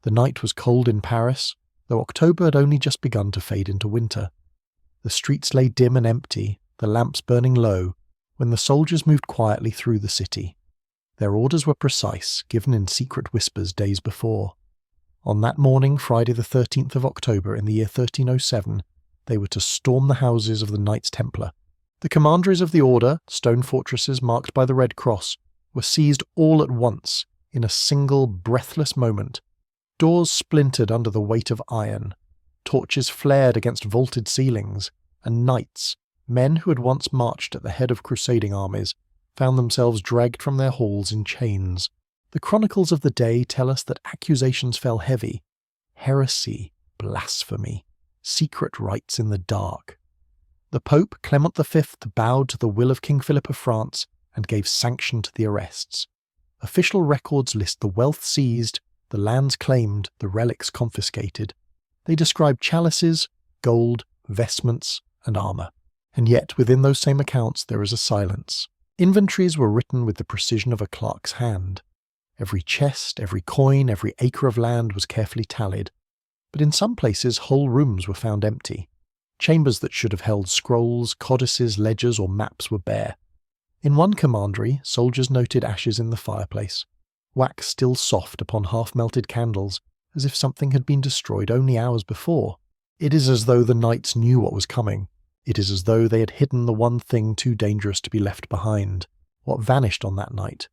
The night was cold in Paris, though October had only just begun to fade into winter. The streets lay dim and empty, the lamps burning low, when the soldiers moved quietly through the city. Their orders were precise, given in secret whispers days before. On that morning, Friday the 13th of October in the year 1307, they were to storm the houses of the Knights Templar. The commanderies of the order, stone fortresses marked by the Red Cross, were seized all at once, in a single breathless moment. Doors splintered under the weight of iron, torches flared against vaulted ceilings, and knights, men who had once marched at the head of crusading armies, found themselves dragged from their halls in chains. The chronicles of the day tell us that accusations fell heavy: heresy, blasphemy, secret rites in the dark. The Pope, Clement V, bowed to the will of King Philip of France and gave sanction to the arrests. Official records list the wealth seized, the lands claimed, the relics confiscated. They describe chalices, gold, vestments, and armour. And yet, within those same accounts, there is a silence. Inventories were written with the precision of a clerk's hand. Every chest, every coin, every acre of land was carefully tallied. But in some places, whole rooms were found empty. Chambers that should have held scrolls, codices, ledgers, or maps were bare. In one commandery, soldiers noted ashes in the fireplace, wax still soft upon half-melted candles, as if something had been destroyed only hours before. It is as though the knights knew what was coming. It is as though they had hidden the one thing too dangerous to be left behind. What vanished on that night?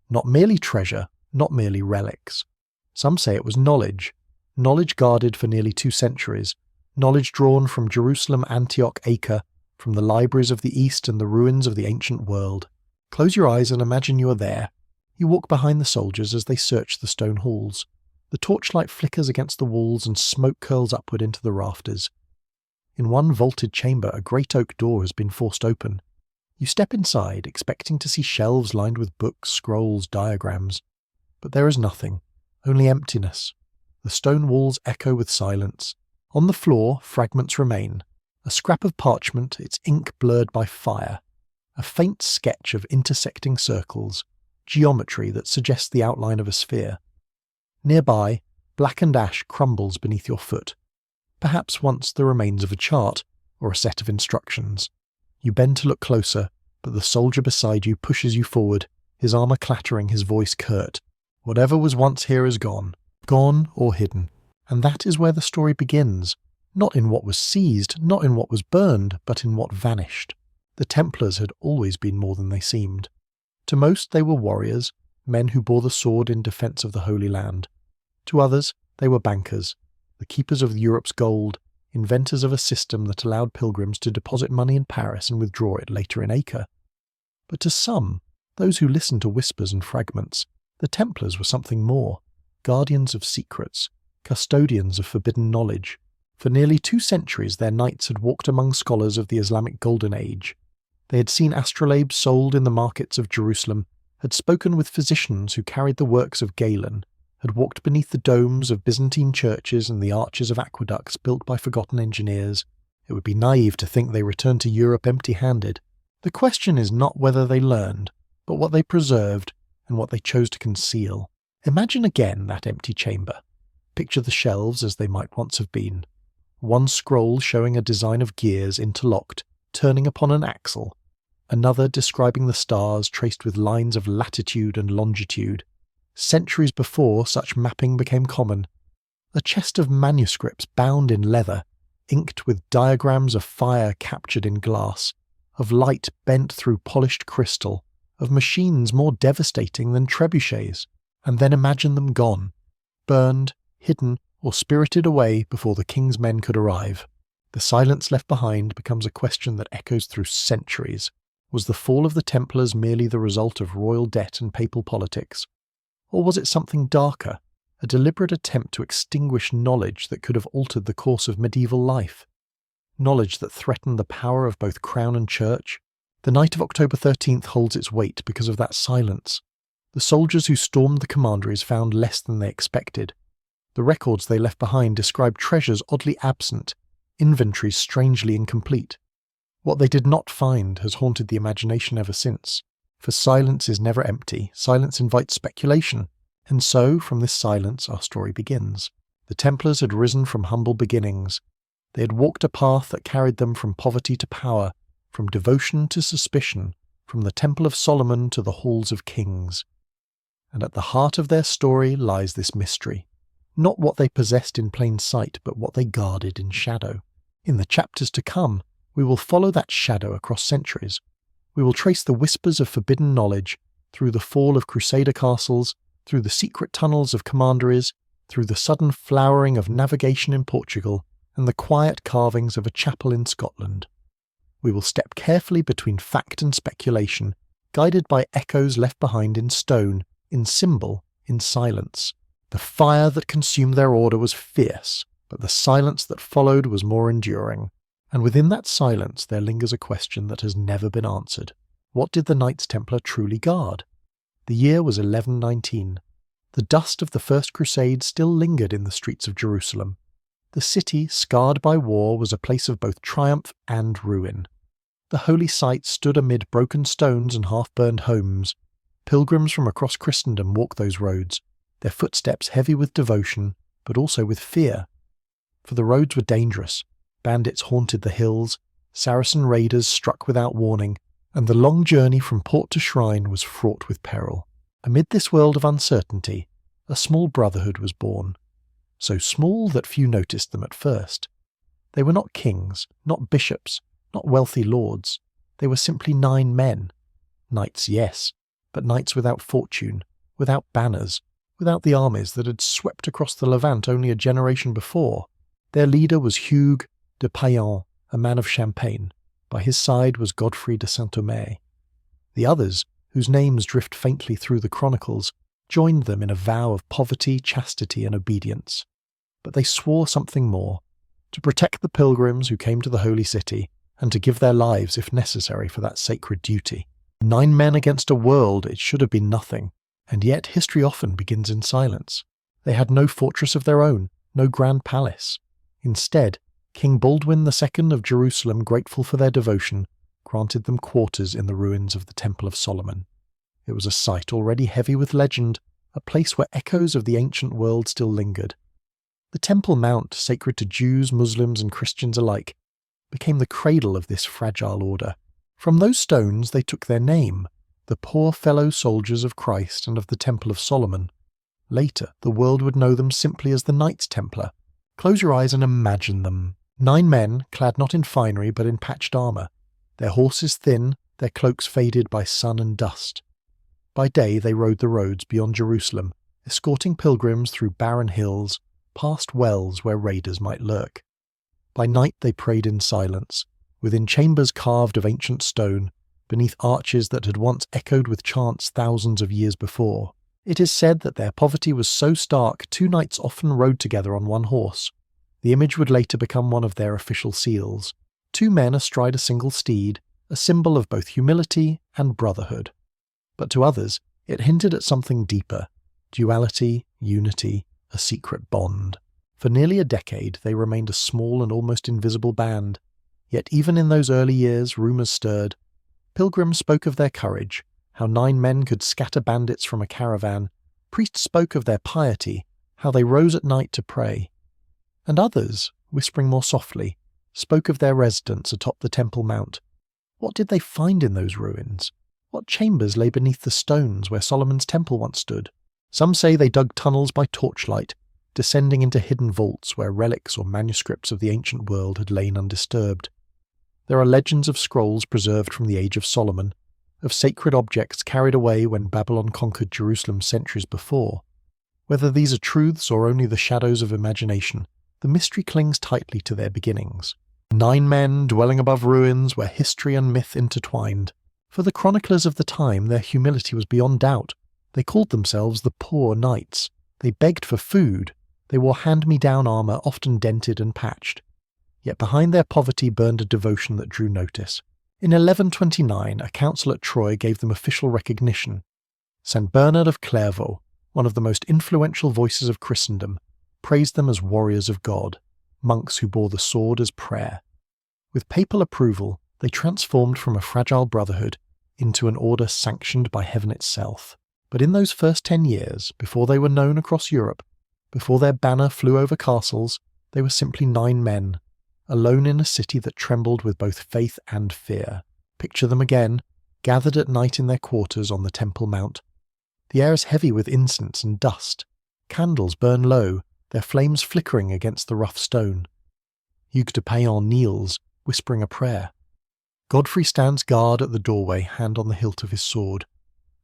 Not merely treasure, not merely relics. Some say it was knowledge. Knowledge guarded for nearly 2 centuries. Knowledge drawn from Jerusalem, Antioch, Acre, from the libraries of the East and the ruins of the ancient world. Close your eyes and imagine you are there. You walk behind the soldiers as they search the stone halls. The torchlight flickers against the walls and smoke curls upward into the rafters. In one vaulted chamber, a great oak door has been forced open. You step inside, expecting to see shelves lined with books, scrolls, diagrams. But there is nothing, only emptiness. The stone walls echo with silence. On the floor, fragments remain. A scrap of parchment, its ink blurred by fire. A faint sketch of intersecting circles, geometry that suggests the outline of a sphere. Nearby, blackened ash crumbles beneath your foot. Perhaps once the remains of a chart, or a set of instructions. You bend to look closer, but the soldier beside you pushes you forward, his armour clattering, his voice curt. Whatever was once here is gone. Gone or hidden. And that is where the story begins. Not in what was seized, not in what was burned, but in what vanished. The Templars had always been more than they seemed. To most they were warriors, men who bore the sword in defence of the Holy Land. To others they were bankers, the keepers of Europe's gold, inventors of a system that allowed pilgrims to deposit money in Paris and withdraw it later in Acre. But to some, those who listened to whispers and fragments, the Templars were something more, guardians of secrets, custodians of forbidden knowledge. For nearly 2 centuries their knights had walked among scholars of the Islamic Golden Age. They had seen astrolabes sold in the markets of Jerusalem, had spoken with physicians who carried the works of Galen, had walked beneath the domes of Byzantine churches and the arches of aqueducts built by forgotten engineers. It would be naive to think they returned to Europe empty-handed. The question is not whether they learned, but what they preserved and what they chose to conceal. Imagine again that empty chamber. Picture the shelves as they might once have been. One scroll showing a design of gears interlocked, turning upon an axle. Another describing the stars traced with lines of latitude and longitude. Centuries before such mapping became common. A chest of manuscripts bound in leather, inked with diagrams of fire captured in glass, of light bent through polished crystal, of machines more devastating than trebuchets. And then imagine them gone, burned, hidden, or spirited away before the king's men could arrive. The silence left behind becomes a question that echoes through centuries. Was the fall of the Templars merely the result of royal debt and papal politics? Or was it something darker, a deliberate attempt to extinguish knowledge that could have altered the course of medieval life? Knowledge that threatened the power of both crown and church? The night of October 13th holds its weight because of that silence. The soldiers who stormed the commanderies found less than they expected. The records they left behind describe treasures oddly absent, inventories strangely incomplete. What they did not find has haunted the imagination ever since, for silence is never empty, silence invites speculation, And so, from this silence, our story begins. The Templars had risen from humble beginnings. They had walked a path that carried them from poverty to power, from devotion to suspicion, from the Temple of Solomon to the halls of kings. And at the heart of their story lies this mystery. Not what they possessed in plain sight, but what they guarded in shadow. In the chapters to come, we will follow that shadow across centuries. We will trace the whispers of forbidden knowledge, through the fall of crusader castles, through the secret tunnels of commanderies, through the sudden flowering of navigation in Portugal, and the quiet carvings of a chapel in Scotland. We will step carefully between fact and speculation, guided by echoes left behind in stone, in symbol, in silence. The fire that consumed their order was fierce, but the silence that followed was more enduring. And within that silence there lingers a question that has never been answered. What did the Knights Templar truly guard? The year was 1119. The dust of the First Crusade still lingered in the streets of Jerusalem. The city, scarred by war, was a place of both triumph and ruin. The holy site stood amid broken stones and half-burned homes. Pilgrims from across Christendom walked those roads, their footsteps heavy with devotion, but also with fear. For the roads were dangerous. Bandits haunted the hills, Saracen raiders struck without warning, and the long journey from port to shrine was fraught with peril. Amid this world of uncertainty, a small brotherhood was born. So small that few noticed them at first. They were not kings, not bishops, not wealthy lords. They were simply 9 men. Knights, yes, but knights without fortune, without banners, without the armies that had swept across the Levant only a generation before. Their leader was Hugues de Payan, a man of Champagne. By his side was Godfrey de Saint-Omer. The others, whose names drift faintly through the chronicles, joined them in a vow of poverty, chastity, and obedience. But they swore something more, to protect the pilgrims who came to the holy city, and to give their lives if necessary for that sacred duty. 9 men against a world, it should have been nothing, and yet history often begins in silence. They had no fortress of their own, no grand palace. Instead, King Baldwin II of Jerusalem, grateful for their devotion, granted them quarters in the ruins of the Temple of Solomon. It was a site already heavy with legend, a place where echoes of the ancient world still lingered. The Temple Mount, sacred to Jews, Muslims, and Christians alike, became the cradle of this fragile order. From those stones they took their name, the poor fellow soldiers of Christ and of the Temple of Solomon. Later, the world would know them simply as the Knights Templar. Close your eyes and imagine them. 9 men, clad not in finery but in patched armour, their horses thin, their cloaks faded by sun and dust. By day they rode the roads beyond Jerusalem, escorting pilgrims through barren hills, past wells where raiders might lurk. By night they prayed in silence, within chambers carved of ancient stone, beneath arches that had once echoed with chants thousands of years before. It is said that their poverty was so stark 2 knights often rode together on one horse. The image would later become one of their official seals. 2 men astride a single steed, a symbol of both humility and brotherhood. But to others, it hinted at something deeper: duality, unity, a secret bond. For nearly a decade they remained a small and almost invisible band. Yet even in those early years rumours stirred. Pilgrims spoke of their courage, how 9 men could scatter bandits from a caravan. Priests spoke of their piety, how they rose at night to pray. And others, whispering more softly, spoke of their residence atop the Temple Mount. What did they find in those ruins? What chambers lay beneath the stones where Solomon's temple once stood? Some say they dug tunnels by torchlight, descending into hidden vaults where relics or manuscripts of the ancient world had lain undisturbed. There are legends of scrolls preserved from the age of Solomon, of sacred objects carried away when Babylon conquered Jerusalem centuries before. Whether these are truths or only the shadows of imagination, the mystery clings tightly to their beginnings. 9 men dwelling above ruins where history and myth intertwined. For the chroniclers of the time, their humility was beyond doubt. They called themselves the poor knights. They begged for food. They wore hand-me-down armour, often dented and patched. Yet behind their poverty burned a devotion that drew notice. In 1129, a council at Troyes gave them official recognition. St. Bernard of Clairvaux, one of the most influential voices of Christendom, praised them as warriors of God, monks who bore the sword as prayer. With papal approval, they transformed from a fragile brotherhood into an order sanctioned by heaven itself. But in those first 10 years, before they were known across Europe, before their banner flew over castles, they were simply 9 men, alone in a city that trembled with both faith and fear. Picture them again, gathered at night in their quarters on the Temple Mount. The air is heavy with incense and dust. Candles burn low, their flames flickering against the rough stone. Hugues de Payan kneels, whispering a prayer. Godfrey stands guard at the doorway, hand on the hilt of his sword.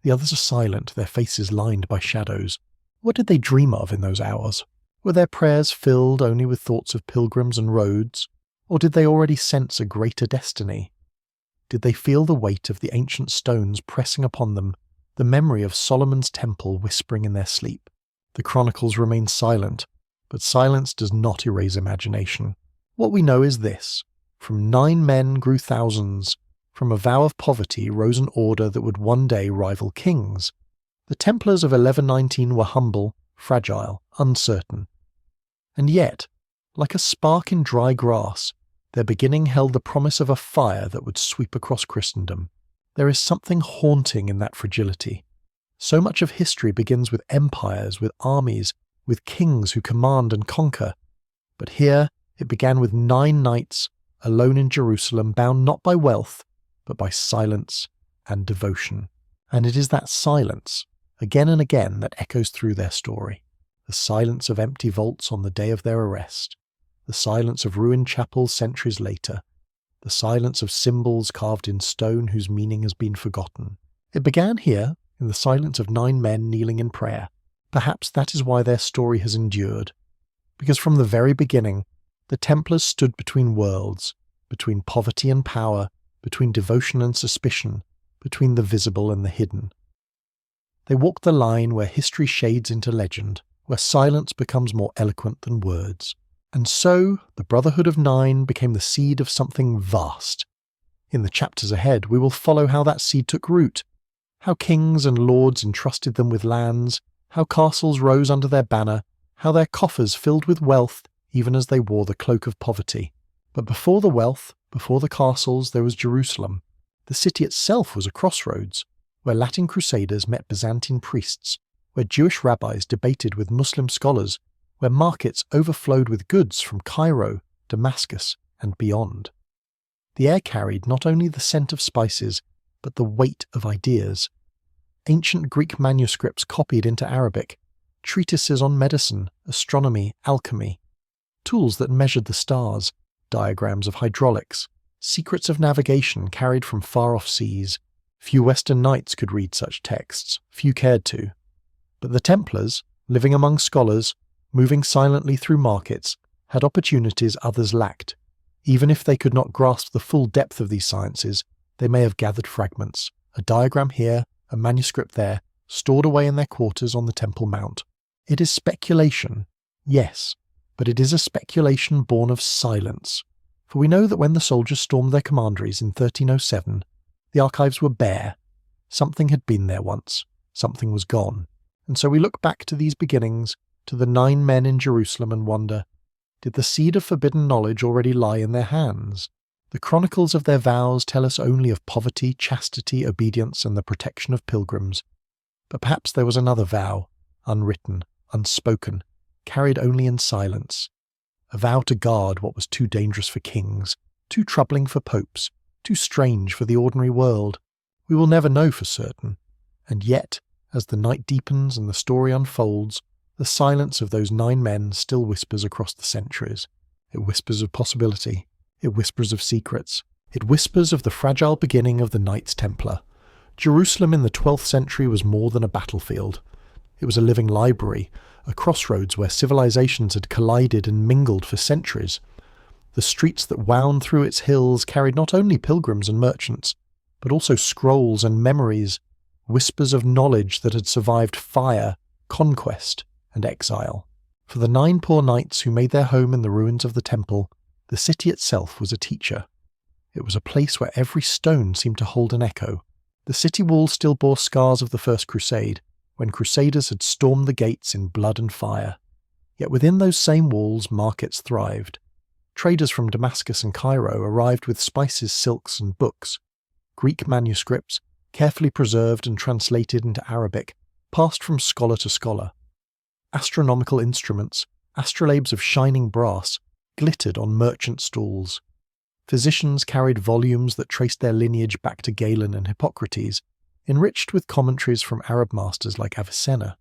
The others are silent, their faces lined by shadows. What did they dream of in those hours? Were their prayers filled only with thoughts of pilgrims and roads, or did they already sense a greater destiny? Did they feel the weight of the ancient stones pressing upon them, the memory of Solomon's temple whispering in their sleep? The chronicles remain silent, but silence does not erase imagination. What we know is this: from 9 men grew thousands, from a vow of poverty rose an order that would one day rival kings. The Templars of 1119 were humble, fragile, uncertain. And yet, like a spark in dry grass, their beginning held the promise of a fire that would sweep across Christendom. There is something haunting in that fragility. So much of history begins with empires, with armies, with kings who command and conquer. But here it began with 9 knights, alone in Jerusalem, bound not by wealth, but by silence and devotion. And it is that silence, again and again, that echoes through their story. The silence of empty vaults on the day of their arrest, the silence of ruined chapels centuries later, the silence of symbols carved in stone whose meaning has been forgotten. It began here, in the silence of 9 men kneeling in prayer. Perhaps that is why their story has endured. Because from the very beginning, the Templars stood between worlds, between poverty and power, between devotion and suspicion, between the visible and the hidden. They walked the line where history shades into legend, where silence becomes more eloquent than words. And so, the Brotherhood of 9 became the seed of something vast. In the chapters ahead, we will follow how that seed took root, how kings and lords entrusted them with lands, how castles rose under their banner, how their coffers filled with wealth even as they wore the cloak of poverty. But before the wealth, before the castles, there was Jerusalem. The city itself was a crossroads, where Latin crusaders met Byzantine priests, where Jewish rabbis debated with Muslim scholars, where markets overflowed with goods from Cairo, Damascus, and beyond. The air carried not only the scent of spices, but the weight of ideas. Ancient Greek manuscripts copied into Arabic, treatises on medicine, astronomy, alchemy, tools that measured the stars, diagrams of hydraulics, secrets of navigation carried from far-off seas. Few Western knights could read such texts, few cared to. But the Templars, living among scholars, moving silently through markets, had opportunities others lacked. Even if they could not grasp the full depth of these sciences, they may have gathered fragments, a diagram here, a manuscript there, stored away in their quarters on the Temple Mount. It is speculation, yes, but it is a speculation born of silence. For we know that when the soldiers stormed their commanderies in 1307, the archives were bare. Something had been there once, something was gone. And so we look back to these beginnings, to the 9 men in Jerusalem, and wonder, did the seed of forbidden knowledge already lie in their hands? The chronicles of their vows tell us only of poverty, chastity, obedience, and the protection of pilgrims. But perhaps there was another vow, unwritten, unspoken, carried only in silence. A vow to guard what was too dangerous for kings, too troubling for popes, too strange for the ordinary world. We will never know for certain. And yet, as the night deepens and the story unfolds, the silence of those 9 men still whispers across the centuries. It whispers of possibility. It whispers of secrets. It whispers of the fragile beginning of the Knights Templar. Jerusalem in the 12th century was more than a battlefield. It was a living library, a crossroads where civilizations had collided and mingled for centuries. The streets that wound through its hills carried not only pilgrims and merchants, but also scrolls and memories, whispers of knowledge that had survived fire, conquest, and exile. For the 9 poor knights who made their home in the ruins of the temple, the city itself was a teacher. It was a place where every stone seemed to hold an echo. The city walls still bore scars of the First Crusade, when crusaders had stormed the gates in blood and fire. Yet within those same walls markets thrived. Traders from Damascus and Cairo arrived with spices, silks, and books. Greek manuscripts, carefully preserved and translated into Arabic, passed from scholar to scholar. Astronomical instruments, astrolabes of shining brass, glittered on merchant stalls. Physicians carried volumes that traced their lineage back to Galen and Hippocrates, enriched with commentaries from Arab masters like Avicenna.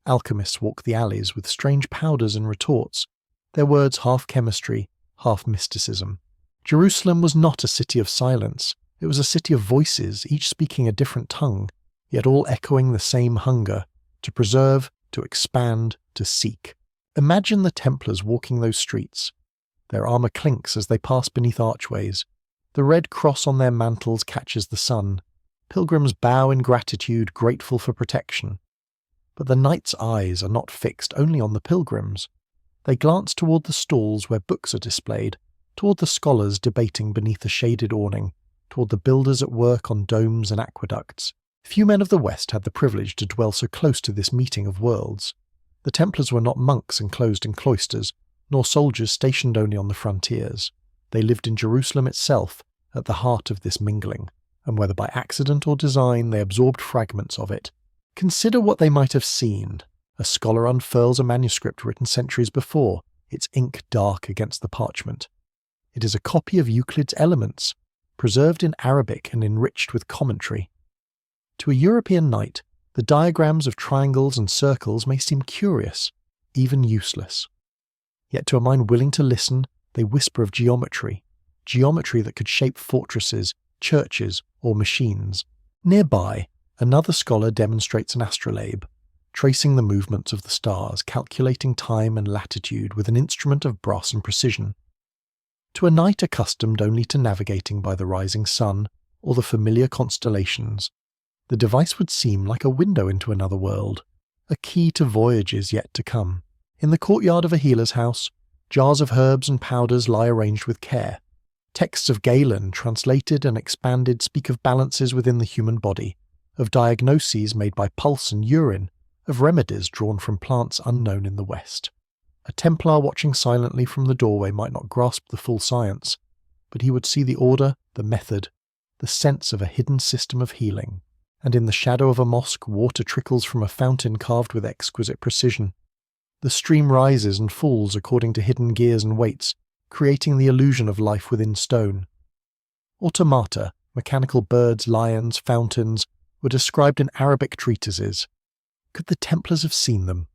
Alchemists walked the alleys with strange powders and retorts, their words half chemistry, half mysticism. Jerusalem was not a city of silence, it was a city of voices, each speaking a different tongue, yet all echoing the same hunger, to preserve, to expand, to seek. Imagine the Templars walking those streets. Their armour clinks as they pass beneath archways. The red cross on their mantles catches the sun. Pilgrims bow in gratitude, grateful for protection. But the knights' eyes are not fixed only on the pilgrims. They glance toward the stalls where books are displayed, toward the scholars debating beneath a shaded awning, toward the builders at work on domes and aqueducts. Few men of the West had the privilege to dwell so close to this meeting of worlds. The Templars were not monks enclosed in cloisters, nor soldiers stationed only on the frontiers. They lived in Jerusalem itself, at the heart of this mingling, and whether by accident or design they absorbed fragments of it. Consider what they might have seen. A scholar unfurls a manuscript written centuries before, its ink dark against the parchment. It is a copy of Euclid's Elements, preserved in Arabic and enriched with commentary. To a European knight, the diagrams of triangles and circles may seem curious, even useless. Yet to a mind willing to listen, they whisper of geometry that could shape fortresses, churches, or machines. Nearby, another scholar demonstrates an astrolabe, tracing the movements of the stars, calculating time and latitude with an instrument of brass and precision. To a knight accustomed only to navigating by the rising sun or the familiar constellations, the device would seem like a window into another world, a key to voyages yet to come. In the courtyard of a healer's house, jars of herbs and powders lie arranged with care. Texts of Galen, translated and expanded, speak of balances within the human body, of diagnoses made by pulse and urine, of remedies drawn from plants unknown in the West. A Templar watching silently from the doorway might not grasp the full science, but he would see the order, the method, the sense of a hidden system of healing. And in the shadow of a mosque, water trickles from a fountain carved with exquisite precision. The stream rises and falls according to hidden gears and weights, creating the illusion of life within stone. Automata, mechanical birds, lions, fountains, were described in Arabic treatises. Could the Templars have seen them?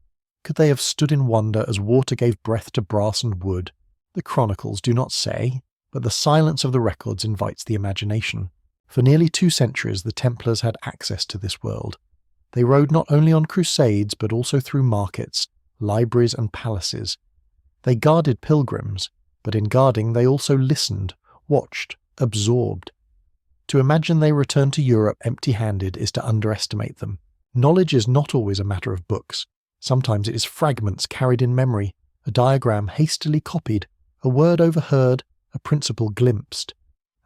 Could they have stood in wonder as water gave breath to brass and wood? The chronicles do not say, but the silence of the records invites the imagination. For nearly 2 centuries the Templars had access to this world. They rode not only on crusades but also through markets, libraries and palaces. They guarded pilgrims, but in guarding they also listened, watched, absorbed. To imagine they returned to Europe empty-handed is to underestimate them. Knowledge is not always a matter of books. Sometimes it is fragments carried in memory, a diagram hastily copied, a word overheard, a principle glimpsed.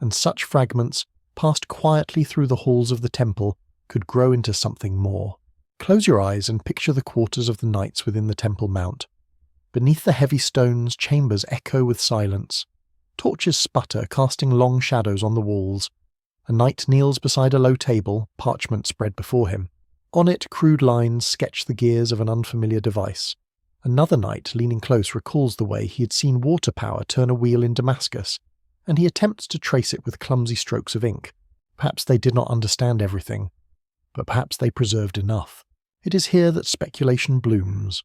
And such fragments, passed quietly through the halls of the temple, could grow into something more. Close your eyes and picture the quarters of the knights within the temple mount. Beneath the heavy stones, chambers echo with silence. Torches sputter, casting long shadows on the walls. A knight kneels beside a low table, parchment spread before him. On it, crude lines sketch the gears of an unfamiliar device. Another knight, leaning close, recalls the way he had seen water power turn a wheel in Damascus, and he attempts to trace it with clumsy strokes of ink. Perhaps they did not understand everything, but perhaps they preserved enough. It is here that speculation blooms.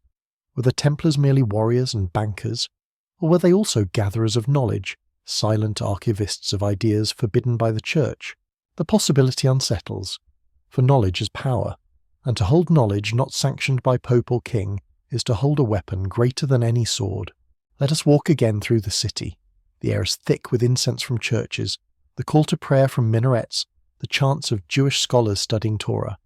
Were the Templars merely warriors and bankers, or were they also gatherers of knowledge, silent archivists of ideas forbidden by the Church? The possibility unsettles, for knowledge is power, and to hold knowledge not sanctioned by pope or king is to hold a weapon greater than any sword. Let us walk again through the city. The air is thick with incense from churches, the call to prayer from minarets, the chants of Jewish scholars studying Torah.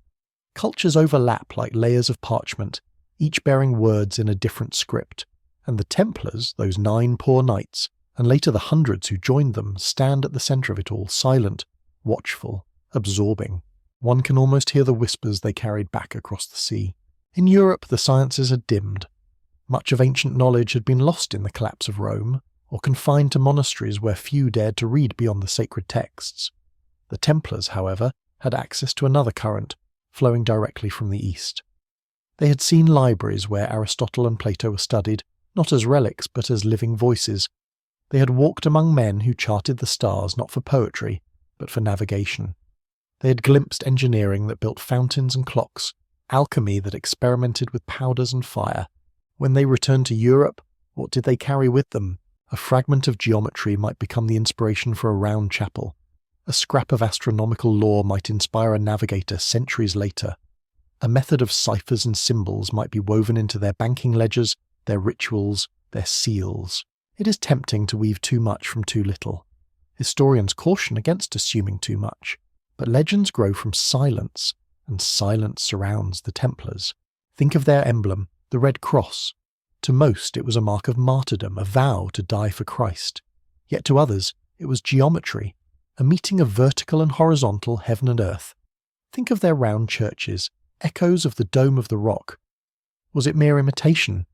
Cultures overlap like layers of parchment, each bearing words in a different script, and the Templars, those 9 poor knights, and later the hundreds who joined them, stand at the centre of it all, silent, watchful, absorbing. One can almost hear the whispers they carried back across the sea. In Europe the sciences had dimmed. Much of ancient knowledge had been lost in the collapse of Rome, or confined to monasteries where few dared to read beyond the sacred texts. The Templars, however, had access to another current, flowing directly from the east. They had seen libraries where Aristotle and Plato were studied, not as relics but as living voices. They had walked among men who charted the stars not for poetry, but for navigation. They had glimpsed engineering that built fountains and clocks, alchemy that experimented with powders and fire. When they returned to Europe, what did they carry with them? A fragment of geometry might become the inspiration for a round chapel. A scrap of astronomical lore might inspire a navigator centuries later. A method of ciphers and symbols might be woven into their banking ledgers, their rituals, their seals. It is tempting to weave too much from too little. Historians caution against assuming too much, but legends grow from silence, and silence surrounds the Templars. Think of their emblem, the Red Cross. To most it was a mark of martyrdom, a vow to die for Christ. Yet to others it was geometry, a meeting of vertical and horizontal heaven and earth. Think of their round churches, echoes of the dome of the rock. Was it mere imitation?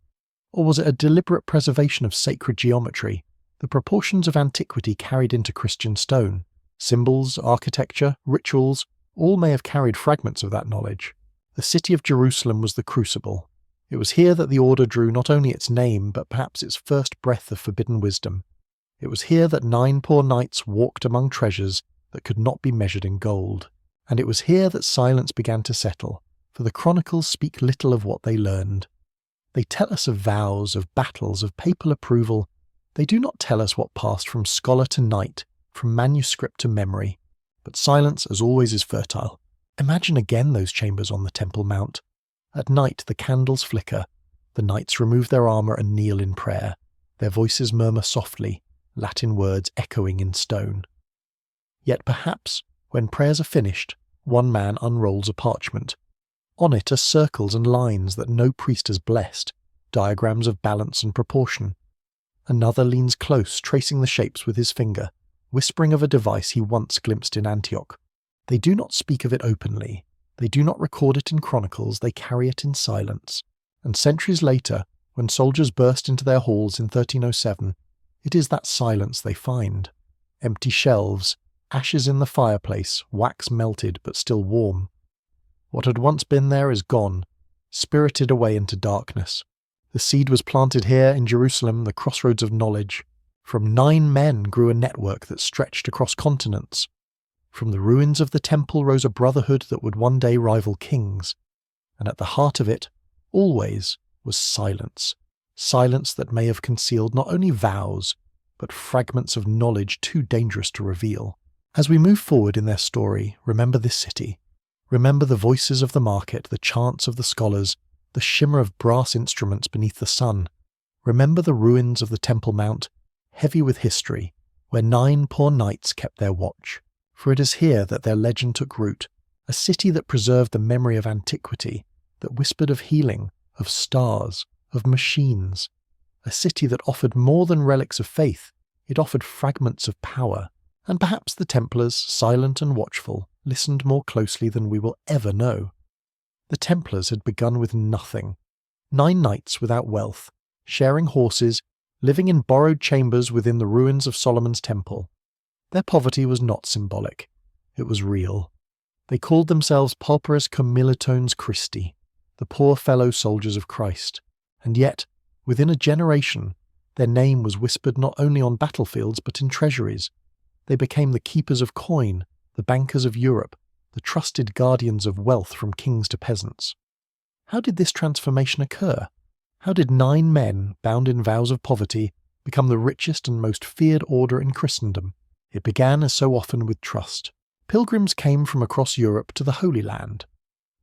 Or was it a deliberate preservation of sacred geometry, the proportions of antiquity carried into Christian stone? Symbols, architecture, rituals, all may have carried fragments of that knowledge. The city of Jerusalem was the crucible. It was here that the order drew not only its name, but perhaps its first breath of forbidden wisdom. It was here that 9 poor knights walked among treasures that could not be measured in gold. And it was here that silence began to settle, for the chronicles speak little of what they learned. They tell us of vows, of battles, of papal approval. They do not tell us what passed from scholar to knight, from manuscript to memory. But silence, as always, is fertile. Imagine again those chambers on the Temple Mount. At night the candles flicker. The knights remove their armour and kneel in prayer. Their voices murmur softly, Latin words echoing in stone. Yet perhaps, when prayers are finished, one man unrolls a parchment. On it are circles and lines that no priest has blessed, diagrams of balance and proportion. Another leans close, tracing the shapes with his finger, whispering of a device he once glimpsed in Antioch. They do not speak of it openly. They do not record it in chronicles, they carry it in silence. And centuries later, when soldiers burst into their halls in 1307, it is that silence they find. Empty shelves, ashes in the fireplace, wax melted but still warm. What had once been there is gone, spirited away into darkness. The seed was planted here in Jerusalem, the crossroads of knowledge. From 9 men grew a network that stretched across continents. From the ruins of the temple rose a brotherhood that would one day rival kings. And at the heart of it, always, was silence. Silence that may have concealed not only vows, but fragments of knowledge too dangerous to reveal. As we move forward in their story, remember this city. Remember the voices of the market, the chants of the scholars, the shimmer of brass instruments beneath the sun. Remember the ruins of the Temple Mount, heavy with history, where 9 poor knights kept their watch. For it is here that their legend took root, a city that preserved the memory of antiquity, that whispered of healing, of stars, of machines. A city that offered more than relics of faith, it offered fragments of power. And perhaps the Templars, silent and watchful, listened more closely than we will ever know. The Templars had begun with nothing. 9 knights without wealth, sharing horses, living in borrowed chambers within the ruins of Solomon's temple. Their poverty was not symbolic. It was real. They called themselves pauperes cum militones Christi, the poor fellow soldiers of Christ. And yet, within a generation, their name was whispered not only on battlefields but in treasuries. They became the keepers of coin, the bankers of Europe, the trusted guardians of wealth from kings to peasants. How did this transformation occur? How did 9 men, bound in vows of poverty, become the richest and most feared order in Christendom? It began, as so often, with trust. Pilgrims came from across Europe to the Holy Land.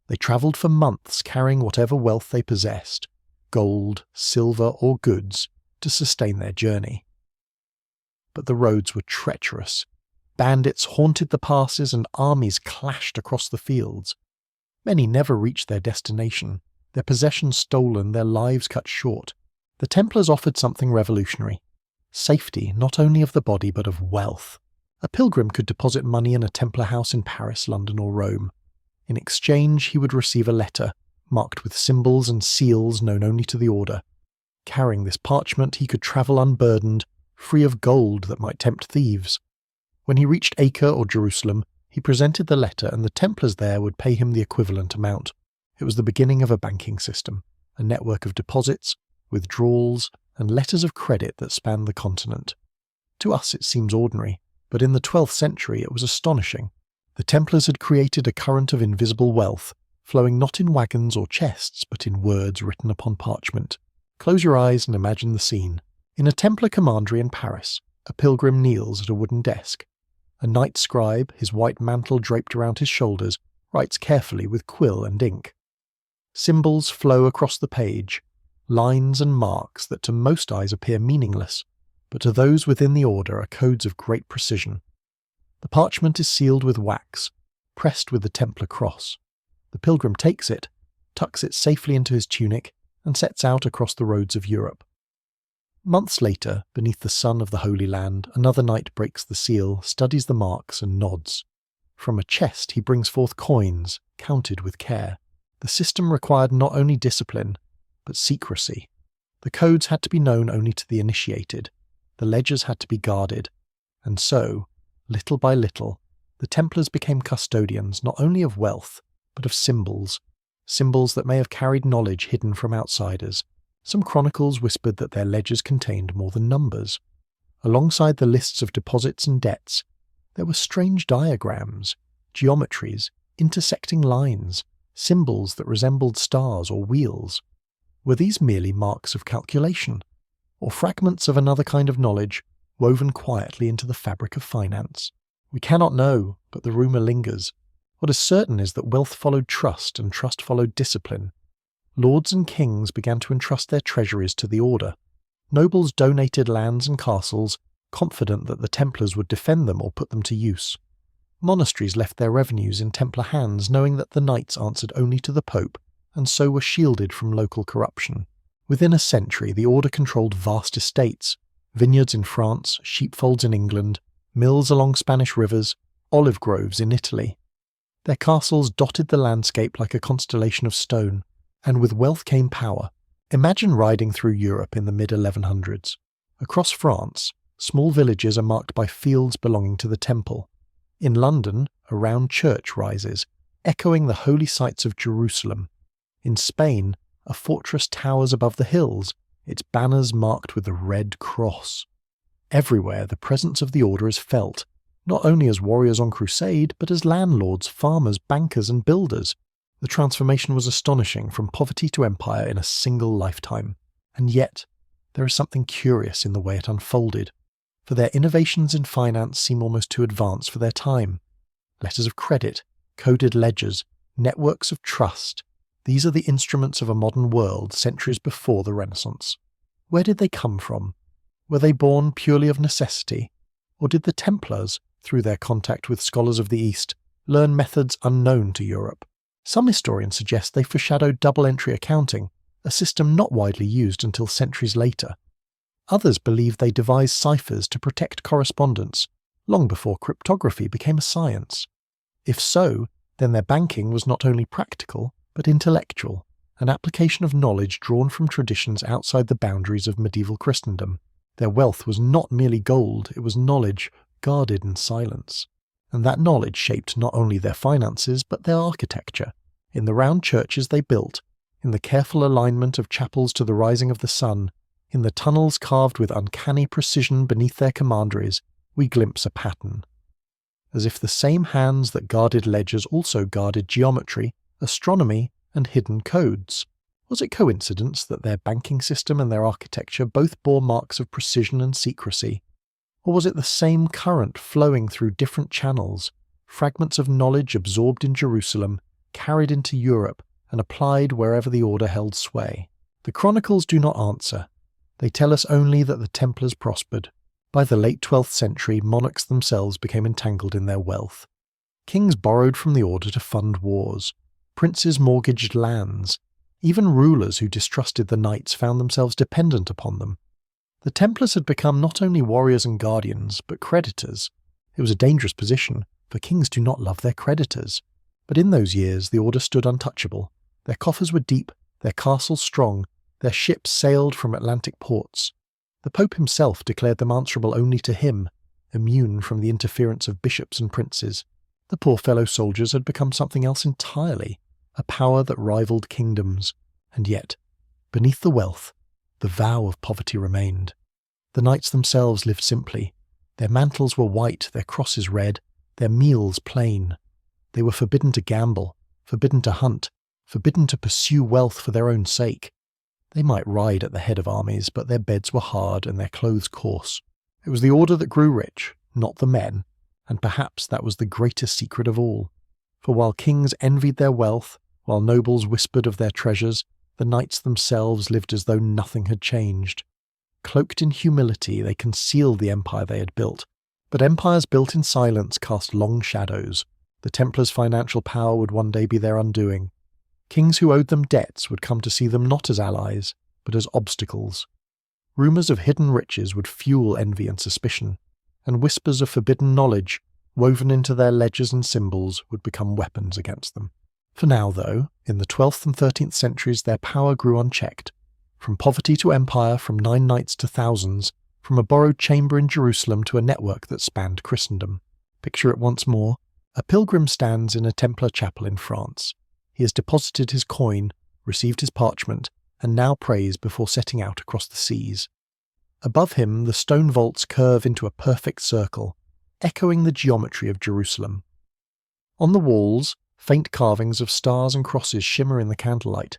They travelled for months carrying whatever wealth they possessed, gold, silver or goods, to sustain their journey. But the roads were treacherous. Bandits haunted the passes and armies clashed across the fields. Many never reached their destination, their possessions stolen, their lives cut short. The Templars offered something revolutionary. Safety not only of the body but of wealth. A pilgrim could deposit money in a Templar house in Paris, London or Rome. In exchange he would receive a letter, marked with symbols and seals known only to the order. Carrying this parchment he could travel unburdened, free of gold that might tempt thieves. When he reached Acre or Jerusalem, He presented the letter, and the Templars there would pay him the equivalent amount. It was the beginning of a banking system, a network of deposits, withdrawals, and letters of credit that spanned the continent. To us it seems ordinary, but in the 12th century it was astonishing. The Templars had created a current of invisible wealth, flowing not in wagons or chests, but in words written upon parchment. Close your eyes and imagine the scene. In a Templar commandery in Paris, a pilgrim kneels at a wooden desk. A knight scribe, his white mantle draped around his shoulders, writes carefully with quill and ink. Symbols flow across the page, lines and marks that to most eyes appear meaningless, but to those within the order are codes of great precision. The parchment is sealed with wax, pressed with the Templar cross. The pilgrim takes it, tucks it safely into his tunic, and sets out across the roads of Europe. Months later, beneath the sun of the Holy Land, another knight breaks the seal, studies the marks, and nods. From a chest he brings forth coins, counted with care. The system required not only discipline, but secrecy. The codes had to be known only to the initiated. The ledgers had to be guarded. And so, little by little, the Templars became custodians not only of wealth, but of symbols that may have carried knowledge hidden from outsiders. Some chronicles whispered that their ledgers contained more than numbers. Alongside the lists of deposits and debts, there were strange diagrams, geometries, intersecting lines, symbols that resembled stars or wheels. Were these merely marks of calculation, or fragments of another kind of knowledge woven quietly into the fabric of finance? We cannot know, but the rumour lingers. What is certain is that wealth followed trust, and trust followed discipline. Lords and kings began to entrust their treasuries to the order. Nobles donated lands and castles, confident that the Templars would defend them or put them to use. Monasteries left their revenues in Templar hands, knowing that the knights answered only to the Pope, and so were shielded from local corruption. Within a century, the order controlled vast estates, vineyards in France, sheepfolds in England, mills along Spanish rivers, olive groves in Italy. Their castles dotted the landscape like a constellation of stone, and with wealth came power. Imagine riding through Europe in the mid-1100s. Across France, small villages are marked by fields belonging to the temple. In London, a round church rises, echoing the holy sites of Jerusalem. In Spain, a fortress towers above the hills, its banners marked with the Red Cross. Everywhere the presence of the order is felt, not only as warriors on crusade, but as landlords, farmers, bankers, and builders. The transformation was astonishing, from poverty to empire in a single lifetime. And yet, there is something curious in the way it unfolded, for their innovations in finance seem almost too advanced for their time. Letters of credit, coded ledgers, networks of trust, these are the instruments of a modern world centuries before the Renaissance. Where did they come from? Were they born purely of necessity? Or did the Templars, through their contact with scholars of the East, learn methods unknown to Europe? Some historians suggest they foreshadowed double-entry accounting, a system not widely used until centuries later. Others believe they devised ciphers to protect correspondence, long before cryptography became a science. If so, then their banking was not only practical, but intellectual, an application of knowledge drawn from traditions outside the boundaries of medieval Christendom. Their wealth was not merely gold, it was knowledge guarded in silence. And that knowledge shaped not only their finances, but their architecture. In the round churches they built, in the careful alignment of chapels to the rising of the sun, in the tunnels carved with uncanny precision beneath their commanderies, we glimpse a pattern. As if the same hands that guarded ledgers also guarded geometry, astronomy, and hidden codes. Was it coincidence that their banking system and their architecture both bore marks of precision and secrecy? Or was it the same current flowing through different channels, fragments of knowledge absorbed in Jerusalem, carried into Europe, and applied wherever the order held sway? The chronicles do not answer. They tell us only that the Templars prospered. By the late 12th century, monarchs themselves became entangled in their wealth. Kings borrowed from the order to fund wars. Princes mortgaged lands. Even rulers who distrusted the knights found themselves dependent upon them. The Templars had become not only warriors and guardians, but creditors. It was a dangerous position, for kings do not love their creditors. But in those years the order stood untouchable. Their coffers were deep, their castles strong, their ships sailed from Atlantic ports. The Pope himself declared them answerable only to him, immune from the interference of bishops and princes. The poor fellow soldiers had become something else entirely, a power that rivaled kingdoms, and yet, beneath the wealth, the vow of poverty remained. The knights themselves lived simply. Their mantles were white, their crosses red, their meals plain. They were forbidden to gamble, forbidden to hunt, forbidden to pursue wealth for their own sake. They might ride at the head of armies, but their beds were hard and their clothes coarse. It was the order that grew rich, not the men, and perhaps that was the greatest secret of all. For while kings envied their wealth, while nobles whispered of their treasures, the knights themselves lived as though nothing had changed. Cloaked in humility, they concealed the empire they had built. But empires built in silence cast long shadows. The Templars' financial power would one day be their undoing. Kings who owed them debts would come to see them not as allies, but as obstacles. Rumours of hidden riches would fuel envy and suspicion, and whispers of forbidden knowledge, woven into their ledgers and symbols, would become weapons against them. For now, though, in the 12th and 13th centuries their power grew unchecked. From poverty to empire, from 9 knights to thousands, from a borrowed chamber in Jerusalem to a network that spanned Christendom. Picture it once more. A pilgrim stands in a Templar chapel in France. He has deposited his coin, received his parchment, and now prays before setting out across the seas. Above him, the stone vaults curve into a perfect circle, echoing the geometry of Jerusalem. On the walls, faint carvings of stars and crosses shimmer in the candlelight.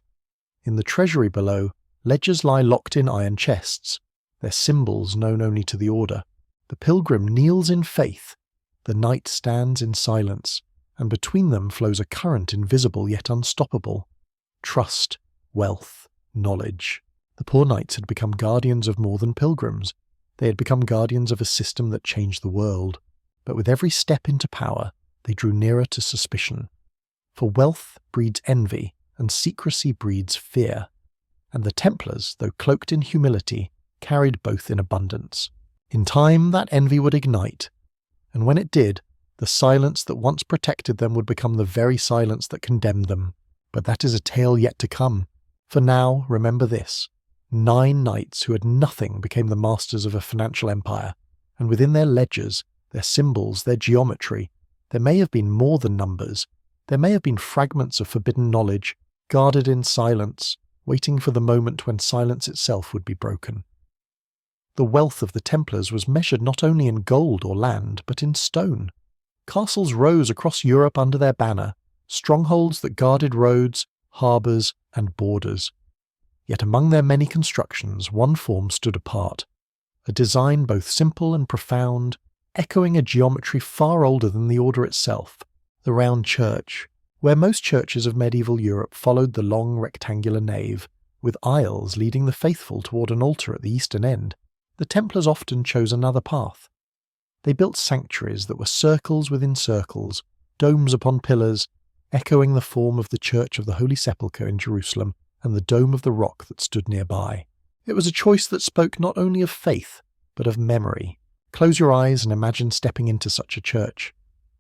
In the treasury below, ledgers lie locked in iron chests, their symbols known only to the order. The pilgrim kneels in faith, the knight stands in silence, and between them flows a current invisible yet unstoppable. Trust, wealth, knowledge. The poor knights had become guardians of more than pilgrims. They had become guardians of a system that changed the world. But with every step into power, they drew nearer to suspicion. For wealth breeds envy, and secrecy breeds fear. And the Templars, though cloaked in humility, carried both in abundance. In time, that envy would ignite, and when it did, the silence that once protected them would become the very silence that condemned them. But that is a tale yet to come. For now, remember this. 9 knights who had nothing became the masters of a financial empire, and within their ledgers, their symbols, their geometry, there may have been more than numbers. There may have been fragments of forbidden knowledge, guarded in silence, waiting for the moment when silence itself would be broken. The wealth of the Templars was measured not only in gold or land, but in stone. Castles rose across Europe under their banner, strongholds that guarded roads, harbours, and borders. Yet among their many constructions, one form stood apart, a design both simple and profound, echoing a geometry far older than the order itself, the round church, where most churches of medieval Europe followed the long rectangular nave, with aisles leading the faithful toward an altar at the eastern end. The Templars often chose another path. They built sanctuaries that were circles within circles, domes upon pillars, echoing the form of the Church of the Holy Sepulchre in Jerusalem and the dome of the rock that stood nearby. It was a choice that spoke not only of faith, but of memory. Close your eyes and imagine stepping into such a church.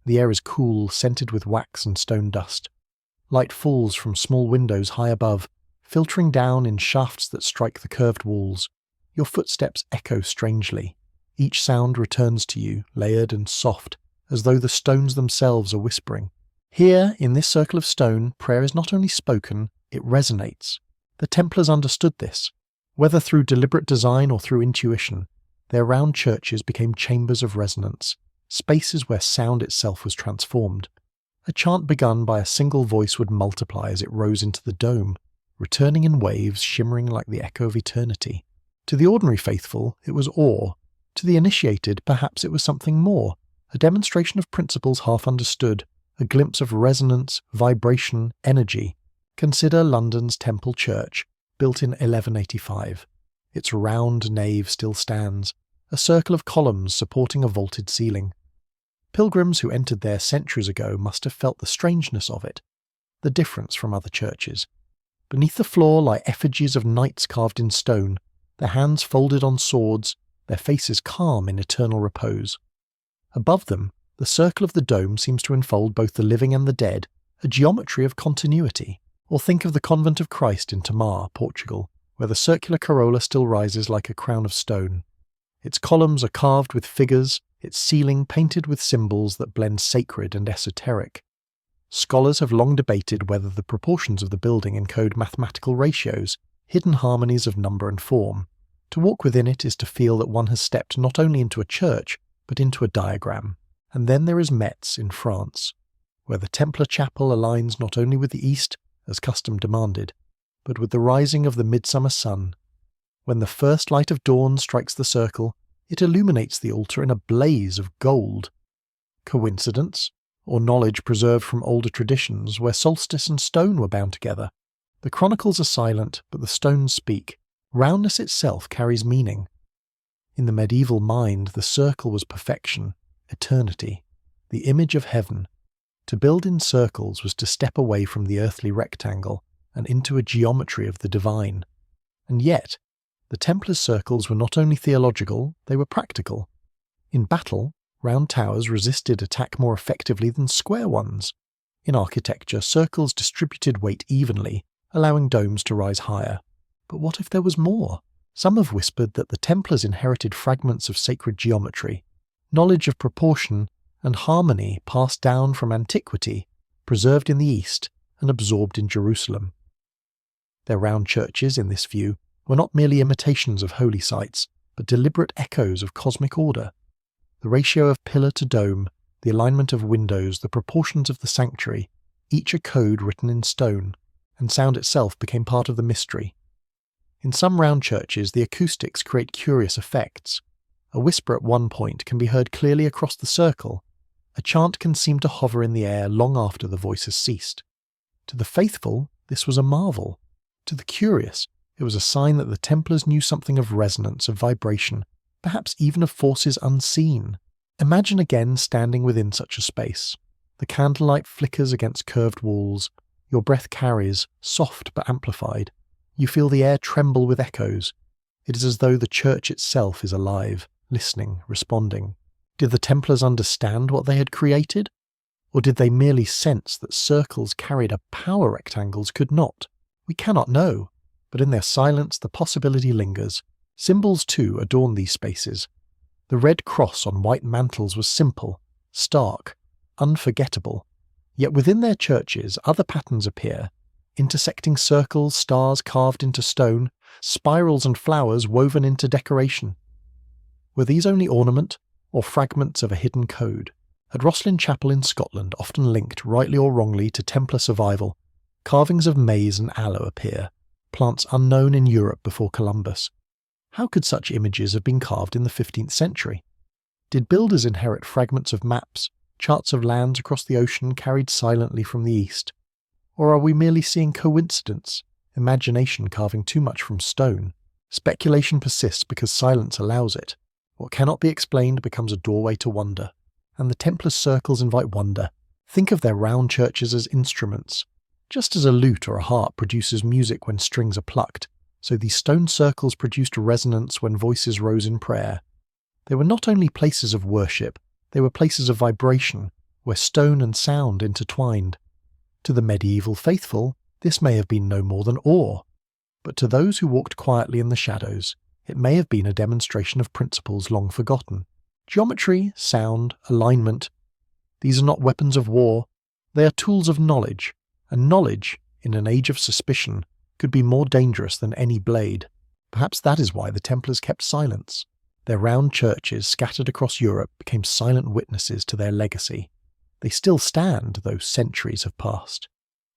The air is cool, scented with wax and stone dust. Light falls from small windows high above, filtering down in shafts that strike the curved walls. Your footsteps echo strangely. Each sound returns to you, layered and soft, as though the stones themselves are whispering. Here, in this circle of stone, prayer is not only spoken, it resonates. The Templars understood this. Whether through deliberate design or through intuition, their round churches became chambers of resonance, spaces where sound itself was transformed. A chant begun by a single voice would multiply as it rose into the dome, returning in waves shimmering like the echo of eternity. To the ordinary faithful, it was awe. To the initiated, perhaps it was something more, a demonstration of principles half understood, a glimpse of resonance, vibration, energy. Consider London's Temple Church, built in 1185. Its round nave still stands, a circle of columns supporting a vaulted ceiling. Pilgrims who entered there centuries ago must have felt the strangeness of it, the difference from other churches. Beneath the floor lie effigies of knights carved in stone, their hands folded on swords, their faces calm in eternal repose. Above them, the circle of the dome seems to enfold both the living and the dead, a geometry of continuity. Or think of the Convent of Christ in Tomar, Portugal, where the circular corolla still rises like a crown of stone. Its columns are carved with figures, its ceiling painted with symbols that blend sacred and esoteric. Scholars have long debated whether the proportions of the building encode mathematical ratios, hidden harmonies of number and form. To walk within it is to feel that one has stepped not only into a church, but into a diagram. And then there is Metz in France, where the Templar chapel aligns not only with the east, as custom demanded, but with the rising of the midsummer sun. When the first light of dawn strikes the circle, it illuminates the altar in a blaze of gold. Coincidence? Or knowledge preserved from older traditions where solstice and stone were bound together? The chronicles are silent, but the stones speak. Roundness itself carries meaning. In the medieval mind, the circle was perfection, eternity, the image of heaven. To build in circles was to step away from the earthly rectangle and into a geometry of the divine. And yet, the Templars' circles were not only theological, they were practical. In battle, round towers resisted attack more effectively than square ones. In architecture, circles distributed weight evenly, allowing domes to rise higher. But what if there was more? Some have whispered that the Templars inherited fragments of sacred geometry, knowledge of proportion and harmony passed down from antiquity, preserved in the East and absorbed in Jerusalem. Their round churches, in this view, were not merely imitations of holy sites, but deliberate echoes of cosmic order. The ratio of pillar to dome, the alignment of windows, the proportions of the sanctuary, each a code written in stone, and sound itself became part of the mystery. In some round churches, the acoustics create curious effects. A whisper at one point can be heard clearly across the circle. A chant can seem to hover in the air long after the voice has ceased. To the faithful, this was a marvel. To the curious, it was a sign that the Templars knew something of resonance, of vibration, perhaps even of forces unseen. Imagine again standing within such a space. The candlelight flickers against curved walls. Your breath carries, soft but amplified. You feel the air tremble with echoes. It is as though the church itself is alive, listening, responding. Did the Templars understand what they had created? Or did they merely sense that circles carried a power rectangles could not? We cannot know, but in their silence the possibility lingers. Symbols too adorn these spaces. The red cross on white mantles was simple, stark, unforgettable. Yet within their churches other patterns appear, intersecting circles, stars carved into stone, spirals and flowers woven into decoration. Were these only ornament, or fragments of a hidden code? At Rosslyn Chapel in Scotland, often linked, rightly or wrongly, to Templar survival, carvings of maize and aloe appear, plants unknown in Europe before Columbus. How could such images have been carved in the 15th century? Did builders inherit fragments of maps, charts of lands across the ocean carried silently from the east? Or are we merely seeing coincidence, imagination carving too much from stone? Speculation persists because silence allows it. What cannot be explained becomes a doorway to wonder. And the Templar circles invite wonder. Think of their round churches as instruments. Just as a lute or a harp produces music when strings are plucked, so these stone circles produced resonance when voices rose in prayer. They were not only places of worship, they were places of vibration, where stone and sound intertwined. To the medieval faithful, this may have been no more than awe, but to those who walked quietly in the shadows, it may have been a demonstration of principles long forgotten. Geometry, sound, alignment, these are not weapons of war, they are tools of knowledge, and knowledge, in an age of suspicion, could be more dangerous than any blade. Perhaps that is why the Templars kept silence. Their round churches scattered across Europe became silent witnesses to their legacy. They still stand, though centuries have passed.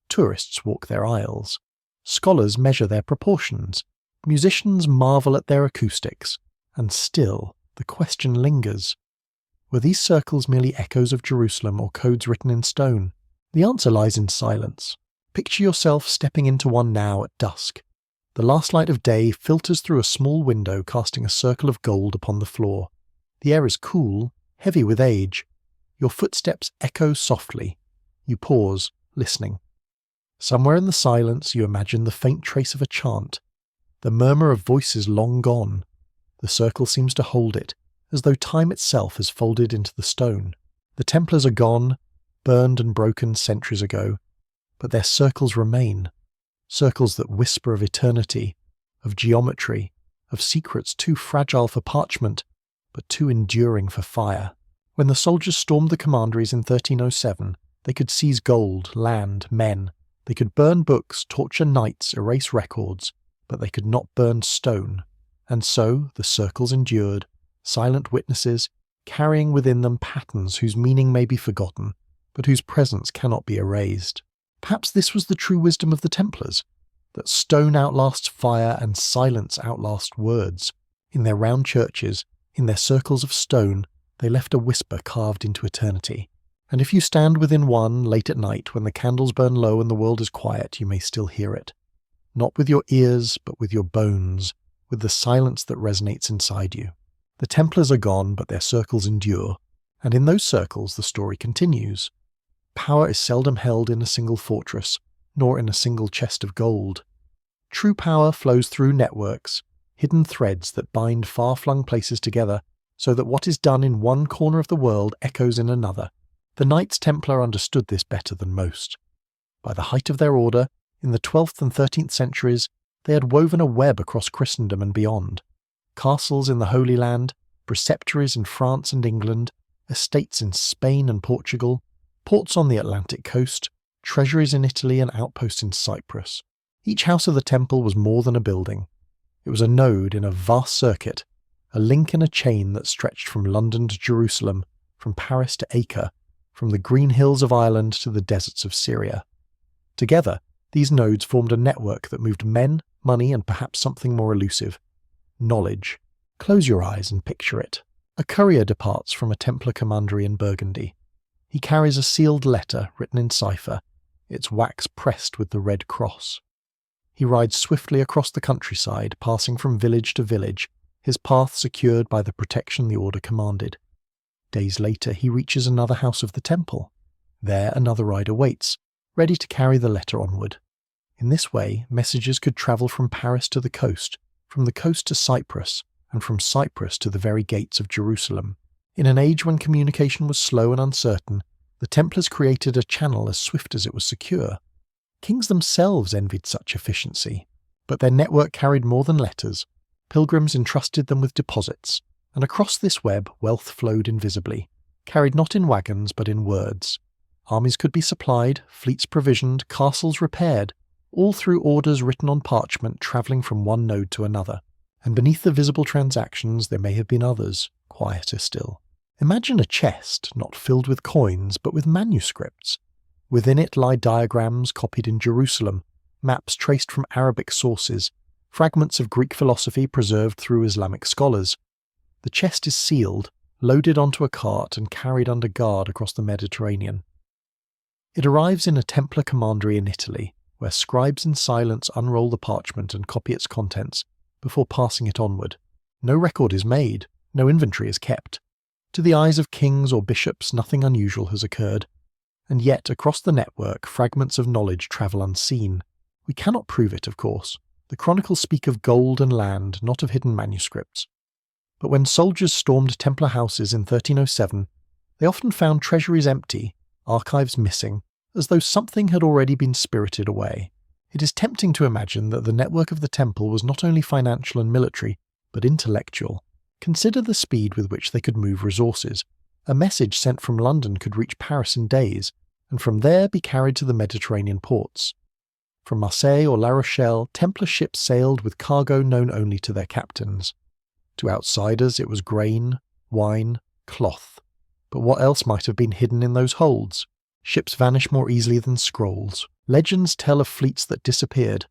Tourists walk their aisles. Scholars measure their proportions. Musicians marvel at their acoustics. And still, the question lingers. Were these circles merely echoes of Jerusalem or codes written in stone? The answer lies in silence. Picture yourself stepping into one now at dusk. The last light of day filters through a small window, casting a circle of gold upon the floor. The air is cool, heavy with age. Your footsteps echo softly. You pause, listening. Somewhere in the silence you imagine the faint trace of a chant, the murmur of voices long gone. The circle seems to hold it, as though time itself has folded into the stone. The Templars are gone, burned and broken centuries ago, but their circles remain. Circles that whisper of eternity, of geometry, of secrets too fragile for parchment, but too enduring for fire. When the soldiers stormed the commanderies in 1307, they could seize gold, land, men. They could burn books, torture knights, erase records, but they could not burn stone. And so the circles endured, silent witnesses, carrying within them patterns whose meaning may be forgotten, but whose presence cannot be erased. Perhaps this was the true wisdom of the Templars, that stone outlasts fire and silence outlasts words. In their round churches, in their circles of stone, they left a whisper carved into eternity. And if you stand within one late at night when the candles burn low and the world is quiet, you may still hear it. Not with your ears, but with your bones, with the silence that resonates inside you. The Templars are gone, but their circles endure, and in those circles the story continues. Power is seldom held in a single fortress, nor in a single chest of gold. True power flows through networks, hidden threads that bind far-flung places together, so that what is done in one corner of the world echoes in another. The Knights Templar understood this better than most. By the height of their order, in the 12th and 13th centuries, they had woven a web across Christendom and beyond. Castles in the Holy Land, preceptories in France and England, estates in Spain and Portugal, ports on the Atlantic coast, treasuries in Italy and outposts in Cyprus. Each house of the temple was more than a building. It was a node in a vast circuit, a link in a chain that stretched from London to Jerusalem, from Paris to Acre, from the green hills of Ireland to the deserts of Syria. Together, these nodes formed a network that moved men, money, and perhaps something more elusive: knowledge. Close your eyes and picture it. A courier departs from a Templar commandery in Burgundy. He carries a sealed letter written in cipher, its wax pressed with the red cross. He rides swiftly across the countryside, passing from village to village, his path secured by the protection the order commanded. Days later he reaches another house of the temple. There another rider waits, ready to carry the letter onward. In this way, messages could travel from Paris to the coast, from the coast to Cyprus, and from Cyprus to the very gates of Jerusalem. In an age when communication was slow and uncertain, the Templars created a channel as swift as it was secure. Kings themselves envied such efficiency, but their network carried more than letters. Pilgrims entrusted them with deposits, and across this web wealth flowed invisibly, carried not in wagons but in words. Armies could be supplied, fleets provisioned, castles repaired, all through orders written on parchment travelling from one node to another. And beneath the visible transactions there may have been others, quieter still. Imagine a chest, not filled with coins, but with manuscripts. Within it lie diagrams copied in Jerusalem, maps traced from Arabic sources, fragments of Greek philosophy preserved through Islamic scholars. The chest is sealed, loaded onto a cart and carried under guard across the Mediterranean. It arrives in a Templar commandery in Italy, where scribes in silence unroll the parchment and copy its contents before passing it onward. No record is made, no inventory is kept. To the eyes of kings or bishops nothing unusual has occurred, and yet across the network fragments of knowledge travel unseen. We cannot prove it, of course. The chronicles speak of gold and land, not of hidden manuscripts. But when soldiers stormed Templar houses in 1307, they often found treasuries empty, archives missing, as though something had already been spirited away. It is tempting to imagine that the network of the temple was not only financial and military, but intellectual. Consider the speed with which they could move resources. A message sent from London could reach Paris in days, and from there be carried to the Mediterranean ports. From Marseille or La Rochelle, Templar ships sailed with cargo known only to their captains. To outsiders it was grain, wine, cloth. But what else might have been hidden in those holds? Ships vanish more easily than scrolls. Legends tell of fleets that disappeared,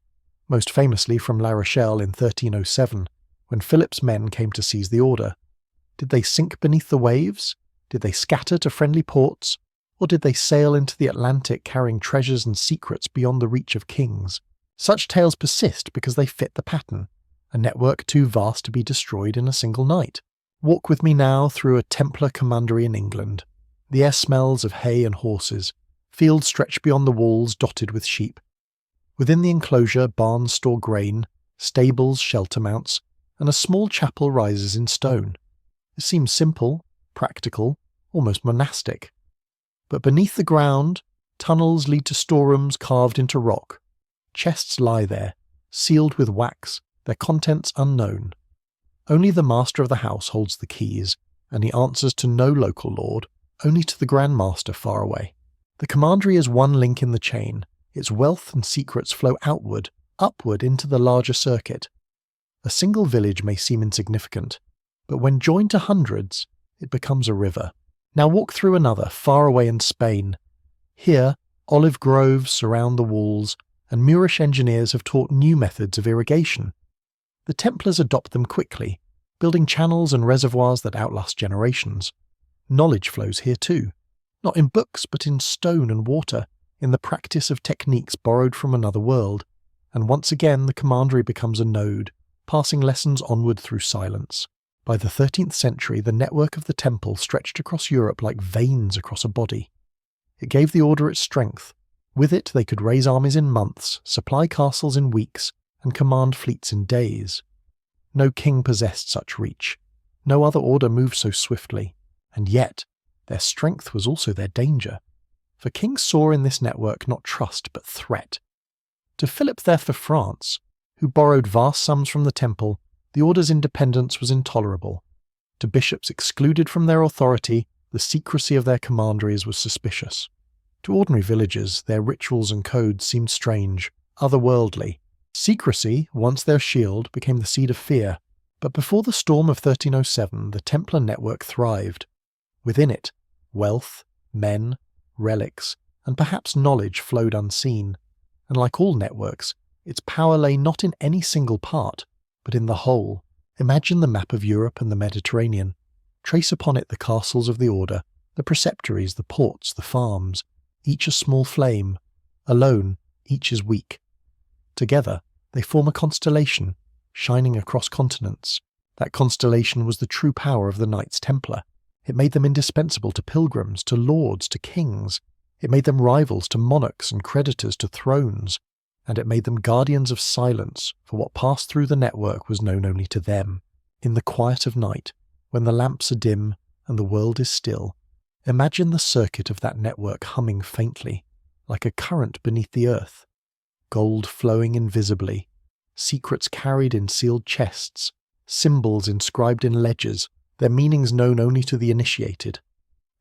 most famously from La Rochelle in 1307, when Philip's men came to seize the order. Did they sink beneath the waves? Did they scatter to friendly ports? Or did they sail into the Atlantic carrying treasures and secrets beyond the reach of kings? Such tales persist because they fit the pattern, a network too vast to be destroyed in a single night. Walk with me now through a Templar commandery in England. The air smells of hay and horses. Fields stretch beyond the walls dotted with sheep. Within the enclosure, barns store grain, stables shelter mounts, and a small chapel rises in stone. It seems simple, practical, almost monastic. But beneath the ground, tunnels lead to storerooms carved into rock. Chests lie there, sealed with wax, their contents unknown. Only the master of the house holds the keys, and he answers to no local lord, only to the Grand Master far away. The commandery is one link in the chain. Its wealth and secrets flow outward, upward into the larger circuit. A single village may seem insignificant, but when joined to hundreds, it becomes a river. Now walk through another, far away in Spain. Here, olive groves surround the walls, and Moorish engineers have taught new methods of irrigation. The Templars adopt them quickly, building channels and reservoirs that outlast generations. Knowledge flows here too, not in books but in stone and water, in the practice of techniques borrowed from another world, and once again the commandery becomes a node, passing lessons onward through silence. By the 13th century, the network of the temple stretched across Europe like veins across a body. It gave the order its strength. With it they could raise armies in months, supply castles in weeks, and command fleets in days. No king possessed such reach. No other order moved so swiftly. And yet, their strength was also their danger. For kings saw in this network not trust but threat. To Philip therefore France, who borrowed vast sums from the temple, the order's independence was intolerable. To bishops excluded from their authority, the secrecy of their commanderies was suspicious. To ordinary villagers, their rituals and codes seemed strange, otherworldly. Secrecy, once their shield, became the seed of fear. But before the storm of 1307, the Templar network thrived. Within it, wealth, men, relics, and perhaps knowledge flowed unseen. And like all networks, its power lay not in any single part, but in the whole. Imagine the map of Europe and the Mediterranean. Trace upon it the castles of the order, the preceptories, the ports, the farms, each a small flame. Alone, each is weak. Together, they form a constellation, shining across continents. That constellation was the true power of the Knights Templar. It made them indispensable to pilgrims, to lords, to kings. It made them rivals to monarchs and creditors to thrones. And it made them guardians of silence, for what passed through the network was known only to them. In the quiet of night, when the lamps are dim and the world is still, imagine the circuit of that network humming faintly, like a current beneath the earth. Gold flowing invisibly, secrets carried in sealed chests, symbols inscribed in ledgers, their meanings known only to the initiated.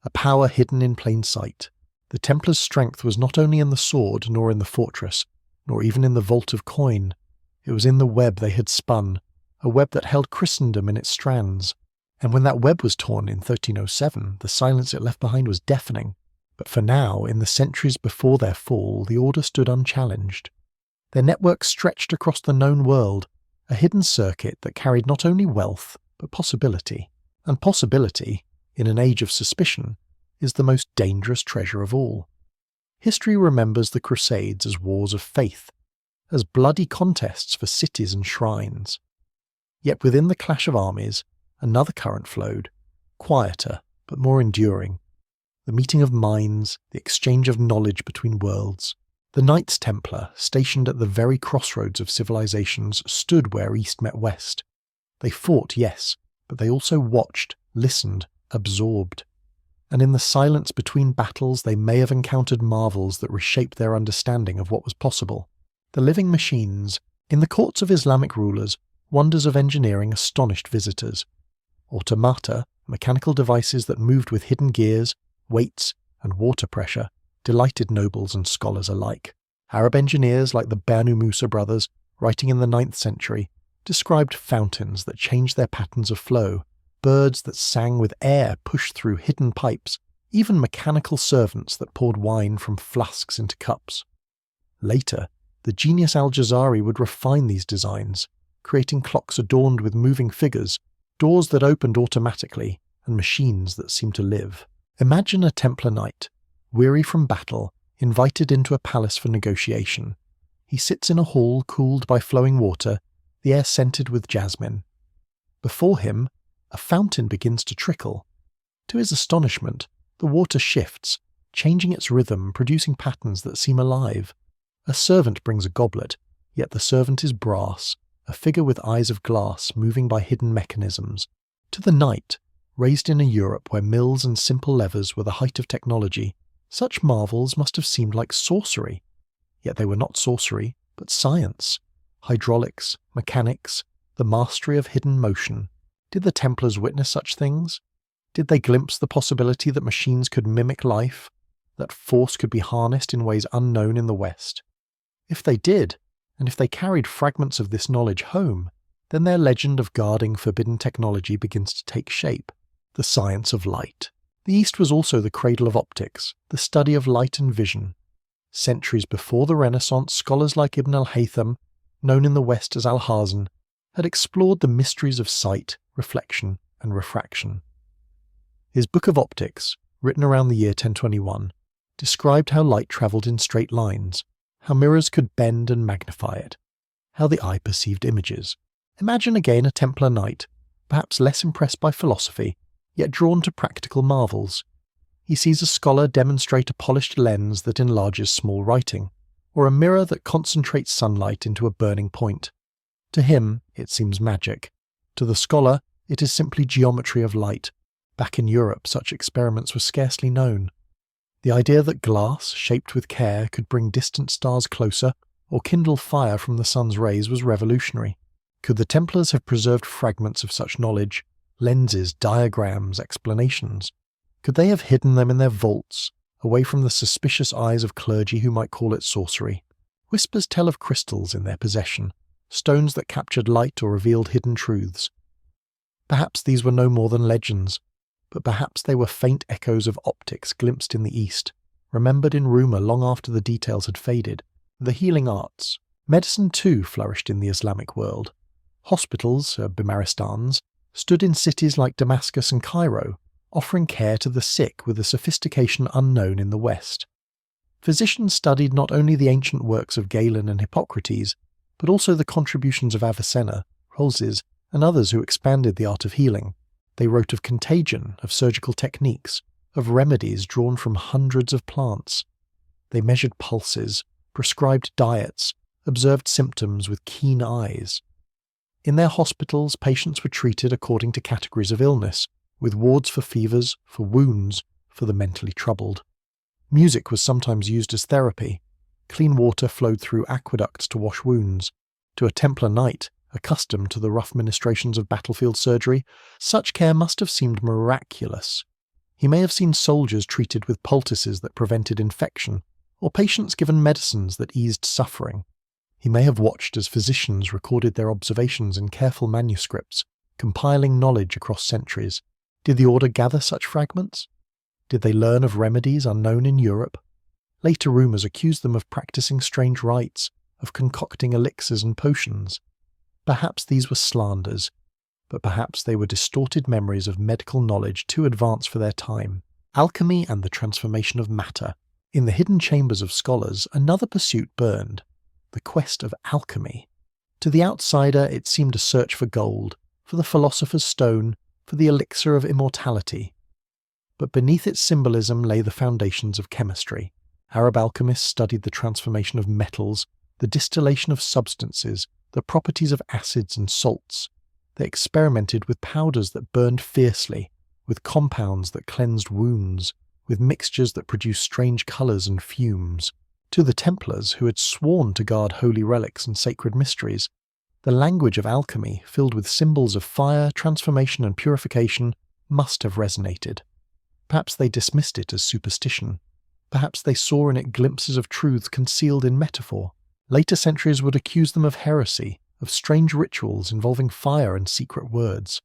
A power hidden in plain sight. The Templars' strength was not only in the sword, nor in the fortress, nor even in the vault of coin. It was in the web they had spun, a web that held Christendom in its strands. And when that web was torn in 1307, the silence it left behind was deafening. But for now, in the centuries before their fall, the order stood unchallenged. Their network stretched across the known world, a hidden circuit that carried not only wealth, but possibility. And possibility, in an age of suspicion, is the most dangerous treasure of all. History remembers the Crusades as wars of faith, as bloody contests for cities and shrines. Yet within the clash of armies, another current flowed, quieter but more enduring. The meeting of minds, the exchange of knowledge between worlds. The Knights Templar, stationed at the very crossroads of civilizations, stood where East met West. They fought, yes, but they also watched, listened, absorbed. And in the silence between battles they may have encountered marvels that reshaped their understanding of what was possible. The living machines, in the courts of Islamic rulers, wonders of engineering astonished visitors. Automata, mechanical devices that moved with hidden gears, weights, and water pressure, delighted nobles and scholars alike. Arab engineers like the Banu Musa brothers, writing in the 9th century, described fountains that changed their patterns of flow, birds that sang with air pushed through hidden pipes, even mechanical servants that poured wine from flasks into cups. Later, the genius Al-Jazari would refine these designs, creating clocks adorned with moving figures, doors that opened automatically, and machines that seemed to live. Imagine a Templar knight, weary from battle, invited into a palace for negotiation. He sits in a hall cooled by flowing water, the air scented with jasmine. Before him, a fountain begins to trickle. To his astonishment, the water shifts, changing its rhythm, producing patterns that seem alive. A servant brings a goblet, yet the servant is brass, a figure with eyes of glass moving by hidden mechanisms. To the knight, raised in a Europe where mills and simple levers were the height of technology, such marvels must have seemed like sorcery. Yet they were not sorcery, but science. Hydraulics, mechanics, the mastery of hidden motion. Did the Templars witness such things? Did they glimpse the possibility that machines could mimic life, that force could be harnessed in ways unknown in the West? If they did, and if they carried fragments of this knowledge home, then their legend of guarding forbidden technology begins to take shape, the science of light. The East was also the cradle of optics, the study of light and vision. Centuries before the Renaissance, scholars like Ibn al-Haytham, known in the West as al-Hazan, had explored the mysteries of sight, reflection, and refraction. His Book of Optics, written around the year 1021, described how light travelled in straight lines, how mirrors could bend and magnify it, how the eye perceived images. Imagine again a Templar knight, perhaps less impressed by philosophy, yet drawn to practical marvels. He sees a scholar demonstrate a polished lens that enlarges small writing, or a mirror that concentrates sunlight into a burning point. To him, it seems magic. To the scholar, it is simply geometry of light. Back in Europe, such experiments were scarcely known. The idea that glass, shaped with care, could bring distant stars closer or kindle fire from the sun's rays was revolutionary. Could the Templars have preserved fragments of such knowledge, lenses, diagrams, explanations? Could they have hidden them in their vaults, away from the suspicious eyes of clergy who might call it sorcery? Whispers tell of crystals in their possession, stones that captured light or revealed hidden truths. Perhaps these were no more than legends, but perhaps they were faint echoes of optics glimpsed in the East, remembered in rumour long after the details had faded. The healing arts. Medicine too flourished in the Islamic world. Hospitals, bimaristans, stood in cities like Damascus and Cairo, offering care to the sick with a sophistication unknown in the West. Physicians studied not only the ancient works of Galen and Hippocrates, but also the contributions of Avicenna, Rolzes, and others who expanded the art of healing. They wrote of contagion, of surgical techniques, of remedies drawn from hundreds of plants. They measured pulses, prescribed diets, observed symptoms with keen eyes. In their hospitals, patients were treated according to categories of illness, with wards for fevers, for wounds, for the mentally troubled. Music was sometimes used as therapy. Clean water flowed through aqueducts to wash wounds. To a Templar knight, accustomed to the rough ministrations of battlefield surgery, such care must have seemed miraculous. He may have seen soldiers treated with poultices that prevented infection, or patients given medicines that eased suffering. He may have watched as physicians recorded their observations in careful manuscripts, compiling knowledge across centuries. Did the order gather such fragments? Did they learn of remedies unknown in Europe? Later rumours accused them of practicing strange rites, of concocting elixirs and potions. Perhaps these were slanders, but perhaps they were distorted memories of medical knowledge too advanced for their time. Alchemy and the transformation of matter. In the hidden chambers of scholars, another pursuit burned, the quest of alchemy. To the outsider, it seemed a search for gold, for the philosopher's stone, for the elixir of immortality. But beneath its symbolism lay the foundations of chemistry. Arab alchemists studied the transformation of metals, the distillation of substances, the properties of acids and salts. They experimented with powders that burned fiercely, with compounds that cleansed wounds, with mixtures that produced strange colours and fumes. To the Templars, who had sworn to guard holy relics and sacred mysteries, the language of alchemy, filled with symbols of fire, transformation and purification, must have resonated. Perhaps they dismissed it as superstition. Perhaps they saw in it glimpses of truths concealed in metaphor. Later centuries would accuse them of heresy, of strange rituals involving fire and secret words.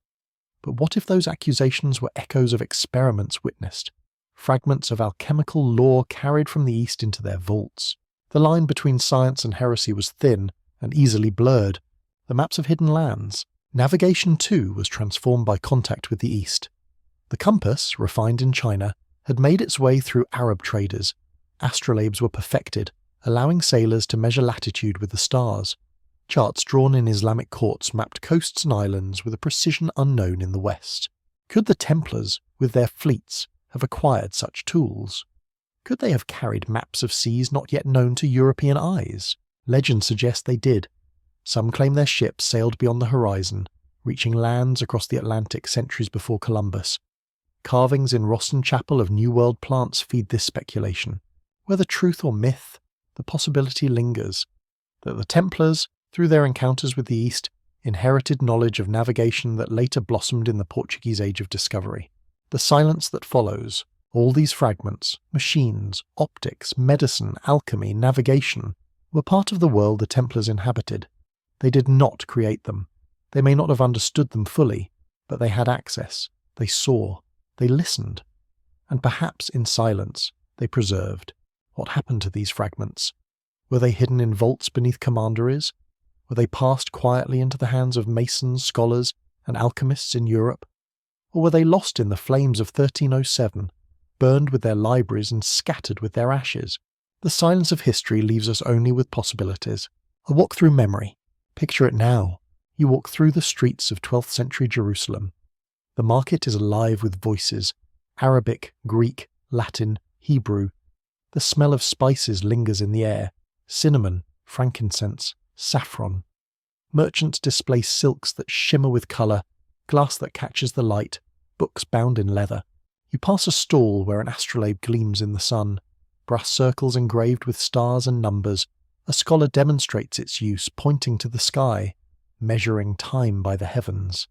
But what if those accusations were echoes of experiments witnessed, fragments of alchemical lore carried from the East into their vaults? The line between science and heresy was thin and easily blurred. The maps of hidden lands. Navigation, too, was transformed by contact with the East. The compass, refined in China, had made its way through Arab traders. Astrolabes were perfected, allowing sailors to measure latitude with the stars. Charts drawn in Islamic courts mapped coasts and islands with a precision unknown in the West. Could the Templars, with their fleets, have acquired such tools? Could they have carried maps of seas not yet known to European eyes? Legend suggests they did. Some claim their ships sailed beyond the horizon, reaching lands across the Atlantic centuries before Columbus. Carvings in Roston Chapel of New World plants feed this speculation. Whether truth or myth, the possibility lingers that the Templars, through their encounters with the East, inherited knowledge of navigation that later blossomed in the Portuguese Age of Discovery. The silence that follows, all these fragments, machines, optics, medicine, alchemy, navigation, were part of the world the Templars inhabited. They did not create them. They may not have understood them fully, but they had access, they saw, they listened, and perhaps in silence they preserved. What happened to these fragments? Were they hidden in vaults beneath commanderies? Were they passed quietly into the hands of masons, scholars, and alchemists in Europe? Or were they lost in the flames of 1307, burned with their libraries and scattered with their ashes? The silence of history leaves us only with possibilities. A walk through memory. Picture it now. You walk through the streets of 12th century Jerusalem. The market is alive with voices. Arabic, Greek, Latin, Hebrew. The smell of spices lingers in the air. Cinnamon, frankincense, saffron. Merchants display silks that shimmer with colour, glass that catches the light, books bound in leather. You pass a stall where an astrolabe gleams in the sun. Brass circles engraved with stars and numbers. A scholar demonstrates its use, pointing to the sky, measuring time by the heavens.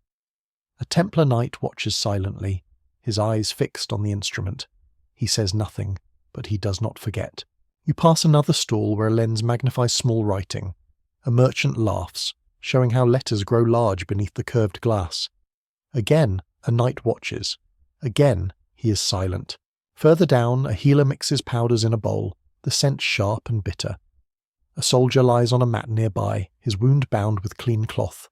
A Templar knight watches silently, his eyes fixed on the instrument. He says nothing, but he does not forget. You pass another stall where a lens magnifies small writing. A merchant laughs, showing how letters grow large beneath the curved glass. Again, a knight watches. Again, he is silent. Further down, a healer mixes powders in a bowl, the scent sharp and bitter. A soldier lies on a mat nearby, his wound bound with clean cloth.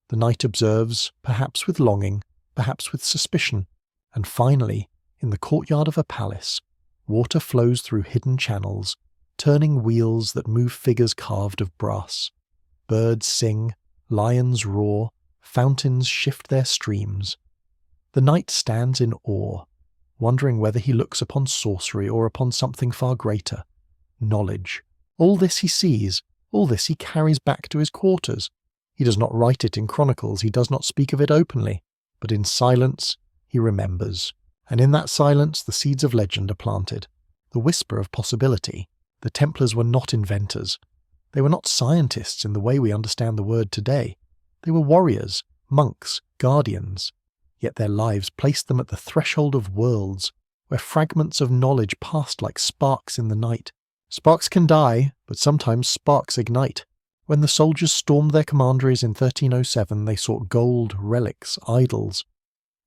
The knight observes, perhaps with longing, perhaps with suspicion, and finally, in the courtyard of a palace, water flows through hidden channels, turning wheels that move figures carved of brass. Birds sing, lions roar, fountains shift their streams. The knight stands in awe, wondering whether he looks upon sorcery or upon something far greater, knowledge. All this he sees, all this he carries back to his quarters. He does not write it in chronicles, he does not speak of it openly, but in silence he remembers. And in that silence the seeds of legend are planted, the whisper of possibility. The Templars were not inventors. They were not scientists in the way we understand the word today. They were warriors, monks, guardians. Yet their lives placed them at the threshold of worlds, where fragments of knowledge passed like sparks in the night. Sparks can die, but sometimes sparks ignite. When the soldiers stormed their commanderies in 1307, they sought gold, relics, idols.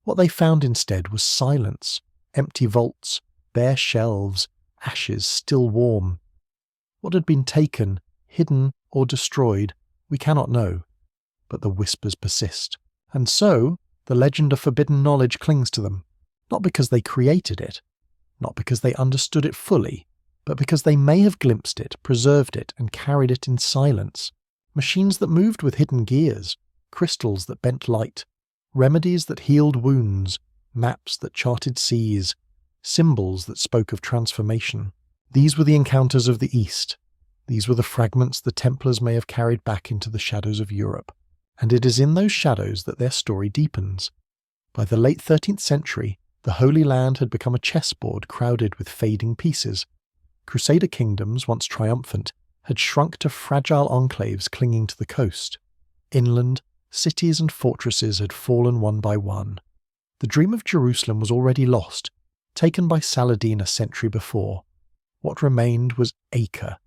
What they found instead was silence, empty vaults, bare shelves, ashes still warm. What had been taken, hidden, or destroyed, we cannot know, but the whispers persist. And so, the legend of forbidden knowledge clings to them, not because they created it, not because they understood it fully, but because they may have glimpsed it, preserved it, and carried it in silence. Machines that moved with hidden gears, crystals that bent light, remedies that healed wounds, maps that charted seas, symbols that spoke of transformation. These were the encounters of the East. These were the fragments the Templars may have carried back into the shadows of Europe. And it is in those shadows that their story deepens. By the late 13th century, the Holy Land had become a chessboard crowded with fading pieces. Crusader kingdoms, once triumphant, had shrunk to fragile enclaves clinging to the coast. Inland, cities and fortresses had fallen one by one. The dream of Jerusalem was already lost, taken by Saladin a century before. What remained was Acre,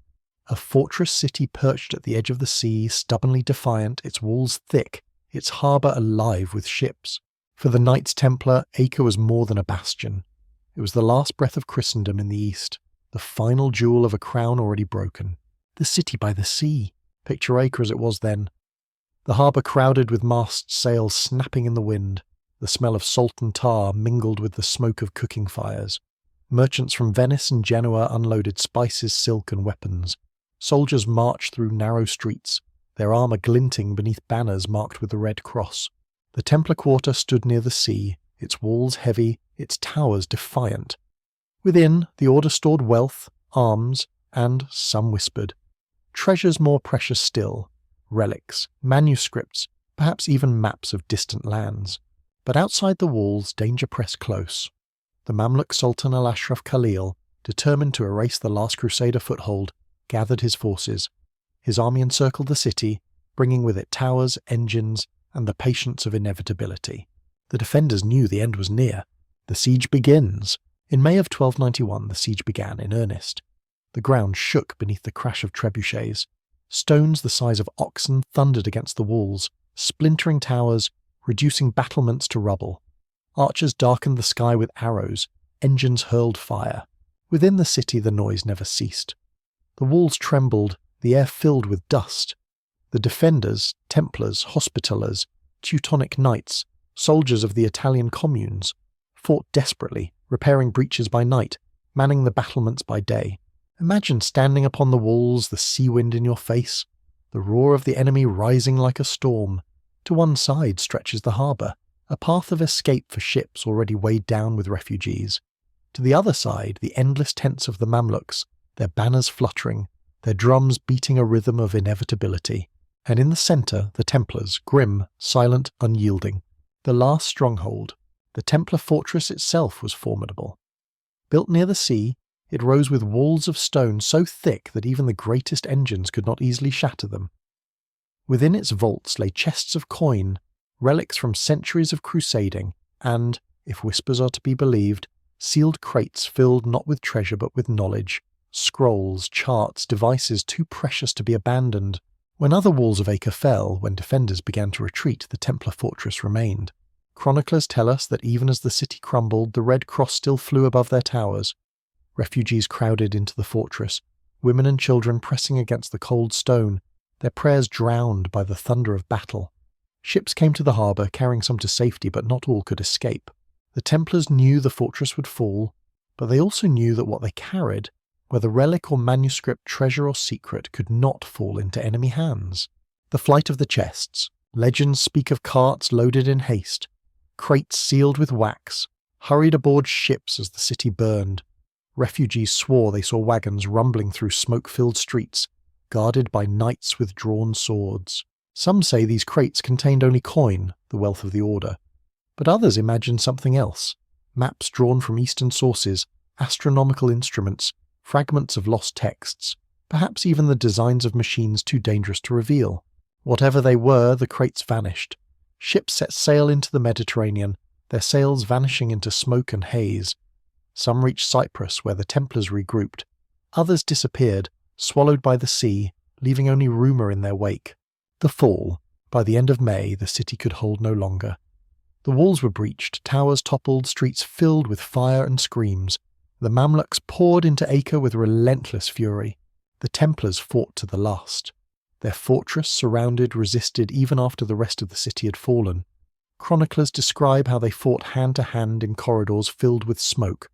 a fortress city perched at the edge of the sea, stubbornly defiant, its walls thick, its harbour alive with ships. For the Knights Templar, Acre was more than a bastion. It was the last breath of Christendom in the east, the final jewel of a crown already broken. The city by the sea, picture Acre as it was then. The harbour crowded with mast sails snapping in the wind, the smell of salt and tar mingled with the smoke of cooking fires. Merchants from Venice and Genoa unloaded spices, silk and weapons. Soldiers marched through narrow streets, their armour glinting beneath banners marked with the Red Cross. The Templar quarter stood near the sea, its walls heavy, its towers defiant. Within, the order stored wealth, arms, and, some whispered, treasures more precious still, relics, manuscripts, perhaps even maps of distant lands. But outside the walls, danger pressed close. The Mamluk Sultan Al-Ashraf Khalil, determined to erase the last Crusader foothold, gathered his forces. His army encircled the city, bringing with it towers, engines, and the patience of inevitability. The defenders knew the end was near. The siege begins. In May of 1291 the siege began in earnest. The ground shook beneath the crash of trebuchets. Stones the size of oxen thundered against the walls, splintering towers, reducing battlements to rubble. Archers darkened the sky with arrows, engines hurled fire. Within the city the noise never ceased. The walls trembled, the air filled with dust. The defenders, Templars, Hospitallers, Teutonic Knights, soldiers of the Italian communes, fought desperately, repairing breaches by night, manning the battlements by day. Imagine standing upon the walls, the sea wind in your face, the roar of the enemy rising like a storm. To one side stretches the harbour, a path of escape for ships already weighed down with refugees. To the other side, the endless tents of the Mamluks, their banners fluttering, their drums beating a rhythm of inevitability. And in the centre, the Templars, grim, silent, unyielding. The last stronghold. The Templar fortress itself was formidable. Built near the sea, it rose with walls of stone so thick that even the greatest engines could not easily shatter them. Within its vaults lay chests of coin, relics from centuries of crusading, and, if whispers are to be believed, sealed crates filled not with treasure but with knowledge, scrolls, charts, devices too precious to be abandoned. When other walls of Acre fell, when defenders began to retreat, the Templar fortress remained. Chroniclers tell us that even as the city crumbled, the Red Cross still flew above their towers. Refugees crowded into the fortress, women and children pressing against the cold stone, their prayers drowned by the thunder of battle. Ships came to the harbour, carrying some to safety, but not all could escape. The Templars knew the fortress would fall, but they also knew that what they carried, whether relic or manuscript, treasure or secret, could not fall into enemy hands. The flight of the chests. Legends speak of carts loaded in haste, crates sealed with wax, hurried aboard ships as the city burned. Refugees swore they saw wagons rumbling through smoke-filled streets, guarded by knights with drawn swords. Some say these crates contained only coin, the wealth of the order, but others imagined something else. Maps drawn from eastern sources, astronomical instruments, fragments of lost texts, perhaps even the designs of machines too dangerous to reveal. Whatever they were, the crates vanished. Ships set sail into the Mediterranean, their sails vanishing into smoke and haze. Some reached Cyprus, where the Templars regrouped. Others disappeared, swallowed by the sea, leaving only rumour in their wake. The fall. By the end of May, the city could hold no longer. The walls were breached, towers toppled, streets filled with fire and screams. The Mamluks poured into Acre with relentless fury. The Templars fought to the last. Their fortress, surrounded, resisted even after the rest of the city had fallen. Chroniclers describe how they fought hand to hand in corridors filled with smoke,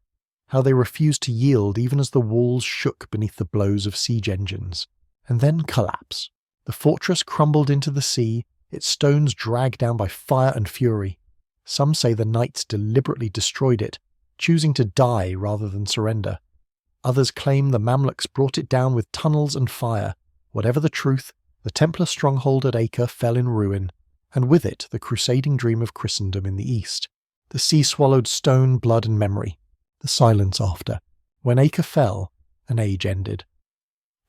how they refused to yield even as the walls shook beneath the blows of siege engines. And then collapse. The fortress crumbled into the sea, its stones dragged down by fire and fury. Some say the knights deliberately destroyed it, choosing to die rather than surrender. Others claim the Mamluks brought it down with tunnels and fire. Whatever the truth, the Templar stronghold at Acre fell in ruin, and with it the crusading dream of Christendom in the east. The sea swallowed stone, blood and memory. The silence after. When Acre fell, an age ended.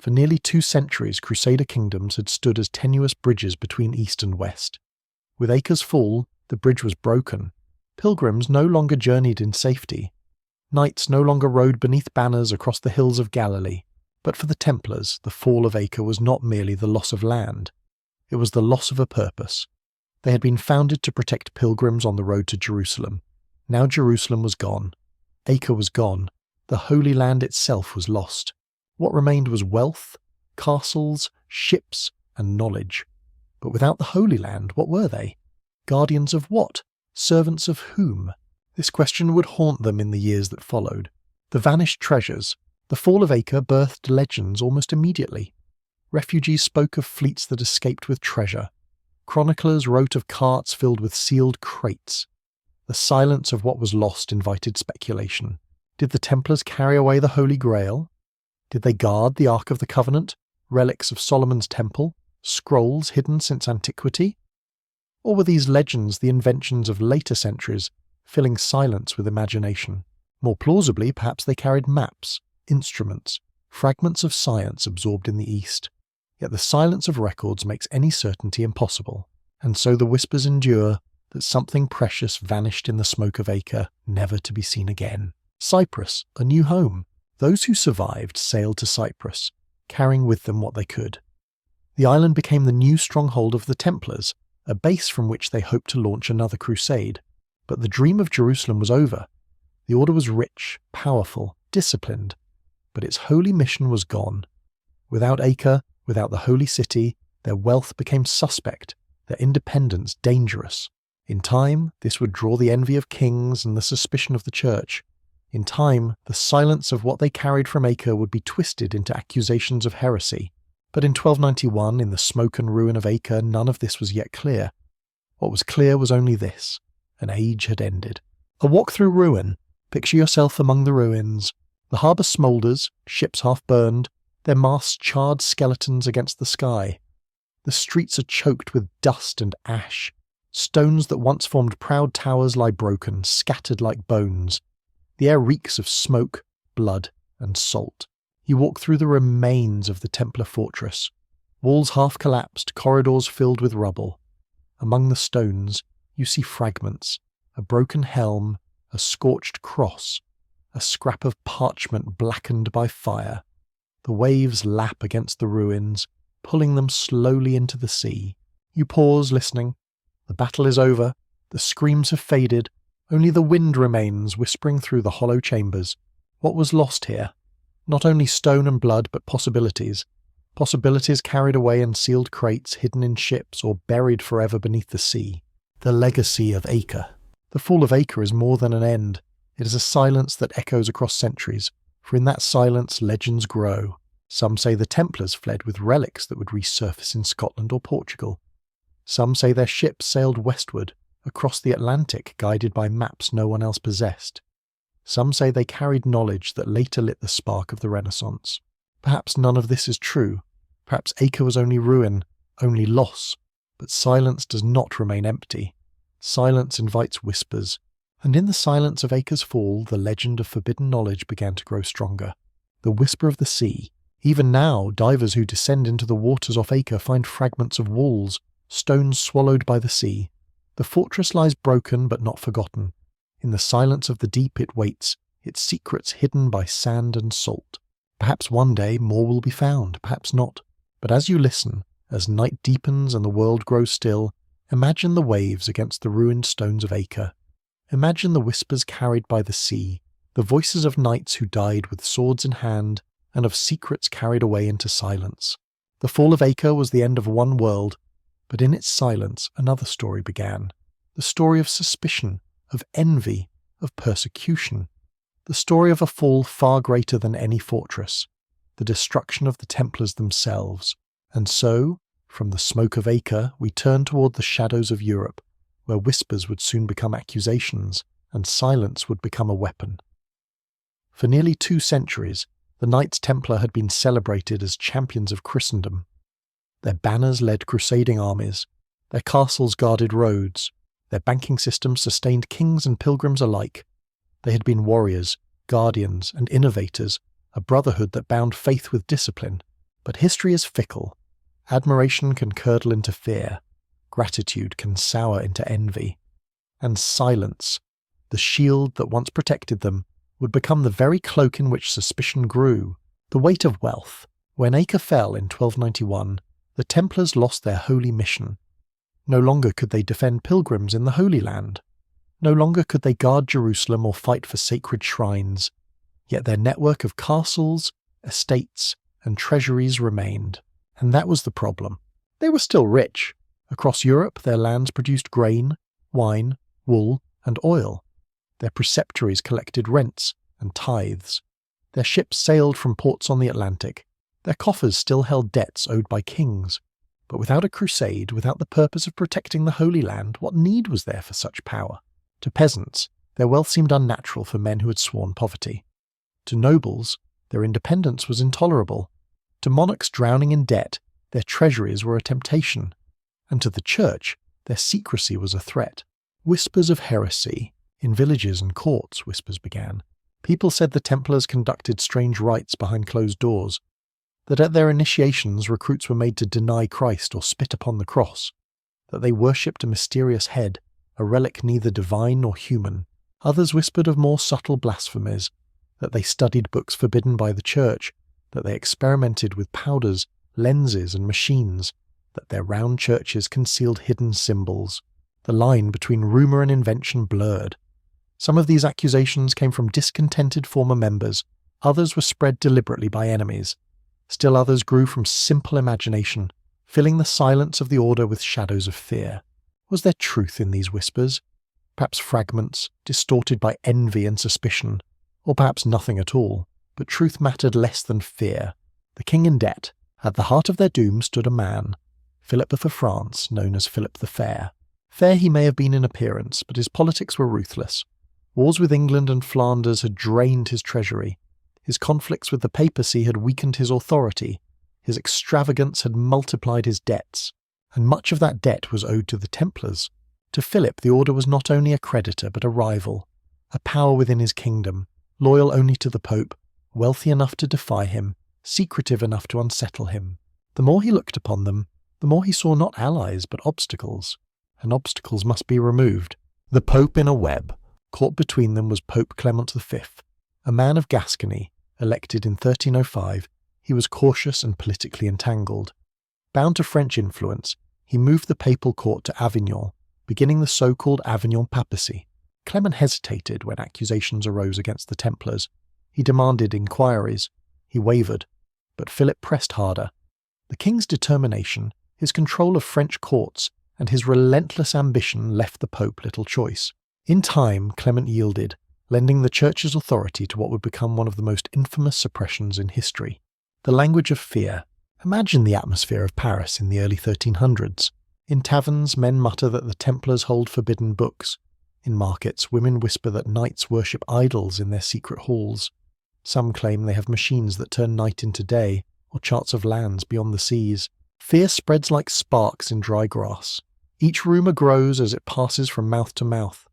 For nearly 2 centuries, Crusader kingdoms had stood as tenuous bridges between east and west. With Acre's fall, the bridge was broken. Pilgrims no longer journeyed in safety. Knights no longer rode beneath banners across the hills of Galilee. But for the Templars, the fall of Acre was not merely the loss of land. It was the loss of a purpose. They had been founded to protect pilgrims on the road to Jerusalem. Now Jerusalem was gone. Acre was gone. The Holy Land itself was lost. What remained was wealth, castles, ships, and knowledge. But without the Holy Land, what were they? Guardians of what? Servants of whom? This question would haunt them in the years that followed. The vanished treasures. The fall of Acre birthed legends almost immediately. Refugees spoke of fleets that escaped with treasure. Chroniclers wrote of carts filled with sealed crates. The silence of what was lost invited speculation. Did the Templars carry away the Holy Grail? Did they guard the Ark of the Covenant, relics of Solomon's temple, scrolls hidden since antiquity? Or were these legends the inventions of later centuries, filling silence with imagination? More plausibly, perhaps they carried maps, instruments, fragments of science absorbed in the East. Yet the silence of records makes any certainty impossible, and so the whispers endure that something precious vanished in the smoke of Acre, never to be seen again. Cyprus, a new home. Those who survived sailed to Cyprus, carrying with them what they could. The island became the new stronghold of the Templars, a base from which they hoped to launch another crusade. But the dream of Jerusalem was over. The order was rich, powerful, disciplined, but its holy mission was gone. Without Acre, without the holy city, their wealth became suspect, their independence dangerous. In time, this would draw the envy of kings and the suspicion of the church. In time, the silence of what they carried from Acre would be twisted into accusations of heresy. But in 1291, in the smoke and ruin of Acre, none of this was yet clear. What was clear was only this: an age had ended. A walk through ruin. Picture yourself among the ruins. The harbour smoulders, ships half burned, their masts charred skeletons against the sky. The streets are choked with dust and ash. Stones that once formed proud towers lie broken, scattered like bones. The air reeks of smoke, blood, and salt. You walk through the remains of the Templar fortress. Walls half collapsed, corridors filled with rubble. Among the stones, you see fragments, a broken helm, a scorched cross, a scrap of parchment blackened by fire. The waves lap against the ruins, pulling them slowly into the sea. You pause, listening. The battle is over, the screams have faded, only the wind remains whispering through the hollow chambers. What was lost here? Not only stone and blood, but possibilities. Possibilities carried away in sealed crates, hidden in ships, or buried forever beneath the sea. The legacy of Acre. The fall of Acre is more than an end. It is a silence that echoes across centuries, for in that silence legends grow. Some say the Templars fled with relics that would resurface in Scotland or Portugal. Some say their ships sailed westward, across the Atlantic, guided by maps no one else possessed. Some say they carried knowledge that later lit the spark of the Renaissance. Perhaps none of this is true. Perhaps Acre was only ruin, only loss. But silence does not remain empty. Silence invites whispers, and in the silence of Acre's fall, the legend of forbidden knowledge began to grow stronger. The whisper of the sea. Even now, divers who descend into the waters off Acre find fragments of walls, stones swallowed by the sea. The fortress lies broken but not forgotten. In the silence of the deep it waits, its secrets hidden by sand and salt. Perhaps one day more will be found, perhaps not. But as you listen, as night deepens and the world grows still, imagine the waves against the ruined stones of Acre. Imagine the whispers carried by the sea, the voices of knights who died with swords in hand, and of secrets carried away into silence. The fall of Acre was the end of one world, but in its silence another story began. The story of suspicion, of envy, of persecution. The story of a fall far greater than any fortress, the destruction of the Templars themselves. And so, from the smoke of Acre, we turn toward the shadows of Europe, where whispers would soon become accusations, and silence would become a weapon. For nearly 2 centuries, the Knights Templar had been celebrated as champions of Christendom. Their banners led crusading armies, their castles guarded roads, their banking system sustained kings and pilgrims alike. They had been warriors, guardians, and innovators, a brotherhood that bound faith with discipline. But history is fickle. Admiration can curdle into fear. Gratitude can sour into envy. And silence, the shield that once protected them, would become the very cloak in which suspicion grew. The weight of wealth. When Acre fell in 1291, the Templars lost their holy mission. No longer could they defend pilgrims in the Holy Land. No longer could they guard Jerusalem or fight for sacred shrines. Yet their network of castles, estates, and treasuries remained. And that was the problem. They were still rich. Across Europe, their lands produced grain, wine, wool, and oil. Their preceptories collected rents and tithes. Their ships sailed from ports on the Atlantic. Their coffers still held debts owed by kings. But without a crusade, without the purpose of protecting the Holy Land, what need was there for such power? To peasants, their wealth seemed unnatural for men who had sworn poverty. To nobles, their independence was intolerable. To monarchs drowning in debt, their treasuries were a temptation. And to the church, their secrecy was a threat. Whispers of heresy. In villages and courts, whispers began. People said the Templars conducted strange rites behind closed doors. that at their initiations recruits were made to deny Christ or spit upon the cross, that they worshipped a mysterious head, a relic neither divine nor human. Others whispered of more subtle blasphemies, that they studied books forbidden by the church, that they experimented with powders, lenses and machines, that their round churches concealed hidden symbols. The line between rumour and invention blurred. Some of these accusations came from discontented former members, others were spread deliberately by enemies. Still others grew from simple imagination, filling the silence of the order with shadows of fear. Was there truth in these whispers? Perhaps fragments, distorted by envy and suspicion, or perhaps nothing at all, but truth mattered less than fear. The king in debt. At the heart of their doom stood a man, Philip of France, known as Philip the Fair. Fair he may have been in appearance, but his politics were ruthless. Wars with England and Flanders had drained his treasury. His conflicts with the papacy had weakened his authority. His extravagance had multiplied his debts, and much of that debt was owed to the Templars. To Philip the order was not only a creditor but a rival, a power within his kingdom, loyal only to the Pope, wealthy enough to defy him, secretive enough to unsettle him. The more he looked upon them, the more he saw not allies but obstacles, and obstacles must be removed. The Pope in a web. Caught between them was Pope Clement V, a man of Gascony, elected in 1305. He was cautious and politically entangled. Bound to French influence, he moved the papal court to Avignon, beginning the so-called Avignon papacy. Clement hesitated when accusations arose against the Templars. He demanded inquiries. He wavered, but Philip pressed harder. The king's determination, his control of French courts, and his relentless ambition left the Pope little choice. In time, Clement yielded, lending the Church's authority to what would become one of the most infamous suppressions in history. The language of fear. Imagine the atmosphere of Paris in the early 1300s. In taverns, men mutter that the Templars hold forbidden books. In markets, women whisper that knights worship idols in their secret halls. Some claim they have machines that turn night into day, or charts of lands beyond the seas. Fear spreads like sparks in dry grass. Each rumour grows as it passes from mouth to mouth.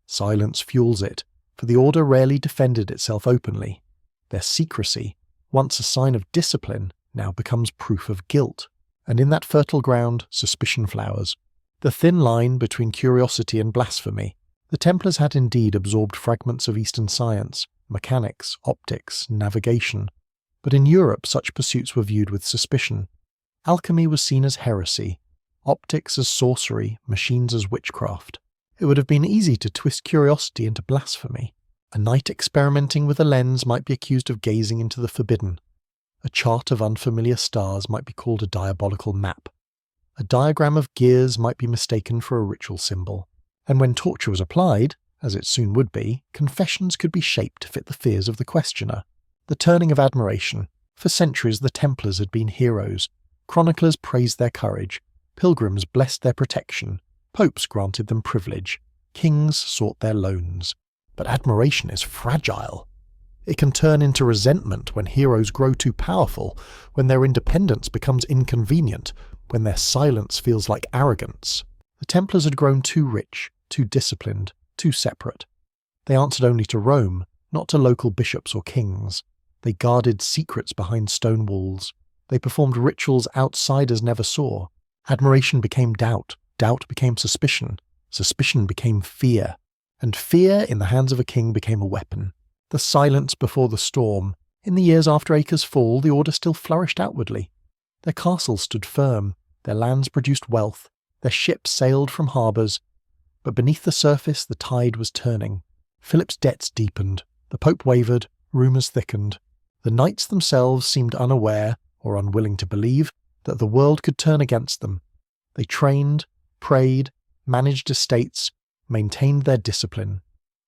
Silence fuels it, for the order rarely defended itself openly. Their secrecy, once a sign of discipline, now becomes proof of guilt. And in that fertile ground, suspicion flowers. The thin line between curiosity and blasphemy. The Templars had indeed absorbed fragments of Eastern science, mechanics, optics, navigation. But in Europe such pursuits were viewed with suspicion. Alchemy was seen as heresy, optics as sorcery, machines as witchcraft. It would have been easy to twist curiosity into blasphemy. A knight experimenting with a lens might be accused of gazing into the forbidden. A chart of unfamiliar stars might be called a diabolical map. A diagram of gears might be mistaken for a ritual symbol. And when torture was applied, as it soon would be, confessions could be shaped to fit the fears of the questioner. The turning of admiration. For centuries the Templars had been heroes. Chroniclers praised their courage. Pilgrims blessed their protection. Popes granted them privilege. Kings sought their loans. But admiration is fragile. It can turn into resentment when heroes grow too powerful, when their independence becomes inconvenient, when their silence feels like arrogance. The Templars had grown too rich, too disciplined, too separate. They answered only to Rome, not to local bishops or kings. They guarded secrets behind stone walls. They performed rituals outsiders never saw. Admiration became doubt. Doubt became suspicion. Suspicion became fear. And fear in the hands of a king became a weapon. The silence before the storm. In the years after Acre's fall, the order still flourished outwardly. Their castles stood firm. Their lands produced wealth. Their ships sailed from harbours. But beneath the surface, the tide was turning. Philip's debts deepened. The Pope wavered. Rumours thickened. The knights themselves seemed unaware, or unwilling to believe, that the world could turn against them. They trained, prayed, managed estates, maintained their discipline.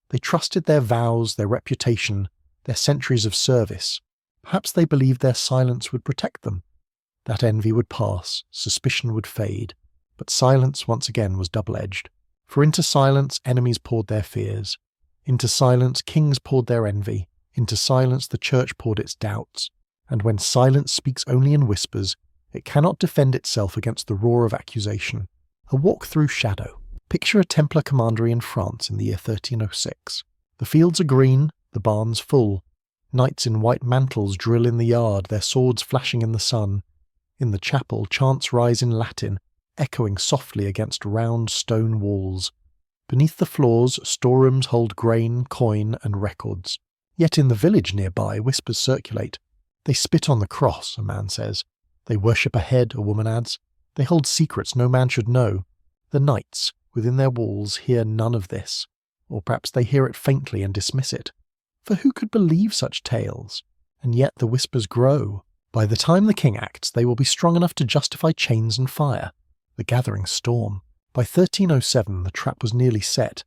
They trusted their vows, their reputation, their centuries of service. Perhaps they believed their silence would protect them. That envy would pass, suspicion would fade, but silence once again was double-edged. For into silence enemies poured their fears. Into silence kings poured their envy. Into silence the church poured its doubts. And when silence speaks only in whispers, it cannot defend itself against the roar of accusation. A walk through shadow. Picture a Templar commandery in France in the year 1306. The fields are green, the barns full. Knights in white mantles drill in the yard, their swords flashing in the sun. In the chapel, chants rise in Latin, echoing softly against round stone walls. Beneath the floors, storerooms hold grain, coin, and records. Yet in the village nearby, whispers circulate. They spit on the cross, a man says. They worship a head, a woman adds. They hold secrets no man should know. The knights, within their walls, hear none of this. Or perhaps they hear it faintly and dismiss it. For who could believe such tales? And yet the whispers grow. By the time the king acts, they will be strong enough to justify chains and fire. The gathering storm. By 1307 the trap was nearly set.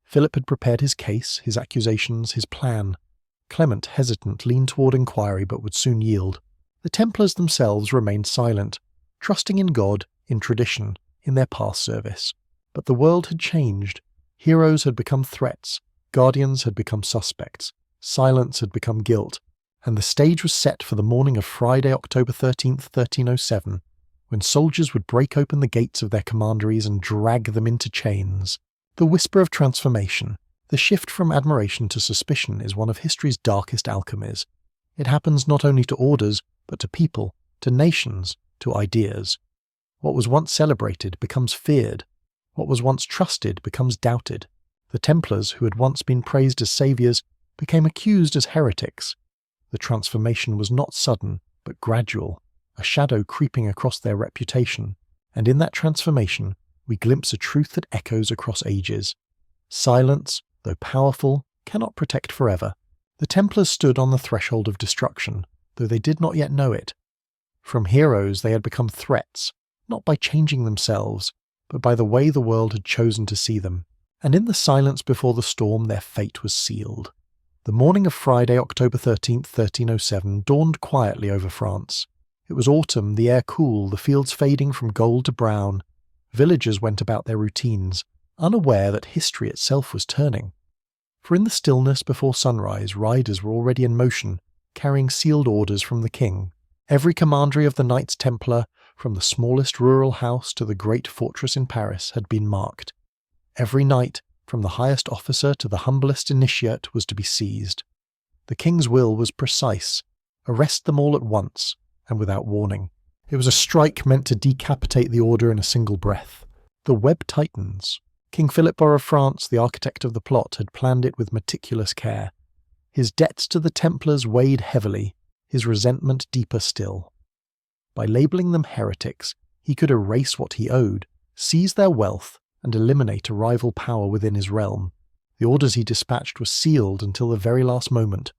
Philip had prepared his case, his accusations, his plan. Clement, hesitant, leaned toward inquiry but would soon yield. The Templars themselves remained silent, trusting in God, in tradition, in their past service. But the world had changed. Heroes had become threats, guardians had become suspects, silence had become guilt, and the stage was set for the morning of Friday, October 13th, 1307, when soldiers would break open the gates of their commanderies and drag them into chains. The whisper of transformation, the shift from admiration to suspicion, is one of history's darkest alchemies. It happens not only to orders, but to people, to nations, to ideas. What was once celebrated becomes feared. What was once trusted becomes doubted. The Templars, who had once been praised as saviours, became accused as heretics. The transformation was not sudden, but gradual, a shadow creeping across their reputation, and in that transformation we glimpse a truth that echoes across ages. Silence, though powerful, cannot protect forever. The Templars stood on the threshold of destruction, though they did not yet know it. From heroes they had become threats, not by changing themselves, but by the way the world had chosen to see them, and in the silence before the storm their fate was sealed. The morning of Friday, October 13th, 1307, dawned quietly over France. It was autumn, the air cool, the fields fading from gold to brown. Villagers went about their routines, unaware that history itself was turning. For in the stillness before sunrise, riders were already in motion, carrying sealed orders from the king. Every commandery of the Knights Templar, from the smallest rural house to the great fortress in Paris, had been marked. Every knight, from the highest officer to the humblest initiate, was to be seized. The king's will was precise: arrest them all at once, and without warning. It was a strike meant to decapitate the order in a single breath. The web tightens. King Philip of France, the architect of the plot, had planned it with meticulous care. His debts to the Templars weighed heavily, his resentment deeper still. By labelling them heretics, he could erase what he owed, seize their wealth, and eliminate a rival power within his realm. The orders he dispatched were sealed until the very last moment.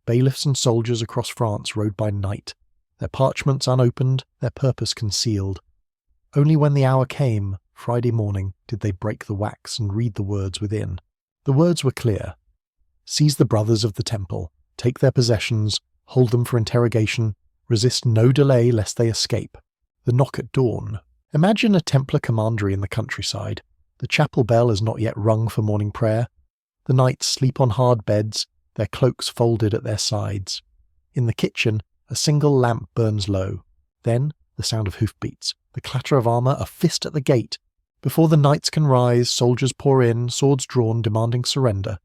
Bailiffs and soldiers across France rode by night, their parchments unopened, their purpose concealed. Only when the hour came, Friday morning, did they break the wax and read the words within. The words were clear. Seize the brothers of the temple, take their possessions, hold them for interrogation, resist no delay lest they escape. The knock at dawn. Imagine a Templar commandery in the countryside. The chapel bell has not yet rung for morning prayer. The knights sleep on hard beds, their cloaks folded at their sides. In the kitchen, a single lamp burns low. Then, the sound of hoofbeats, the clatter of armour, a fist at the gate. Before the knights can rise, soldiers pour in, swords drawn, demanding surrender.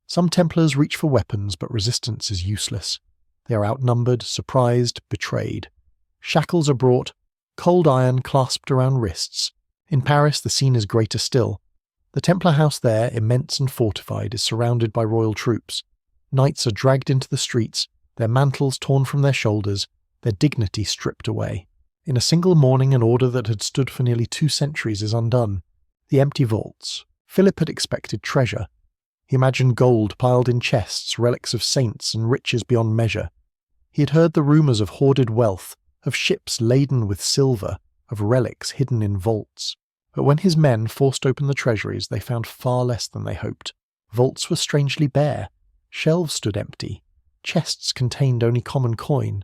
Some Templars reach for weapons, but resistance is useless. They are outnumbered, surprised, betrayed. Shackles are brought, cold iron clasped around wrists. In Paris, the scene is greater still. The Templar house there, immense and fortified, is surrounded by royal troops. Knights are dragged into the streets, their mantles torn from their shoulders, their dignity stripped away. In a single morning, an order that had stood for nearly 2 centuries is undone. The empty vaults. Philip had expected treasure. He imagined gold piled in chests, relics of saints, and riches beyond measure. He had heard the rumours of hoarded wealth, of ships laden with silver, of relics hidden in vaults. But when his men forced open the treasuries, they found far less than they hoped. Vaults were strangely bare. Shelves stood empty. Chests contained only common coin.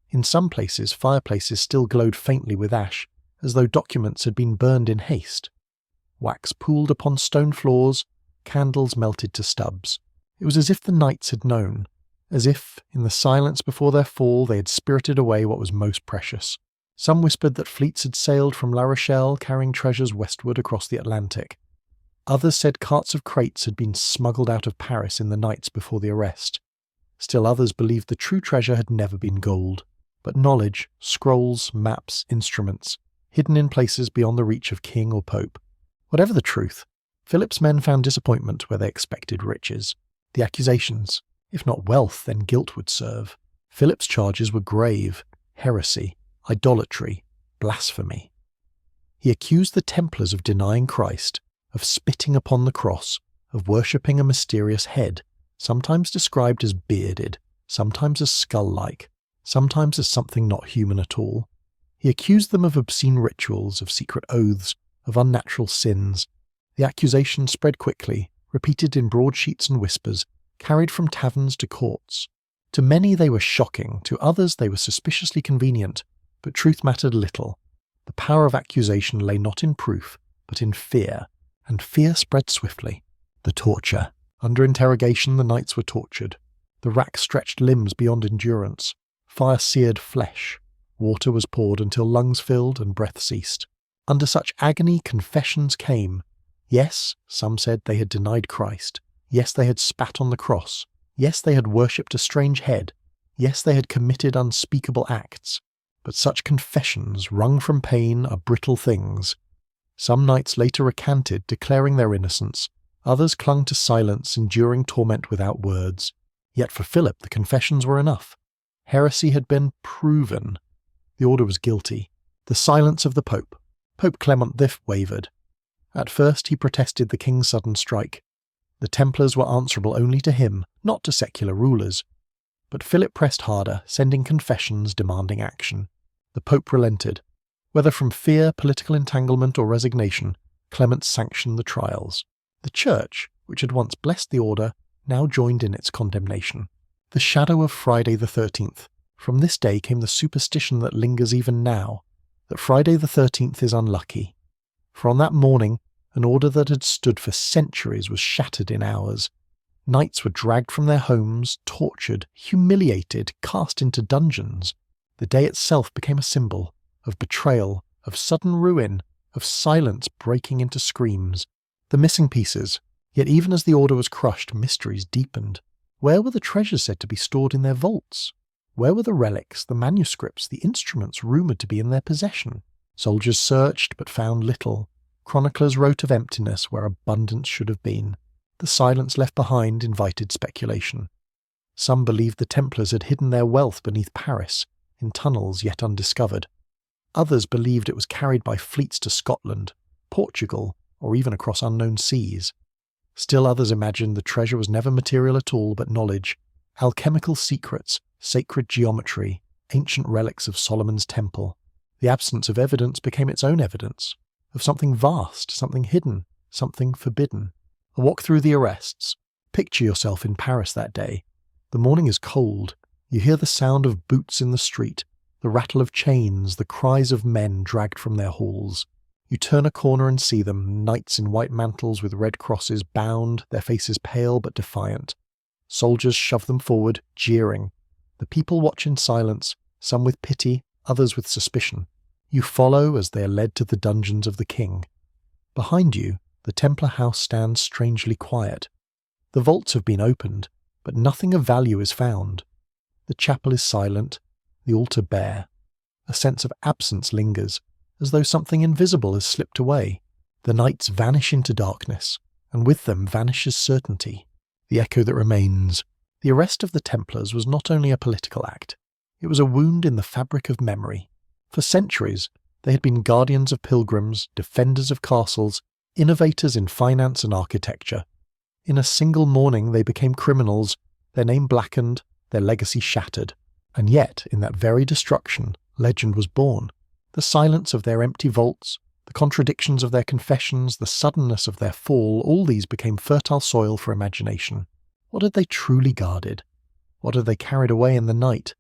In some places, fireplaces still glowed faintly with ash, as though documents had been burned in haste. Wax pooled upon stone floors, candles melted to stubs. It was as if the knights had known, as if, in the silence before their fall, they had spirited away what was most precious. Some whispered that fleets had sailed from La Rochelle carrying treasures westward across the Atlantic. Others said carts of crates had been smuggled out of Paris in the nights before the arrest. Still others believed the true treasure had never been gold, but knowledge, scrolls, maps, instruments, hidden in places beyond the reach of king or pope. Whatever the truth, Philip's men found disappointment where they expected riches. The accusations, if not wealth, then guilt would serve. Philip's charges were grave: heresy, idolatry, blasphemy. He accused the Templars of denying Christ, of spitting upon the cross, of worshipping a mysterious head, sometimes described as bearded, sometimes as skull-like, sometimes as something not human at all. He accused them of obscene rituals, of secret oaths, of unnatural sins. The accusation spread quickly, repeated in broadsheets and whispers, carried from taverns to courts. To many they were shocking, to others they were suspiciously convenient, but truth mattered little. The power of accusation lay not in proof, but in fear, and fear spread swiftly. The torture. Under interrogation the knights were tortured. The rack stretched limbs beyond endurance. Fire seared flesh. Water was poured until lungs filled and breath ceased. Under such agony confessions came. Yes, some said they had denied Christ. Yes, they had spat on the cross. Yes, they had worshipped a strange head. Yes, they had committed unspeakable acts. But such confessions, wrung from pain, are brittle things. Some knights later recanted, declaring their innocence. Others clung to silence, enduring torment without words. Yet for Philip the confessions were enough. Heresy had been proven. The order was guilty. The silence of the Pope. Pope Clement V wavered. At first he protested the king's sudden strike. The Templars were answerable only to him, not to secular rulers. But Philip pressed harder, sending confessions demanding action. The Pope relented. Whether from fear, political entanglement, or resignation, Clement sanctioned the trials. The Church, which had once blessed the order, now joined in its condemnation. The shadow of Friday the 13th. From this day came the superstition that lingers even now, that Friday the 13th is unlucky. For on that morning, an order that had stood for centuries was shattered in hours. Knights were dragged from their homes, tortured, humiliated, cast into dungeons. The day itself became a symbol of betrayal, of sudden ruin, of silence breaking into screams. The missing pieces. Yet even as the order was crushed, mysteries deepened. Where were the treasures said to be stored in their vaults? Where were the relics, the manuscripts, the instruments rumoured to be in their possession? Soldiers searched, but found little. Chroniclers wrote of emptiness where abundance should have been. The silence left behind invited speculation. Some believed the Templars had hidden their wealth beneath Paris, in tunnels yet undiscovered. Others believed it was carried by fleets to Scotland, Portugal, or even across unknown seas. Still others imagined the treasure was never material at all but knowledge, alchemical secrets, sacred geometry, ancient relics of Solomon's temple. The absence of evidence became its own evidence, of something vast, something hidden, something forbidden. A walk through the arrests. Picture yourself in Paris that day. The morning is cold. You hear the sound of boots in the street, the rattle of chains, the cries of men dragged from their halls. You turn a corner and see them, knights in white mantles with red crosses, bound, their faces pale but defiant. Soldiers shove them forward, jeering. The people watch in silence, some with pity, others with suspicion. You follow as they are led to the dungeons of the king. Behind you, the Templar house stands strangely quiet. The vaults have been opened, but nothing of value is found. The chapel is silent, the altar bare. A sense of absence lingers, as though something invisible has slipped away. The knights vanish into darkness, and with them vanishes certainty. The echo that remains. The arrest of the Templars was not only a political act, it was a wound in the fabric of memory. For centuries, they had been guardians of pilgrims, defenders of castles, innovators in finance and architecture. In a single morning they became criminals, their name blackened, their legacy shattered. And yet, in that very destruction, legend was born. The silence of their empty vaults, the contradictions of their confessions, the suddenness of their fall, all these became fertile soil for imagination. What had they truly guarded? What had they carried away in the night?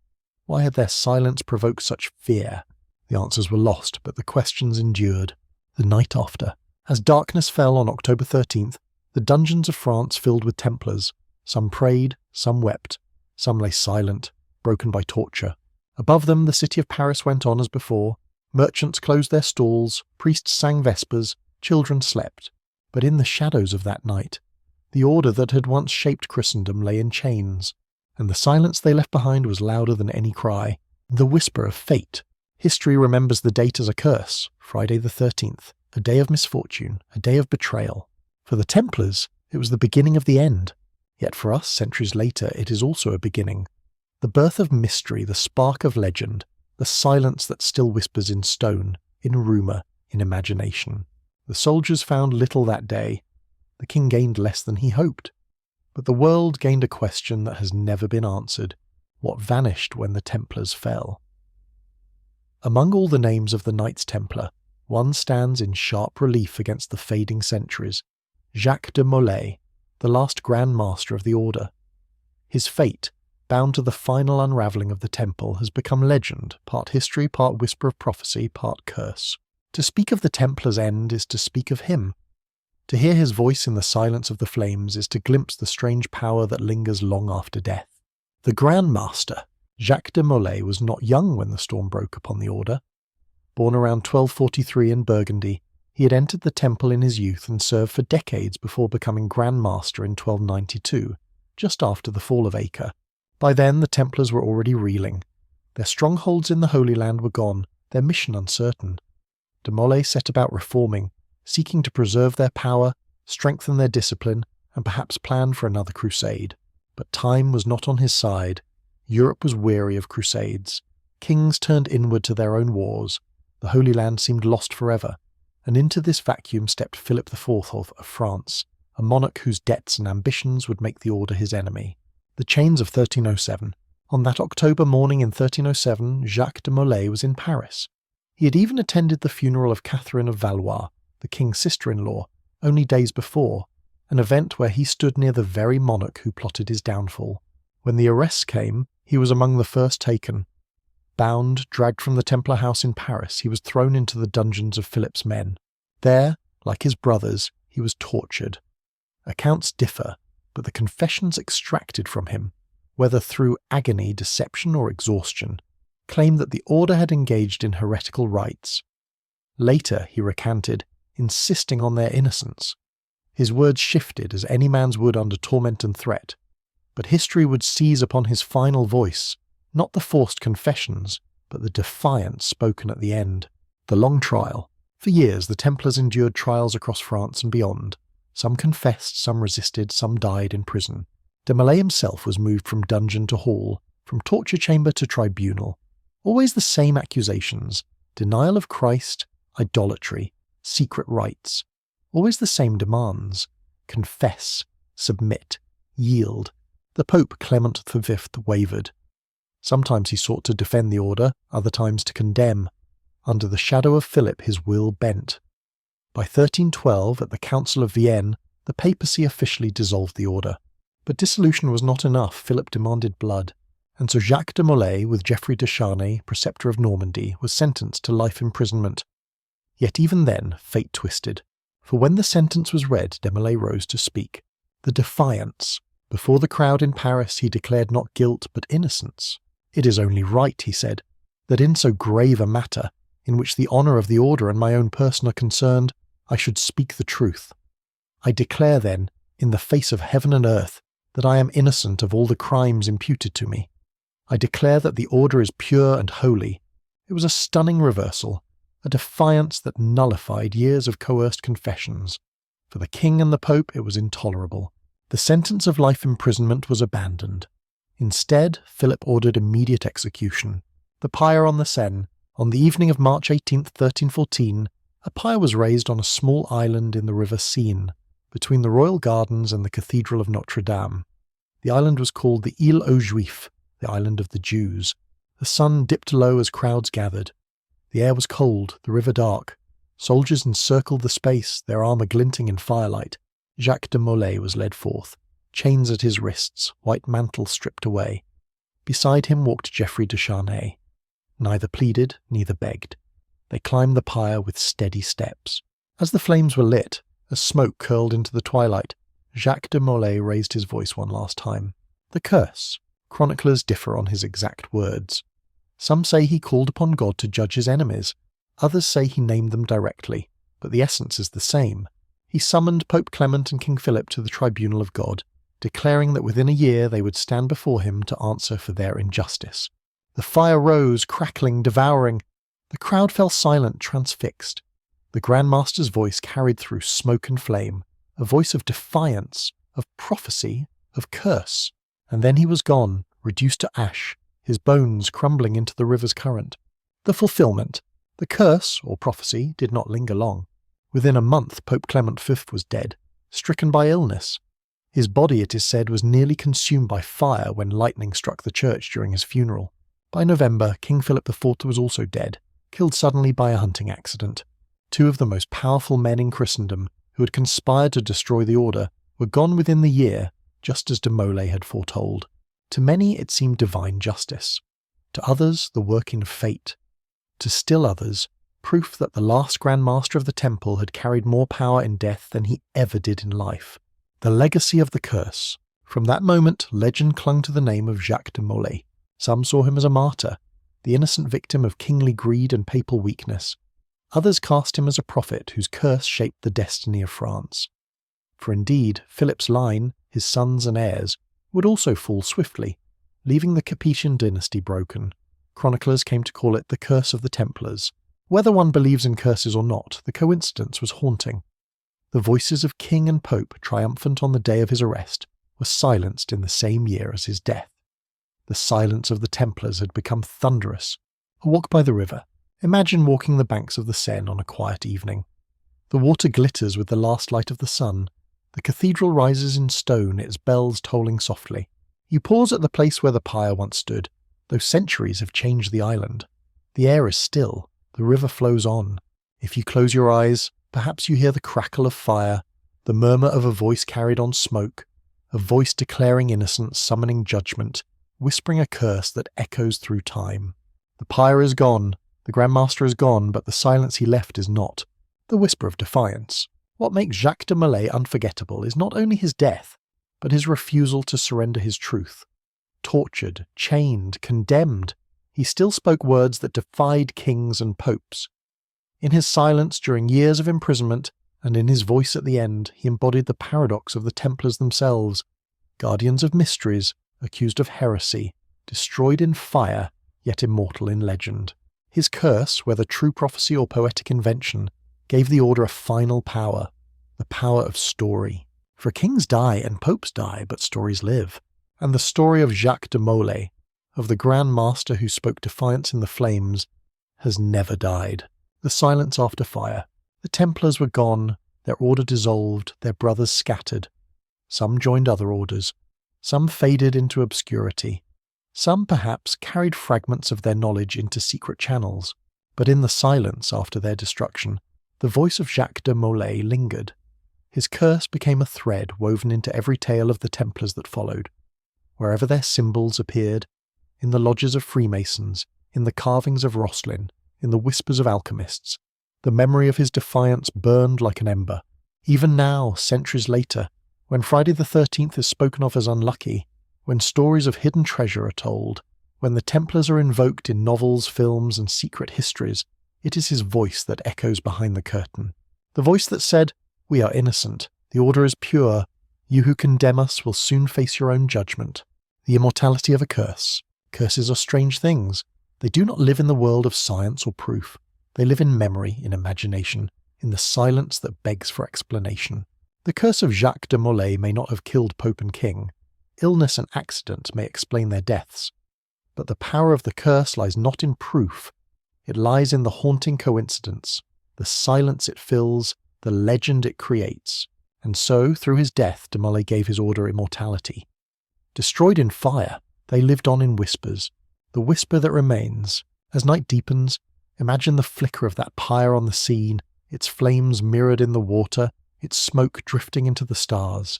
Why had their silence provoked such fear? The answers were lost, but the questions endured. The night after, as darkness fell on October 13th, the dungeons of France filled with Templars. Some prayed, some wept, some lay silent, broken by torture. Above them the city of Paris went on as before. Merchants closed their stalls, priests sang vespers, children slept. But in the shadows of that night, the order that had once shaped Christendom lay in chains, and the silence they left behind was louder than any cry. The whisper of fate. History remembers the date as a curse, Friday the 13th, a day of misfortune, a day of betrayal. For the Templars, it was the beginning of the end. Yet for us, centuries later, it is also a beginning. The birth of mystery, the spark of legend, the silence that still whispers in stone, in rumour, in imagination. The soldiers found little that day. The king gained less than he hoped. But the world gained a question that has never been answered. What vanished when the Templars fell? Among all the names of the Knights Templar, one stands in sharp relief against the fading centuries. Jacques de Molay, the last Grand Master of the Order. His fate, bound to the final unravelling of the Temple, has become legend, part history, part whisper of prophecy, part curse. To speak of the Templars' end is to speak of him. To hear his voice in the silence of the flames is to glimpse the strange power that lingers long after death. The Grand Master, Jacques de Molay, was not young when the storm broke upon the Order. Born around 1243 in Burgundy, he had entered the Temple in his youth and served for decades before becoming Grand Master in 1292, just after the fall of Acre. By then the Templars were already reeling. Their strongholds in the Holy Land were gone, their mission uncertain. De Molay set about reforming, seeking to preserve their power, strengthen their discipline, and perhaps plan for another crusade. But time was not on his side. Europe was weary of crusades. Kings turned inward to their own wars. The Holy Land seemed lost forever, and into this vacuum stepped Philip IV of France, a monarch whose debts and ambitions would make the Order his enemy. The chains of 1307. On that October morning in 1307, Jacques de Molay was in Paris. He had even attended the funeral of Catherine of Valois, the king's sister-in-law, only days before, an event where he stood near the very monarch who plotted his downfall. When the arrests came, he was among the first taken. Bound, dragged from the Templar house in Paris, he was thrown into the dungeons of Philip's men. There, like his brothers, he was tortured. Accounts differ, but the confessions extracted from him, whether through agony, deception, or exhaustion, claim that the Order had engaged in heretical rites. Later, he recanted, insisting on their innocence. His words shifted as any man's would under torment and threat, but history would seize upon his final voice, not the forced confessions, but the defiance spoken at the end. The long trial. For years the Templars endured trials across France and beyond. Some confessed, some resisted, some died in prison. De Molay himself was moved from dungeon to hall, from torture chamber to tribunal. Always the same accusations: denial of Christ, idolatry, secret rites. Always the same demands: confess, submit, yield. The Pope Clement V wavered. Sometimes he sought to defend the Order, other times to condemn. Under the shadow of Philip his will bent. By 1312, at the Council of Vienne, the papacy officially dissolved the Order. But dissolution was not enough. Philip demanded blood, and so Jacques de Molay, with Geoffrey de Charnay, preceptor of Normandy, was sentenced to life imprisonment. Yet even then, fate twisted. For when the sentence was read, de Molay rose to speak. The defiance. Before the crowd in Paris he declared not guilt but innocence. "It is only right," he said, "that in so grave a matter, in which the honour of the Order and my own person are concerned, I should speak the truth. I declare then, in the face of heaven and earth, that I am innocent of all the crimes imputed to me. I declare that the Order is pure and holy." It was a stunning reversal, a defiance that nullified years of coerced confessions. For the king and the Pope it was intolerable. The sentence of life imprisonment was abandoned. Instead, Philip ordered immediate execution. The pyre on the Seine. On the evening of March 18, 1314, a pyre was raised on a small island in the river Seine, between the royal gardens and the Cathedral of Notre Dame. The island was called the Île aux Juifs, the island of the Jews. The sun dipped low as crowds gathered. The air was cold, the river dark. Soldiers encircled the space, their armour glinting in firelight. Jacques de Molay was led forth, chains at his wrists, white mantle stripped away. Beside him walked Geoffrey de Charnay. Neither pleaded, neither begged. They climbed the pyre with steady steps. As the flames were lit, as smoke curled into the twilight, Jacques de Molay raised his voice one last time. The curse. Chroniclers differ on his exact words. Some say he called upon God to judge his enemies. Others say he named them directly, but the essence is the same. He summoned Pope Clement and King Philip to the tribunal of God. declaring that within a year they would stand before him to answer for their injustice. The fire rose, crackling, devouring. The crowd fell silent, transfixed. The Grand Master's voice carried through smoke and flame, a voice of defiance, of prophecy, of curse. And then he was gone, reduced to ash, his bones crumbling into the river's current. The fulfillment, the curse, or prophecy, did not linger long. Within a month, Pope Clement V was dead, stricken by illness. His body, it is said, was nearly consumed by fire when lightning struck the church during his funeral. By November, King Philip IV was also dead, killed suddenly by a hunting accident. Two of the most powerful men in Christendom, who had conspired to destroy the order, were gone within the year, just as de Molay had foretold. To many it seemed divine justice. To others, the working of fate. To still others, proof that the last Grand Master of the Temple had carried more power in death than he ever did in life. The legacy of the curse. From that moment, legend clung to the name of Jacques de Molay. Some saw him as a martyr, the innocent victim of kingly greed and papal weakness. Others cast him as a prophet whose curse shaped the destiny of France. For indeed, Philip's line, his sons and heirs, would also fall swiftly, leaving the Capetian dynasty broken. Chroniclers came to call it the curse of the Templars. Whether one believes in curses or not, the coincidence was haunting. The voices of king and pope, triumphant on the day of his arrest, were silenced in the same year as his death. The silence of the Templars had become thunderous. A walk by the river. Imagine walking the banks of the Seine on a quiet evening. The water glitters with the last light of the sun. The cathedral rises in stone, its bells tolling softly. You pause at the place where the pyre once stood, though centuries have changed the island. The air is still. The river flows on. If you close your eyes, perhaps you hear the crackle of fire, the murmur of a voice carried on smoke, a voice declaring innocence, summoning judgment, whispering a curse that echoes through time. The pyre is gone, the Grand Master is gone, but the silence he left is not. The whisper of defiance. What makes Jacques de Molay unforgettable is not only his death, but his refusal to surrender his truth. Tortured, chained, condemned, he still spoke words that defied kings and popes. In his silence during years of imprisonment, and in his voice at the end, he embodied the paradox of the Templars themselves, guardians of mysteries, accused of heresy, destroyed in fire, yet immortal in legend. His curse, whether true prophecy or poetic invention, gave the order a final power, the power of story. For kings die and popes die, but stories live. And the story of Jacques de Molay, of the Grand Master who spoke defiance in the flames, has never died. The silence after fire. The Templars were gone, their order dissolved, their brothers scattered. Some joined other orders. Some faded into obscurity. Some, perhaps, carried fragments of their knowledge into secret channels. But in the silence after their destruction, the voice of Jacques de Molay lingered. His curse became a thread woven into every tale of the Templars that followed. Wherever their symbols appeared, in the lodges of Freemasons, in the carvings of Rosslyn, in the whispers of alchemists, the memory of his defiance burned like an ember. Even now, centuries later, when Friday the 13th is spoken of as unlucky, when stories of hidden treasure are told, when the Templars are invoked in novels, films, and secret histories, it is his voice that echoes behind the curtain. The voice that said, "We are innocent, the order is pure, you who condemn us will soon face your own judgment." The immortality of a curse. Curses are strange things. They do not live in the world of science or proof. They live in memory, in imagination, in the silence that begs for explanation. The curse of Jacques de Molay may not have killed Pope and King. Illness and accident may explain their deaths. But the power of the curse lies not in proof. It lies in the haunting coincidence, the silence it fills, the legend it creates. And so, through his death, de Molay gave his order immortality. Destroyed in fire, they lived on in whispers, the whisper that remains. As night deepens, imagine the flicker of that pyre on the scene, its flames mirrored in the water, its smoke drifting into the stars.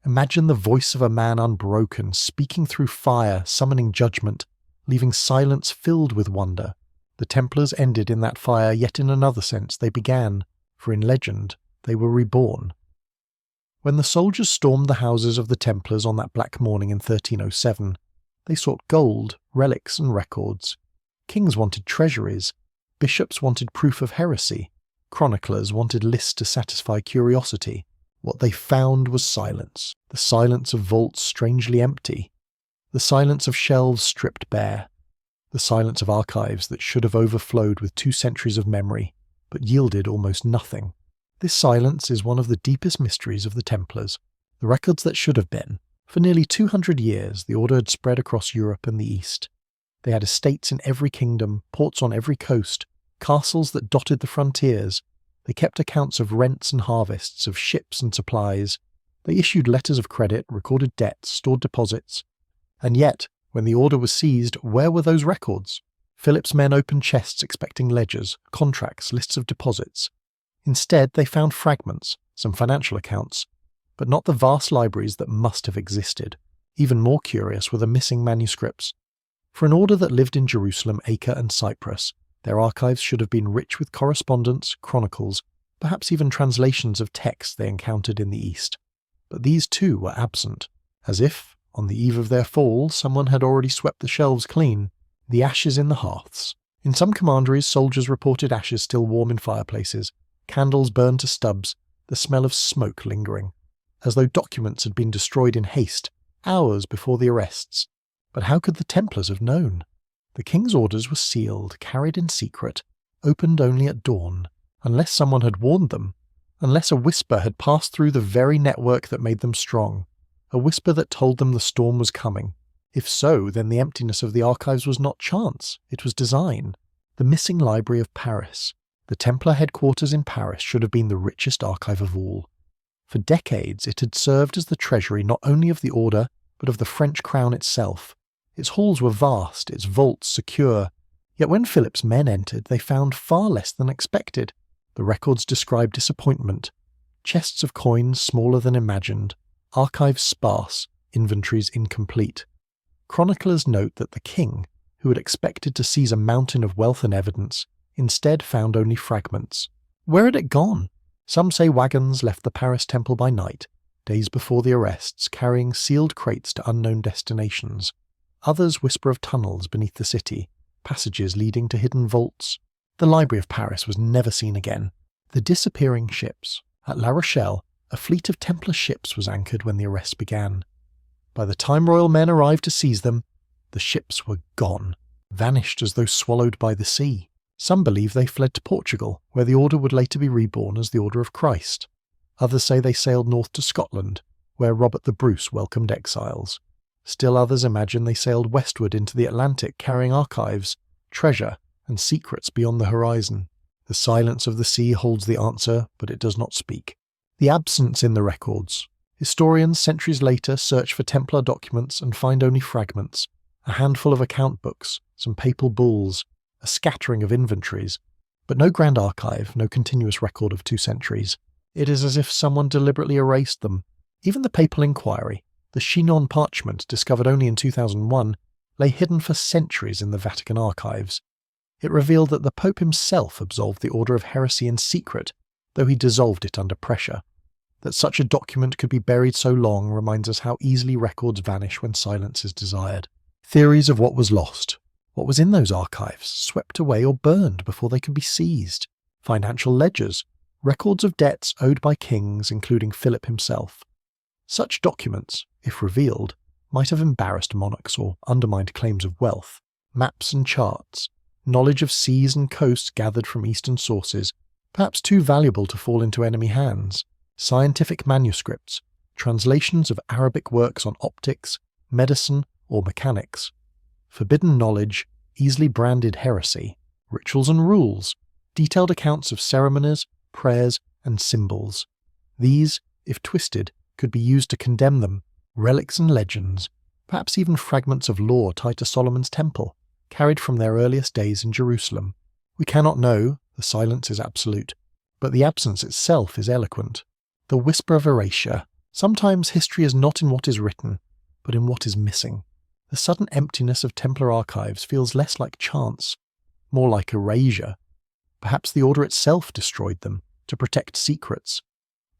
Imagine the voice of a man unbroken, speaking through fire, summoning judgment, leaving silence filled with wonder. The Templars ended in that fire, yet in another sense they began, for in legend they were reborn. When the soldiers stormed the houses of the Templars on that black morning in 1307, they sought gold, relics, and records. Kings wanted treasuries, bishops wanted proof of heresy, chroniclers wanted lists to satisfy curiosity. What they found was silence, the silence of vaults strangely empty, the silence of shelves stripped bare, the silence of archives that should have overflowed with 2 centuries of memory, but yielded almost nothing. This silence is one of the deepest mysteries of the Templars, the records that should have been. For nearly 200 years, the order had spread across Europe and the East. They had estates in every kingdom, ports on every coast, castles that dotted the frontiers. They kept accounts of rents and harvests, of ships and supplies. They issued letters of credit, recorded debts, stored deposits. And yet, when the order was seized, where were those records? Philip's men opened chests expecting ledgers, contracts, lists of deposits. Instead, they found fragments, some financial accounts, but not the vast libraries that must have existed. Even more curious were the missing manuscripts. For an order that lived in Jerusalem, Acre and Cyprus, their archives should have been rich with correspondence, chronicles, perhaps even translations of texts they encountered in the East. But these too were absent, as if, on the eve of their fall, someone had already swept the shelves clean. The ashes in the hearths. In some commanderies, soldiers reported ashes still warm in fireplaces, candles burned to stubs, the smell of smoke lingering, as though documents had been destroyed in haste, hours before the arrests. But how could the Templars have known? The king's orders were sealed, carried in secret, opened only at dawn, unless someone had warned them, unless a whisper had passed through the very network that made them strong, a whisper that told them the storm was coming. If so, then the emptiness of the archives was not chance, it was design. The missing library of Paris. The Templar headquarters in Paris should have been the richest archive of all. For decades it had served as the treasury not only of the order, but of the French crown itself. Its halls were vast, its vaults secure, yet when Philip's men entered they found far less than expected. The records describe disappointment. Chests of coins smaller than imagined, archives sparse, inventories incomplete. Chroniclers note that the king, who had expected to seize a mountain of wealth and evidence, instead found only fragments. Where had it gone? Some say wagons left the Paris temple by night, days before the arrests, carrying sealed crates to unknown destinations. Others whisper of tunnels beneath the city, passages leading to hidden vaults. The Library of Paris was never seen again. The disappearing ships. At La Rochelle, a fleet of Templar ships was anchored when the arrests began. By the time royal men arrived to seize them, the ships were gone, vanished as though swallowed by the sea. Some believe they fled to Portugal, where the order would later be reborn as the Order of Christ. Others say they sailed north to Scotland, where Robert the Bruce welcomed exiles. Still others imagine they sailed westward into the Atlantic carrying archives, treasure, and secrets beyond the horizon. The silence of the sea holds the answer, but it does not speak. The absence in the records. Historians centuries later search for Templar documents and find only fragments, a handful of account books, some papal bulls, a scattering of inventories, but no grand archive, no continuous record of 2 centuries. It is as if someone deliberately erased them. Even the papal inquiry, the Chinon parchment discovered only in 2001, lay hidden for centuries in the Vatican archives. It revealed that the Pope himself absolved the order of heresy in secret, though he dissolved it under pressure. That such a document could be buried so long reminds us how easily records vanish when silence is desired. Theories of what was lost, what was in those archives, swept away or burned before they could be seized. Financial ledgers, records of debts owed by kings, including Philip himself. Such documents, if revealed, might have embarrassed monarchs or undermined claims of wealth. Maps and charts, knowledge of seas and coasts gathered from eastern sources, perhaps too valuable to fall into enemy hands. Scientific manuscripts, translations of Arabic works on optics, medicine, or mechanics. Forbidden knowledge, easily branded heresy. Rituals and rules, detailed accounts of ceremonies, prayers, and symbols. These, if twisted, could be used to condemn them. Relics and legends, perhaps even fragments of lore tied to Solomon's temple, carried from their earliest days in Jerusalem. We cannot know, the silence is absolute, but the absence itself is eloquent. The whisper of erasure. Sometimes history is not in what is written, but in what is missing. The sudden emptiness of Templar archives feels less like chance, more like erasure. Perhaps the order itself destroyed them, to protect secrets.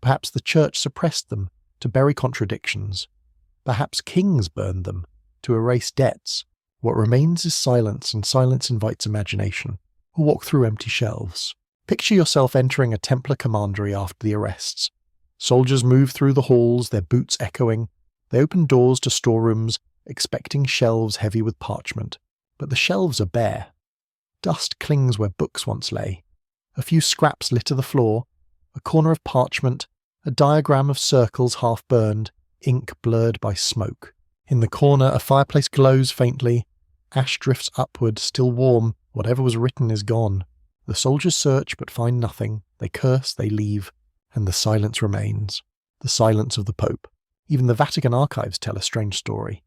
Perhaps the church suppressed them, to bury contradictions. Perhaps kings burned them, to erase debts. What remains is silence, and silence invites imagination. Or walk through empty shelves. Picture yourself entering a Templar commandery after the arrests. Soldiers move through the halls, their boots echoing. They open doors to storerooms, expecting shelves heavy with parchment. But the shelves are bare. Dust clings where books once lay. A few scraps litter the floor, a corner of parchment, a diagram of circles half burned, ink blurred by smoke. In the corner a fireplace glows faintly. Ash drifts upward, still warm. Whatever was written is gone. The soldiers search but find nothing. They curse, they leave, and the silence remains. The silence of the Pope. Even the Vatican archives tell a strange story.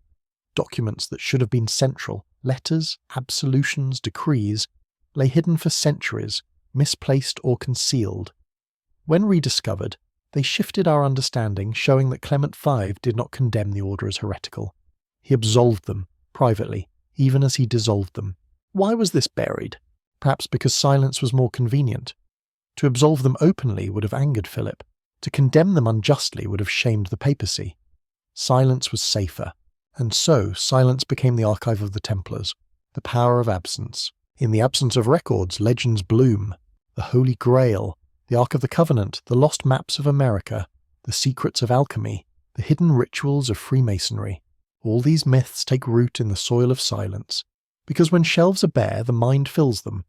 Documents that should have been central, letters, absolutions, decrees, lay hidden for centuries, misplaced or concealed. When rediscovered, they shifted our understanding, showing that Clement V did not condemn the order as heretical. He absolved them, privately, even as he dissolved them. Why was this buried? Perhaps because silence was more convenient. To absolve them openly would have angered Philip. To condemn them unjustly would have shamed the papacy. Silence was safer, and so silence became the archive of the Templars, the power of absence. In the absence of records, legends bloom. The Holy Grail, the Ark of the Covenant, the lost maps of America, the secrets of alchemy, the hidden rituals of Freemasonry. All these myths take root in the soil of silence, because when shelves are bare, the mind fills them.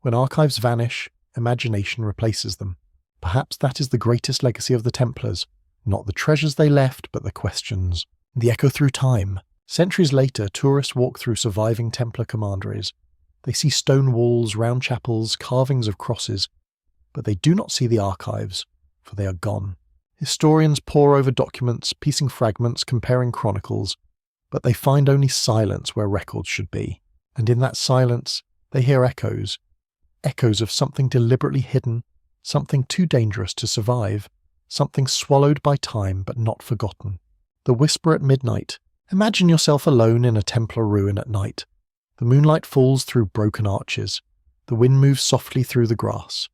When archives vanish, imagination replaces them. Perhaps that is the greatest legacy of the Templars, not the treasures they left, but the questions. The echo through time. Centuries later, tourists walk through surviving Templar commanderies. They see stone walls, round chapels, carvings of crosses, but they do not see the archives, for they are gone. Historians pore over documents, piecing fragments, comparing chronicles, but they find only silence where records should be. And in that silence, they hear echoes. Echoes of something deliberately hidden, something too dangerous to survive, something swallowed by time but not forgotten. The whisper at midnight. Imagine yourself alone in a Templar ruin at night. The moonlight falls through broken arches. The wind moves softly through the grass.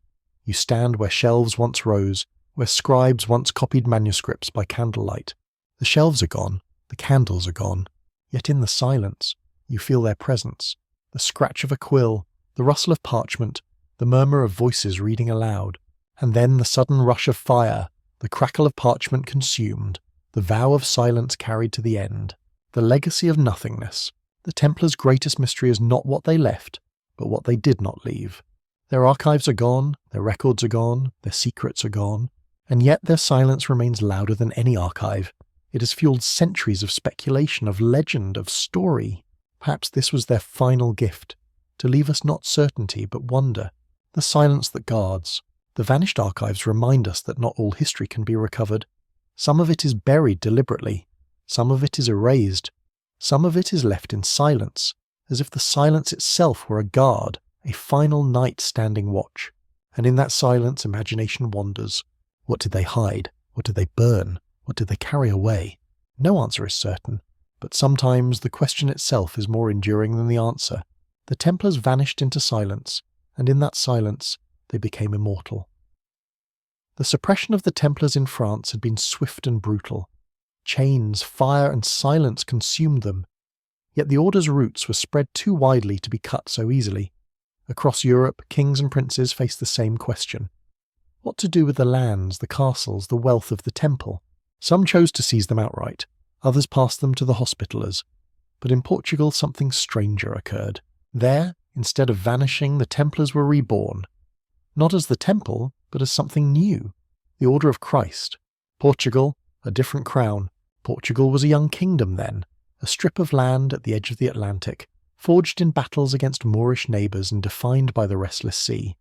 You stand where shelves once rose, where scribes once copied manuscripts by candlelight. The shelves are gone, the candles are gone, yet in the silence you feel their presence, the scratch of a quill, the rustle of parchment, the murmur of voices reading aloud, and then the sudden rush of fire, the crackle of parchment consumed, the vow of silence carried to the end, the legacy of nothingness. The Templars' greatest mystery is not what they left, but what they did not leave. Their archives are gone, their records are gone, their secrets are gone, and yet their silence remains louder than any archive. It has fueled centuries of speculation, of legend, of story. Perhaps this was their final gift, to leave us not certainty but wonder, the silence that guards. The vanished archives remind us that not all history can be recovered. Some of it is buried deliberately, some of it is erased, some of it is left in silence, as if the silence itself were a guard, a final night standing watch. And in that silence imagination wanders. What did they hide? What did they burn? What did they carry away? No answer is certain, but sometimes the question itself is more enduring than the answer. The Templars vanished into silence, and in that silence they became immortal. The suppression of the Templars in France had been swift and brutal. Chains, fire, and silence consumed them. Yet the order's roots were spread too widely to be cut so easily. Across Europe, kings and princes faced the same question. What to do with the lands, the castles, the wealth of the temple? Some chose to seize them outright, others passed them to the Hospitallers. But in Portugal something stranger occurred. There, instead of vanishing, the Templars were reborn. Not as the temple, but as something new. The Order of Christ. Portugal, a different crown. Portugal was a young kingdom then, a strip of land at the edge of the Atlantic, forged in battles against Moorish neighbours and defined by the restless sea.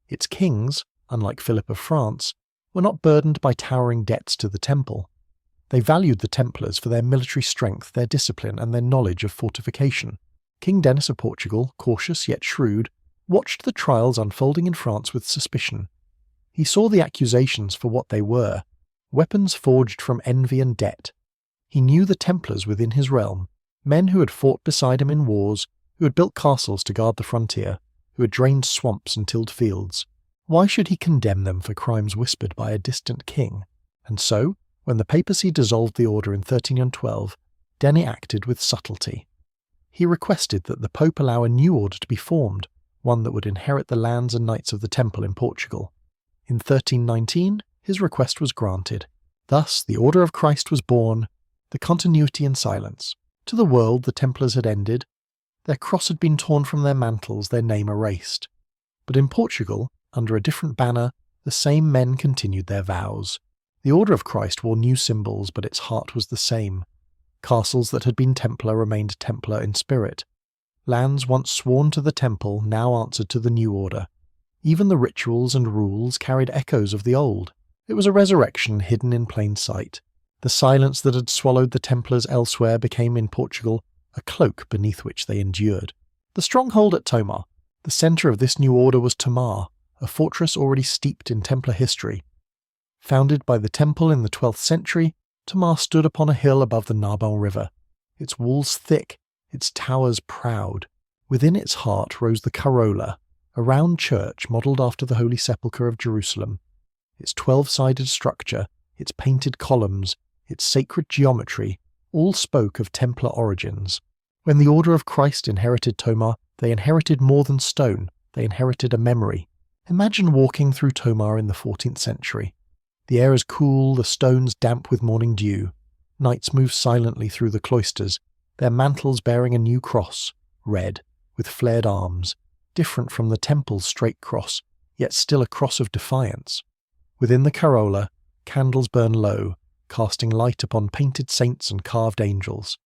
Its kings, unlike Philip of France, were not burdened by towering debts to the temple. They valued the Templars for their military strength, their discipline, and their knowledge of fortification. King Denis of Portugal, cautious yet shrewd, watched the trials unfolding in France with suspicion. He saw the accusations for what they were, weapons forged from envy and debt. He knew the Templars within his realm, men who had fought beside him in wars, who had built castles to guard the frontier, who had drained swamps and tilled fields. Why should he condemn them for crimes whispered by a distant king? And so, when the papacy dissolved the order in 1312, Denis acted with subtlety. He requested that the Pope allow a new order to be formed, one that would inherit the lands and knights of the Temple in Portugal. In 1319, His request was granted. Thus, the Order of Christ was born, the continuity and silence. To the world, the Templars had ended. Their cross had been torn from their mantles, their name erased. But in Portugal, under a different banner, the same men continued their vows. The Order of Christ wore new symbols, but its heart was the same. Castles that had been Templar remained Templar in spirit. Lands once sworn to the Temple now answered to the new order. Even the rituals and rules carried echoes of the old. It was a resurrection hidden in plain sight. The silence that had swallowed the Templars elsewhere became in Portugal a cloak beneath which they endured. The stronghold at Tomar. The centre of this new order was Tomar, a fortress already steeped in Templar history. Founded by the Temple in the 12th century, Tomar stood upon a hill above the Narbonne River, its walls thick, its towers proud. Within its heart rose the Carola, a round church modelled after the Holy Sepulchre of Jerusalem. Its 12-sided structure, its painted columns, its sacred geometry, all spoke of Templar origins. When the Order of Christ inherited Tomar, they inherited more than stone, they inherited a memory. Imagine walking through Tomar in the 14th century. The air is cool, the stones damp with morning dew. Knights move silently through the cloisters, their mantles bearing a new cross, red, with flared arms, different from the Temple's straight cross, yet still a cross of defiance. Within the Carola, candles burn low, casting light upon painted saints and carved angels.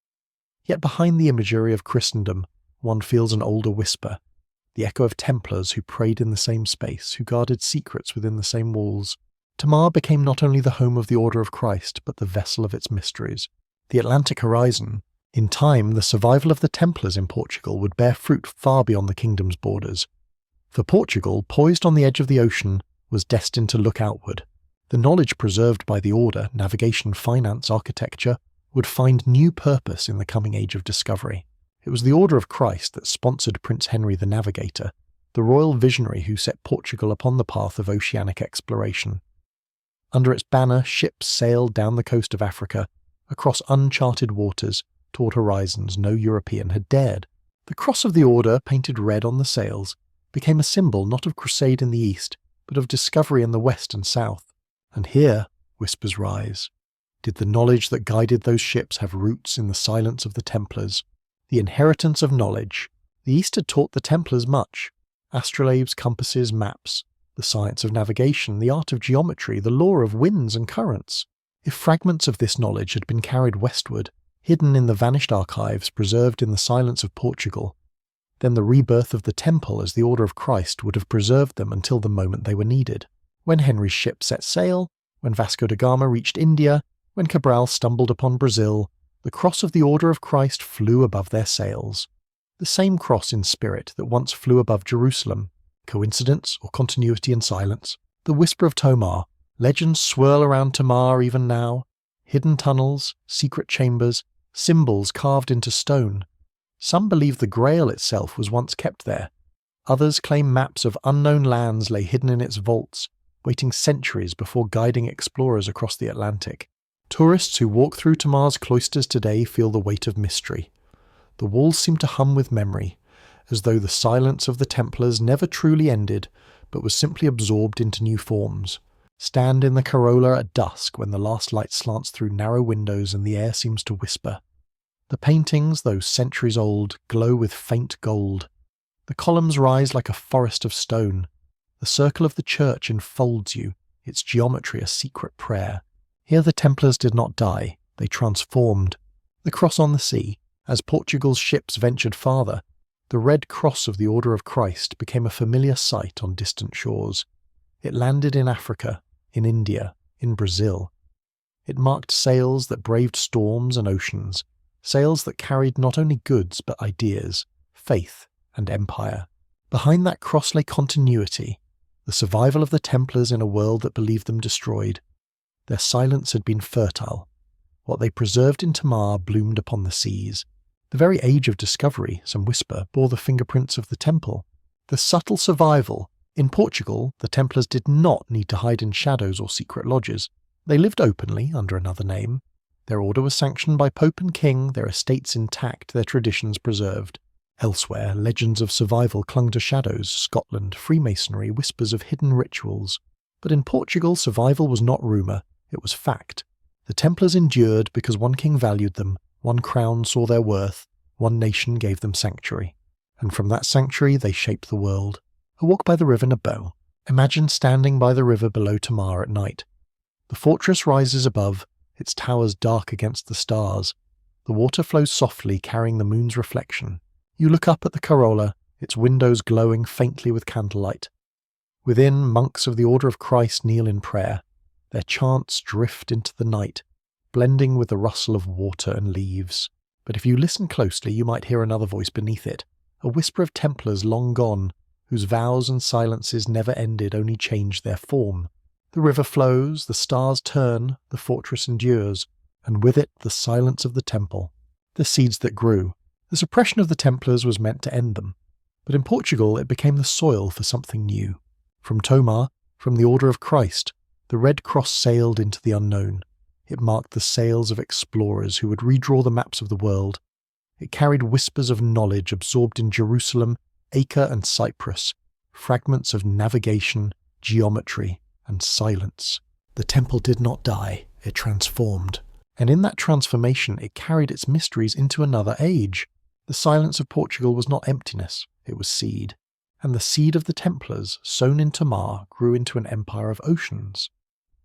Yet behind the imagery of Christendom, one feels an older whisper, the echo of Templars who prayed in the same space, who guarded secrets within the same walls. Tomar became not only the home of the Order of Christ, but the vessel of its mysteries. The Atlantic horizon. In time, the survival of the Templars in Portugal would bear fruit far beyond the kingdom's borders. For Portugal, poised on the edge of the ocean, was destined to look outward. The knowledge preserved by the Order, navigation, finance, architecture, would find new purpose in the coming age of discovery. It was the Order of Christ that sponsored Prince Henry the Navigator, the royal visionary who set Portugal upon the path of oceanic exploration. Under its banner, ships sailed down the coast of Africa, across uncharted waters, toward horizons no European had dared. The cross of the Order, painted red on the sails, became a symbol not of crusade in the east, but of discovery in the west and south. And here, whispers rise. Did the knowledge that guided those ships have roots in the silence of the Templars? The inheritance of knowledge. The East had taught the Templars much. Astrolabes, compasses, maps, the science of navigation, the art of geometry, the law of winds and currents. If fragments of this knowledge had been carried westward, hidden in the vanished archives preserved in the silence of Portugal, then the rebirth of the Temple as the Order of Christ would have preserved them until the moment they were needed. When Henry's ship set sail, when Vasco da Gama reached India, when Cabral stumbled upon Brazil, the cross of the Order of Christ flew above their sails. The same cross in spirit that once flew above Jerusalem. Coincidence or continuity and silence? The whisper of Tomar. Legends swirl around Tomar even now. Hidden tunnels, secret chambers, symbols carved into stone. Some believe the Grail itself was once kept there. Others claim maps of unknown lands lay hidden in its vaults, waiting centuries before guiding explorers across the Atlantic. Tourists who walk through Tomar's cloisters today feel the weight of mystery. The walls seem to hum with memory, as though the silence of the Templars never truly ended, but was simply absorbed into new forms. Stand in the Carola at dusk when the last light slants through narrow windows and the air seems to whisper. The paintings, though centuries old, glow with faint gold. The columns rise like a forest of stone. The circle of the church enfolds you, its geometry a secret prayer. Here the Templars did not die, they transformed. The cross on the sea, as Portugal's ships ventured farther, the red cross of the Order of Christ became a familiar sight on distant shores. It landed in Africa, in India, in Brazil. It marked sails that braved storms and oceans, sails that carried not only goods but ideas, faith and empire. Behind that cross lay continuity, the survival of the Templars in a world that believed them destroyed. Their silence had been fertile. What they preserved in Tomar bloomed upon the seas. The very age of discovery, some whisper, bore the fingerprints of the Temple. The subtle survival. In Portugal, the Templars did not need to hide in shadows or secret lodges. They lived openly under another name. Their order was sanctioned by Pope and King, their estates intact, their traditions preserved. Elsewhere, legends of survival clung to shadows, Scotland, Freemasonry, whispers of hidden rituals. But in Portugal, survival was not rumour, it was fact. The Templars endured because one king valued them, one crown saw their worth, one nation gave them sanctuary. And from that sanctuary they shaped the world. A walk by the river Nebo. Imagine standing by the river below Tamar at night. The fortress rises above, its towers dark against the stars. The water flows softly, carrying the moon's reflection. You look up at the Carolla, its windows glowing faintly with candlelight. Within, monks of the Order of Christ kneel in prayer. Their chants drift into the night, blending with the rustle of water and leaves. But if you listen closely, you might hear another voice beneath it, a whisper of Templars long gone, whose vows and silences never ended, only changed their form. The river flows, the stars turn, the fortress endures, and with it the silence of the temple, the seeds that grew. The suppression of the Templars was meant to end them, but in Portugal it became the soil for something new. From Tomar, from the Order of Christ, the Red Cross sailed into the unknown. It marked the sails of explorers who would redraw the maps of the world. It carried whispers of knowledge absorbed in Jerusalem, Acre and Cyprus, fragments of navigation, geometry, and silence. The temple did not die, it transformed. And in that transformation it carried its mysteries into another age. The silence of Portugal was not emptiness, it was seed. And the seed of the Templars, sown in Tamar, grew into an empire of oceans.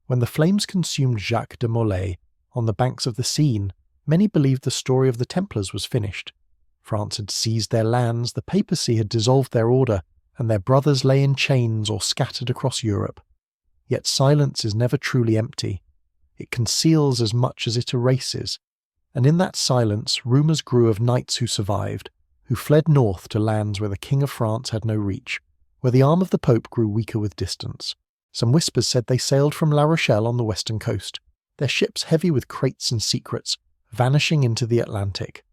When the flames consumed Jacques de Molay on the banks of the Seine, many believed the story of the Templars was finished. France had seized their lands, the papacy had dissolved their order, and their brothers lay in chains or scattered across Europe. Yet silence is never truly empty. It conceals as much as it erases, and in that silence rumours grew of knights who survived, who fled north to lands where the King of France had no reach, where the arm of the Pope grew weaker with distance. Some whispers said they sailed from La Rochelle on the western coast, their ships heavy with crates and secrets, vanishing into the Atlantic.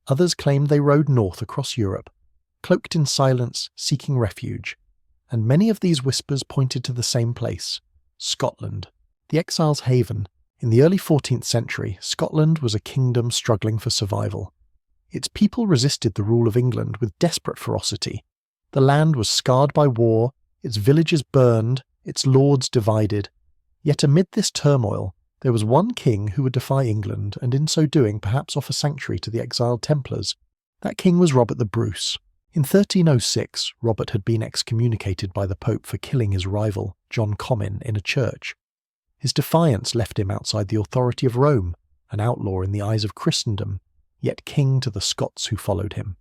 Others claimed they rode north across Europe, cloaked in silence, seeking refuge. And many of these whispers pointed to the same place, Scotland, the exile's haven. In the early 14th century, Scotland was a kingdom struggling for survival. Its people resisted the rule of England with desperate ferocity. The land was scarred by war, its villages burned, its lords divided. Yet amid this turmoil, there was one king who would defy England, and in so doing perhaps offer sanctuary to the exiled Templars. That king was Robert the Bruce. In 1306, Robert had been excommunicated by the Pope for killing his rival, John Comyn, in a church. His defiance left him outside the authority of Rome, an outlaw in the eyes of Christendom, yet king to the Scots who followed him.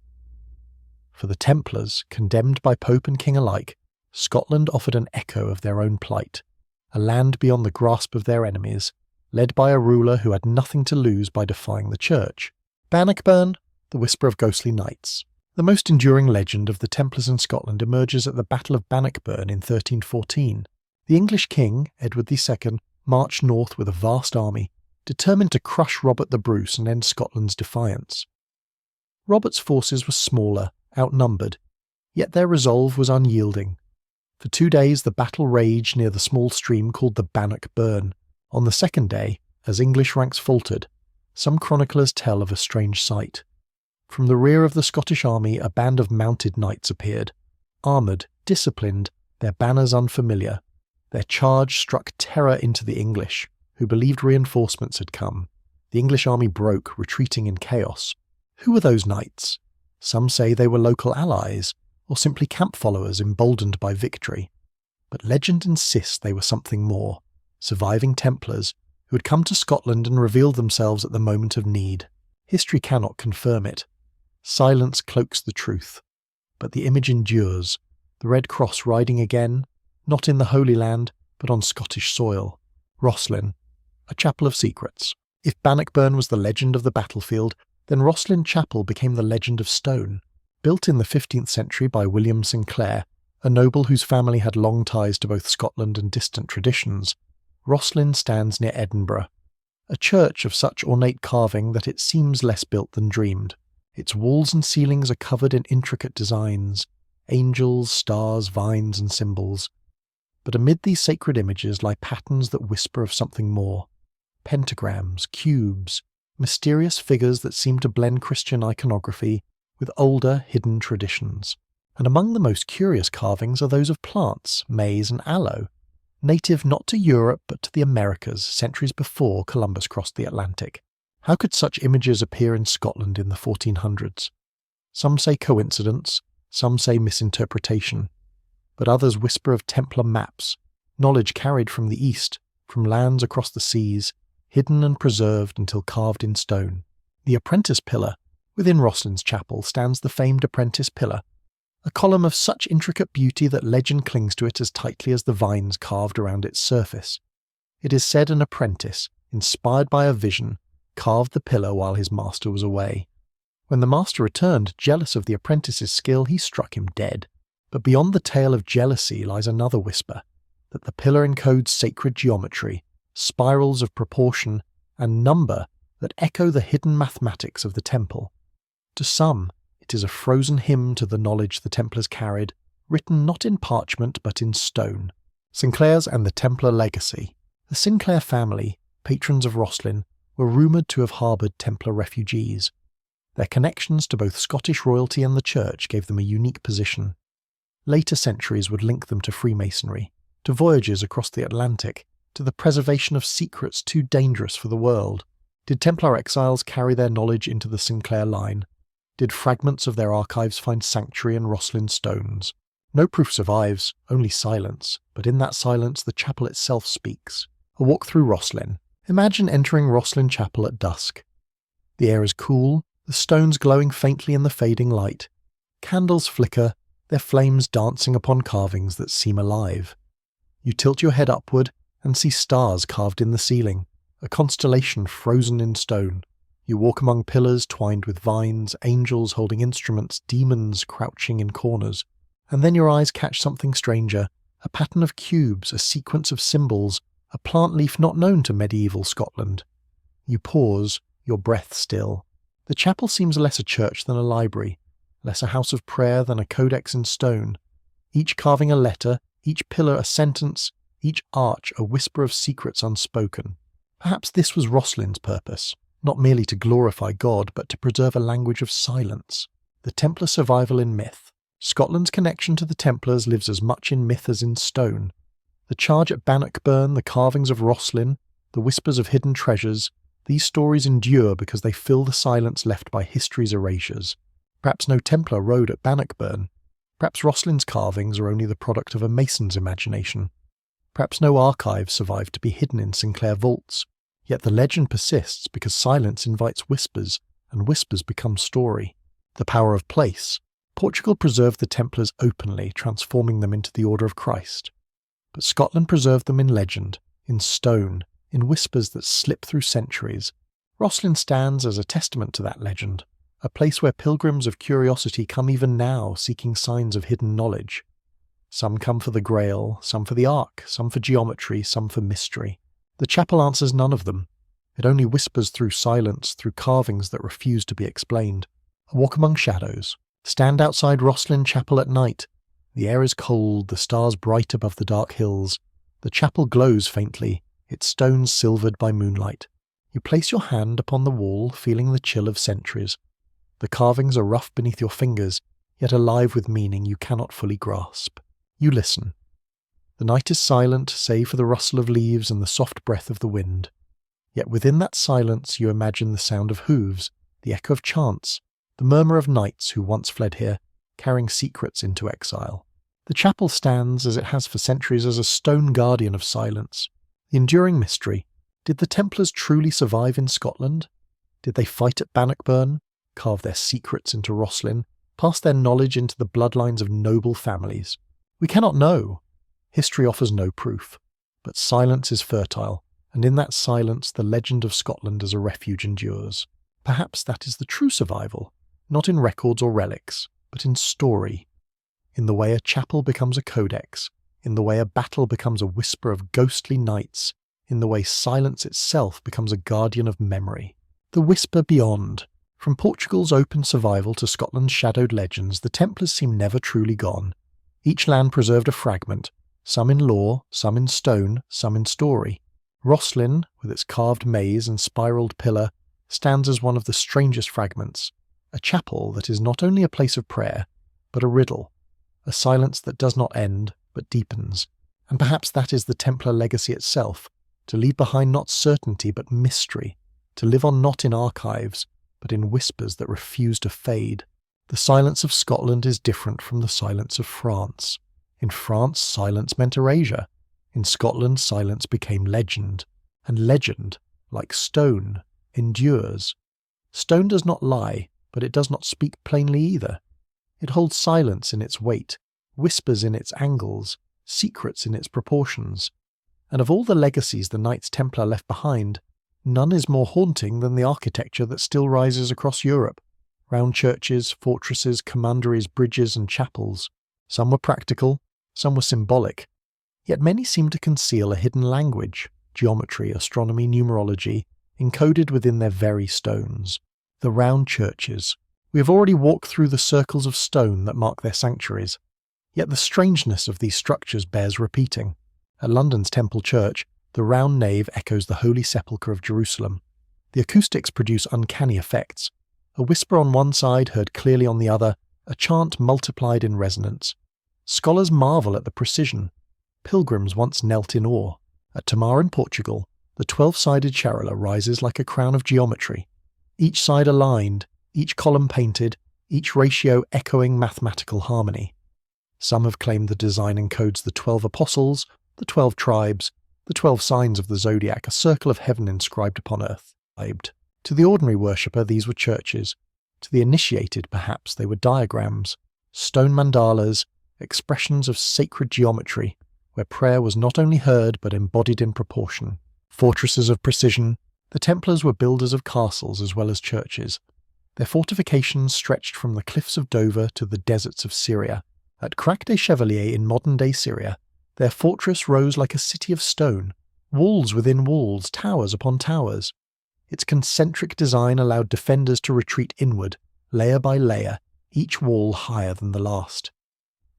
For the Templars, condemned by Pope and king alike, Scotland offered an echo of their own plight, a land beyond the grasp of their enemies, led by a ruler who had nothing to lose by defying the church. Bannockburn, the whisper of ghostly knights. The most enduring legend of the Templars in Scotland emerges at the Battle of Bannockburn in 1314. The English king, Edward II, marched north with a vast army, determined to crush Robert the Bruce and end Scotland's defiance. Robert's forces were smaller, outnumbered, yet their resolve was unyielding. For 2 days the battle raged near the small stream called the Bannock Burn. On the second day, as English ranks faltered, some chroniclers tell of a strange sight. From the rear of the Scottish army a band of mounted knights appeared, armoured, disciplined, their banners unfamiliar. Their charge struck terror into the English, who believed reinforcements had come. The English army broke, retreating in chaos. Who were those knights? Some say they were local allies, or simply camp followers emboldened by victory. But legend insists they were something more, surviving Templars who had come to Scotland and revealed themselves at the moment of need. History cannot confirm it. Silence cloaks the truth. But the image endures, the Red Cross riding again, not in the Holy Land, but on Scottish soil. Rosslyn, a chapel of secrets. If Bannockburn was the legend of the battlefield, then Rosslyn Chapel became the legend of stone. Built in the 15th century by William Sinclair, a noble whose family had long ties to both Scotland and distant traditions, Rosslyn stands near Edinburgh, a church of such ornate carving that it seems less built than dreamed. Its walls and ceilings are covered in intricate designs, angels, stars, vines and symbols. But amid these sacred images lie patterns that whisper of something more. Pentagrams, cubes, mysterious figures that seem to blend Christian iconography with older, hidden traditions. And among the most curious carvings are those of plants, maize and aloe. native not to Europe but to the Americas centuries before Columbus crossed the Atlantic. How could such images appear in Scotland in the 1400s? Some say coincidence, some say misinterpretation, but others whisper of Templar maps, knowledge carried from the east, from lands across the seas, hidden and preserved until carved in stone. The apprentice pillar. Within Roslin's chapel stands the famed apprentice pillar, a column of such intricate beauty that legend clings to it as tightly as the vines carved around its surface. It is said an apprentice, inspired by a vision, carved the pillar while his master was away. When the master returned, jealous of the apprentice's skill, he struck him dead. But beyond the tale of jealousy lies another whisper, that the pillar encodes sacred geometry, spirals of proportion, and number that echo the hidden mathematics of the temple. To some, it is a frozen hymn to the knowledge the Templars carried, written not in parchment but in stone. Sinclairs and the Templar legacy. The Sinclair family, patrons of Roslin, were rumoured to have harboured Templar refugees. Their connections to both Scottish royalty and the Church gave them a unique position. Later centuries would link them to Freemasonry, to voyages across the Atlantic, to the preservation of secrets too dangerous for the world. Did Templar exiles carry their knowledge into the Sinclair line? Did fragments of their archives find sanctuary in Roslin stones? No proof survives, only silence, but in that silence the chapel itself speaks. A walk through Roslin. Imagine entering Roslin Chapel at dusk. The air is cool, the stones glowing faintly in the fading light. Candles flicker, their flames dancing upon carvings that seem alive. You tilt your head upward and see stars carved in the ceiling, a constellation frozen in stone. You walk among pillars twined with vines, angels holding instruments, demons crouching in corners. And then your eyes catch something stranger, a pattern of cubes, a sequence of symbols, a plant leaf not known to medieval Scotland. You pause, your breath still. The chapel seems less a church than a library, less a house of prayer than a codex in stone, each carving a letter, each pillar a sentence, each arch a whisper of secrets unspoken. Perhaps this was Roslin's purpose, not merely to glorify God, but to preserve a language of silence. The Templar survival in myth. Scotland's connection to the Templars lives as much in myth as in stone. The charge at Bannockburn, the carvings of Roslin, the whispers of hidden treasures, these stories endure because they fill the silence left by history's erasures. Perhaps no Templar rode at Bannockburn. Perhaps Roslin's carvings are only the product of a mason's imagination. Perhaps no archives survive to be hidden in Sinclair vaults. Yet the legend persists because silence invites whispers, and whispers become story. The power of place. Portugal preserved the Templars openly, transforming them into the Order of Christ. But Scotland preserved them in legend, in stone, in whispers that slip through centuries. Roslin stands as a testament to that legend, a place where pilgrims of curiosity come even now seeking signs of hidden knowledge. Some come for the Grail, some for the Ark, some for geometry, some for mystery. The chapel answers none of them. It only whispers through silence, through carvings that refuse to be explained. A walk among shadows. Stand outside Roslin Chapel at night. The air is cold, the stars bright above the dark hills. The chapel glows faintly, its stones silvered by moonlight. You place your hand upon the wall, feeling the chill of centuries. The carvings are rough beneath your fingers, yet alive with meaning you cannot fully grasp. You listen. The night is silent, save for the rustle of leaves and the soft breath of the wind. Yet within that silence you imagine the sound of hooves, the echo of chants, the murmur of knights who once fled here, carrying secrets into exile. The chapel stands, as it has for centuries, as a stone guardian of silence. The enduring mystery. Did the Templars truly survive in Scotland? Did they fight at Bannockburn, carve their secrets into Roslin, pass their knowledge into the bloodlines of noble families? We cannot know. History offers no proof, but silence is fertile, and in that silence the legend of Scotland as a refuge endures. Perhaps that is the true survival, not in records or relics, but in story. In the way a chapel becomes a codex, in the way a battle becomes a whisper of ghostly knights, in the way silence itself becomes a guardian of memory. The whisper beyond. From Portugal's open survival to Scotland's shadowed legends, the Templars seem never truly gone. Each land preserved a fragment, some in lore, some in stone, some in story. Roslin, with its carved maze and spiralled pillar, stands as one of the strangest fragments, a chapel that is not only a place of prayer, but a riddle, a silence that does not end, but deepens, And perhaps that is the Templar legacy itself, to leave behind not certainty but mystery, to live on not in archives, but in whispers that refuse to fade. The silence of Scotland is different from the silence of France. In France, silence meant erasure. In Scotland, silence became legend. And legend, like stone, endures. Stone does not lie, but it does not speak plainly either. It holds silence in its weight, whispers in its angles, secrets in its proportions. And of all the legacies the Knights Templar left behind, none is more haunting than the architecture that still rises across Europe. Round churches, fortresses, commanderies, bridges and chapels. Some were practical, some were symbolic. Yet many seem to conceal a hidden language, geometry, astronomy, numerology, encoded within their very stones. The round churches. We have already walked through the circles of stone that mark their sanctuaries. Yet the strangeness of these structures bears repeating. At London's Temple Church, the round nave echoes the Holy Sepulchre of Jerusalem. The acoustics produce uncanny effects. A whisper on one side heard clearly on the other, a chant multiplied in resonance. Scholars marvel at the precision. Pilgrims once knelt in awe. At Tamar in Portugal, the 12-sided charola rises like a crown of geometry. Each side aligned, each column painted, each ratio echoing mathematical harmony. Some have claimed the design encodes the 12 apostles, the 12 tribes, the 12 signs of the zodiac, a circle of heaven inscribed upon earth. To the ordinary worshipper, these were churches. To the initiated, perhaps, they were diagrams, stone mandalas, expressions of sacred geometry, where prayer was not only heard but embodied in proportion. Fortresses of precision, the Templars were builders of castles as well as churches. Their fortifications stretched from the cliffs of Dover to the deserts of Syria. At Crac des Chevaliers in modern-day Syria, their fortress rose like a city of stone, walls within walls, towers upon towers. Its concentric design allowed defenders to retreat inward, layer by layer, each wall higher than the last.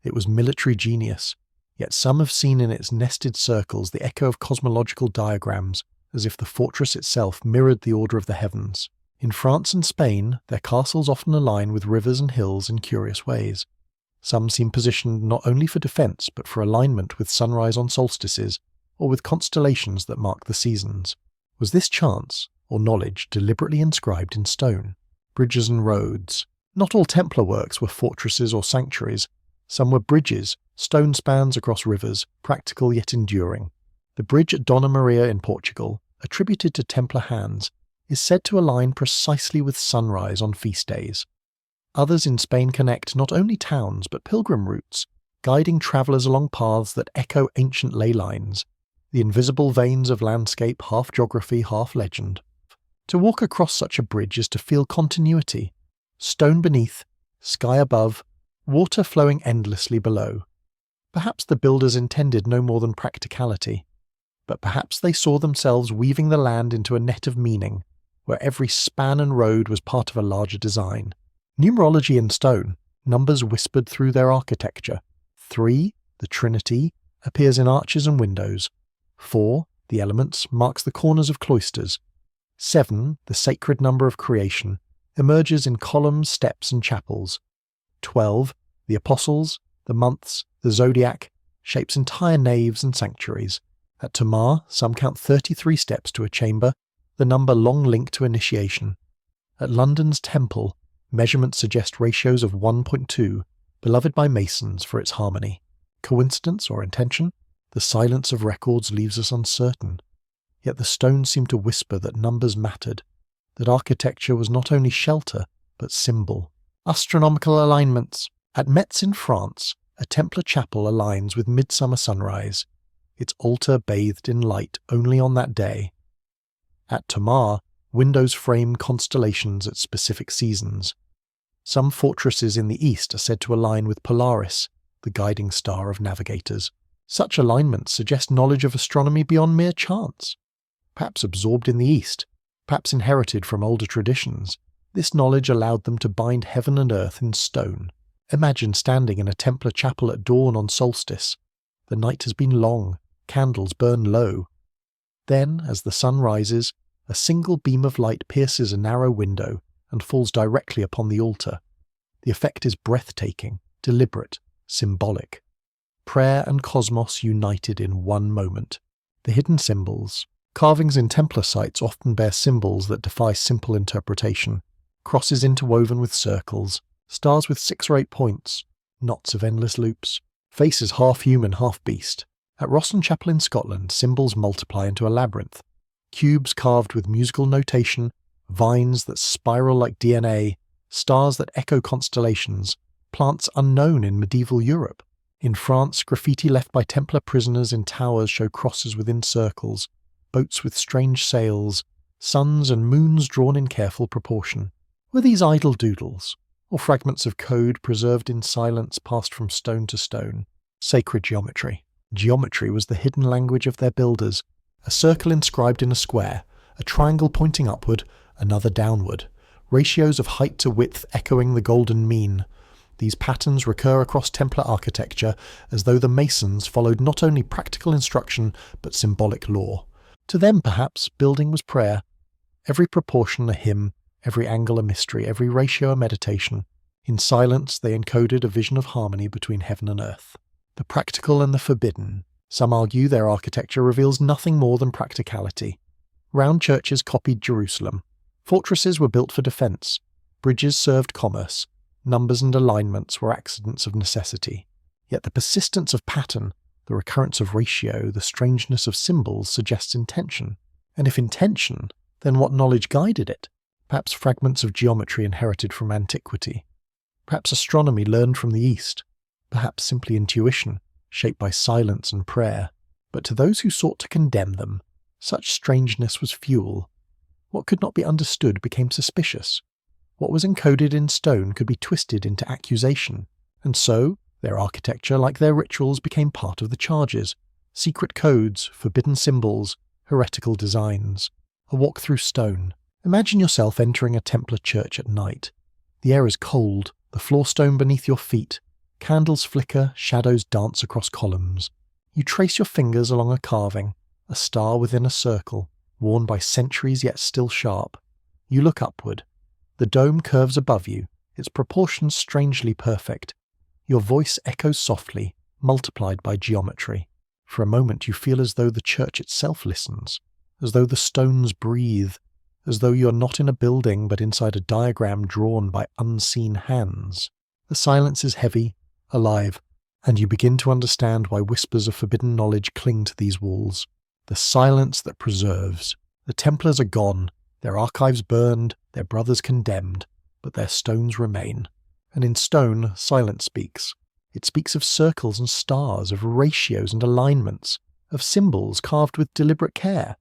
It was military genius, yet some have seen in its nested circles the echo of cosmological diagrams, as if the fortress itself mirrored the order of the heavens. In France and Spain, their castles often align with rivers and hills in curious ways. Some seem positioned not only for defence but for alignment with sunrise on solstices, or with constellations that mark the seasons. Was this chance, or knowledge deliberately inscribed in stone? Bridges and roads. Not all Templar works were fortresses or sanctuaries. Some were bridges, stone spans across rivers, practical yet enduring. The bridge at Dona Maria in Portugal, attributed to Templar hands, is said to align precisely with sunrise on feast days. Others in Spain connect not only towns but pilgrim routes, guiding travellers along paths that echo ancient ley lines, the invisible veins of landscape, half geography, half legend. To walk across such a bridge is to feel continuity. Stone beneath, sky above, water flowing endlessly below. Perhaps the builders intended no more than practicality, but perhaps they saw themselves weaving the land into a net of meaning, where every span and road was part of a larger design. Numerology in stone, numbers whispered through their architecture. 3, the Trinity, appears in arches and windows. 4, the elements, marks the corners of cloisters. 7, the sacred number of creation, emerges in columns, steps and chapels. 12, the apostles, the months, the zodiac, shapes entire naves and sanctuaries. At Tamar, some count 33 steps to a chamber, the number long linked to initiation. At London's Temple, measurements suggest ratios of 1.2, beloved by Masons for its harmony. Coincidence or intention? The silence of records leaves us uncertain. Yet the stones seem to whisper that numbers mattered, that architecture was not only shelter, but symbol. Astronomical alignments. At Metz in France, a Templar chapel aligns with midsummer sunrise, its altar bathed in light only on that day. At Tamar, windows frame constellations at specific seasons. Some fortresses in the east are said to align with Polaris, the guiding star of navigators. Such alignments suggest knowledge of astronomy beyond mere chance. Perhaps absorbed in the east, perhaps inherited from older traditions, this knowledge allowed them to bind heaven and earth in stone. Imagine standing in a Templar chapel at dawn on solstice. The night has been long, candles burn low. Then, as the sun rises, a single beam of light pierces a narrow window and falls directly upon the altar. The effect is breathtaking, deliberate, symbolic. prayer and cosmos united in one moment. The hidden symbols. Carvings in Templar sites often bear symbols that defy simple interpretation. Crosses interwoven with circles, stars with 6 or 8 points, knots of endless loops, faces half human, half beast. At Rosslyn Chapel in Scotland, symbols multiply into a labyrinth. Cubes carved with musical notation, vines that spiral like DNA, stars that echo constellations, plants unknown in medieval Europe. In France, graffiti left by Templar prisoners in towers show crosses within circles, boats with strange sails, suns and moons drawn in careful proportion. Were these idle doodles, or fragments of code preserved in silence passed from stone to stone? Sacred geometry. Geometry was the hidden language of their builders, a circle inscribed in a square, a triangle pointing upward, another downward, ratios of height to width echoing the golden mean. These patterns recur across Templar architecture as though the masons followed not only practical instruction but symbolic law. To them, perhaps, building was prayer. Every proportion a hymn, every angle a mystery, every ratio a meditation. In silence they encoded a vision of harmony between heaven and earth. The practical and the forbidden. Some argue their architecture reveals nothing more than practicality. Round churches copied Jerusalem. Fortresses were built for defence. Bridges served commerce. Numbers and alignments were accidents of necessity. Yet the persistence of pattern, the recurrence of ratio, the strangeness of symbols suggests intention. And if intention, then what knowledge guided it? Perhaps fragments of geometry inherited from antiquity. Perhaps astronomy learned from the East. Perhaps simply intuition, shaped by silence and prayer. But to those who sought to condemn them, such strangeness was fuel. What could not be understood became suspicious. What was encoded in stone could be twisted into accusation. And so, their architecture, like their rituals, became part of the charges. Secret codes, forbidden symbols, heretical designs. A walk through stone. Imagine yourself entering a Templar church at night. The air is cold, the floor stone beneath your feet. Candles flicker, shadows dance across columns. You trace your fingers along a carving, a star within a circle, worn by centuries yet still sharp. You look upward. The dome curves above you, its proportions strangely perfect. Your voice echoes softly, multiplied by geometry. For a moment you feel as though the church itself listens, as though the stones breathe, as though you are not in a building but inside a diagram drawn by unseen hands. The silence is heavy, alive, and you begin to understand why whispers of forbidden knowledge cling to these walls. The silence that preserves. The Templars are gone, their archives burned, their brothers condemned, but their stones remain. And in stone, silence speaks. It speaks of circles and stars, of ratios and alignments, of symbols carved with deliberate care.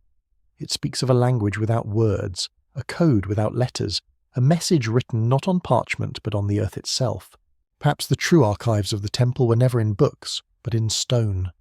It speaks of a language without words, a code without letters, a message written not on parchment but on the earth itself. Perhaps the true archives of the temple were never in books, but in stone.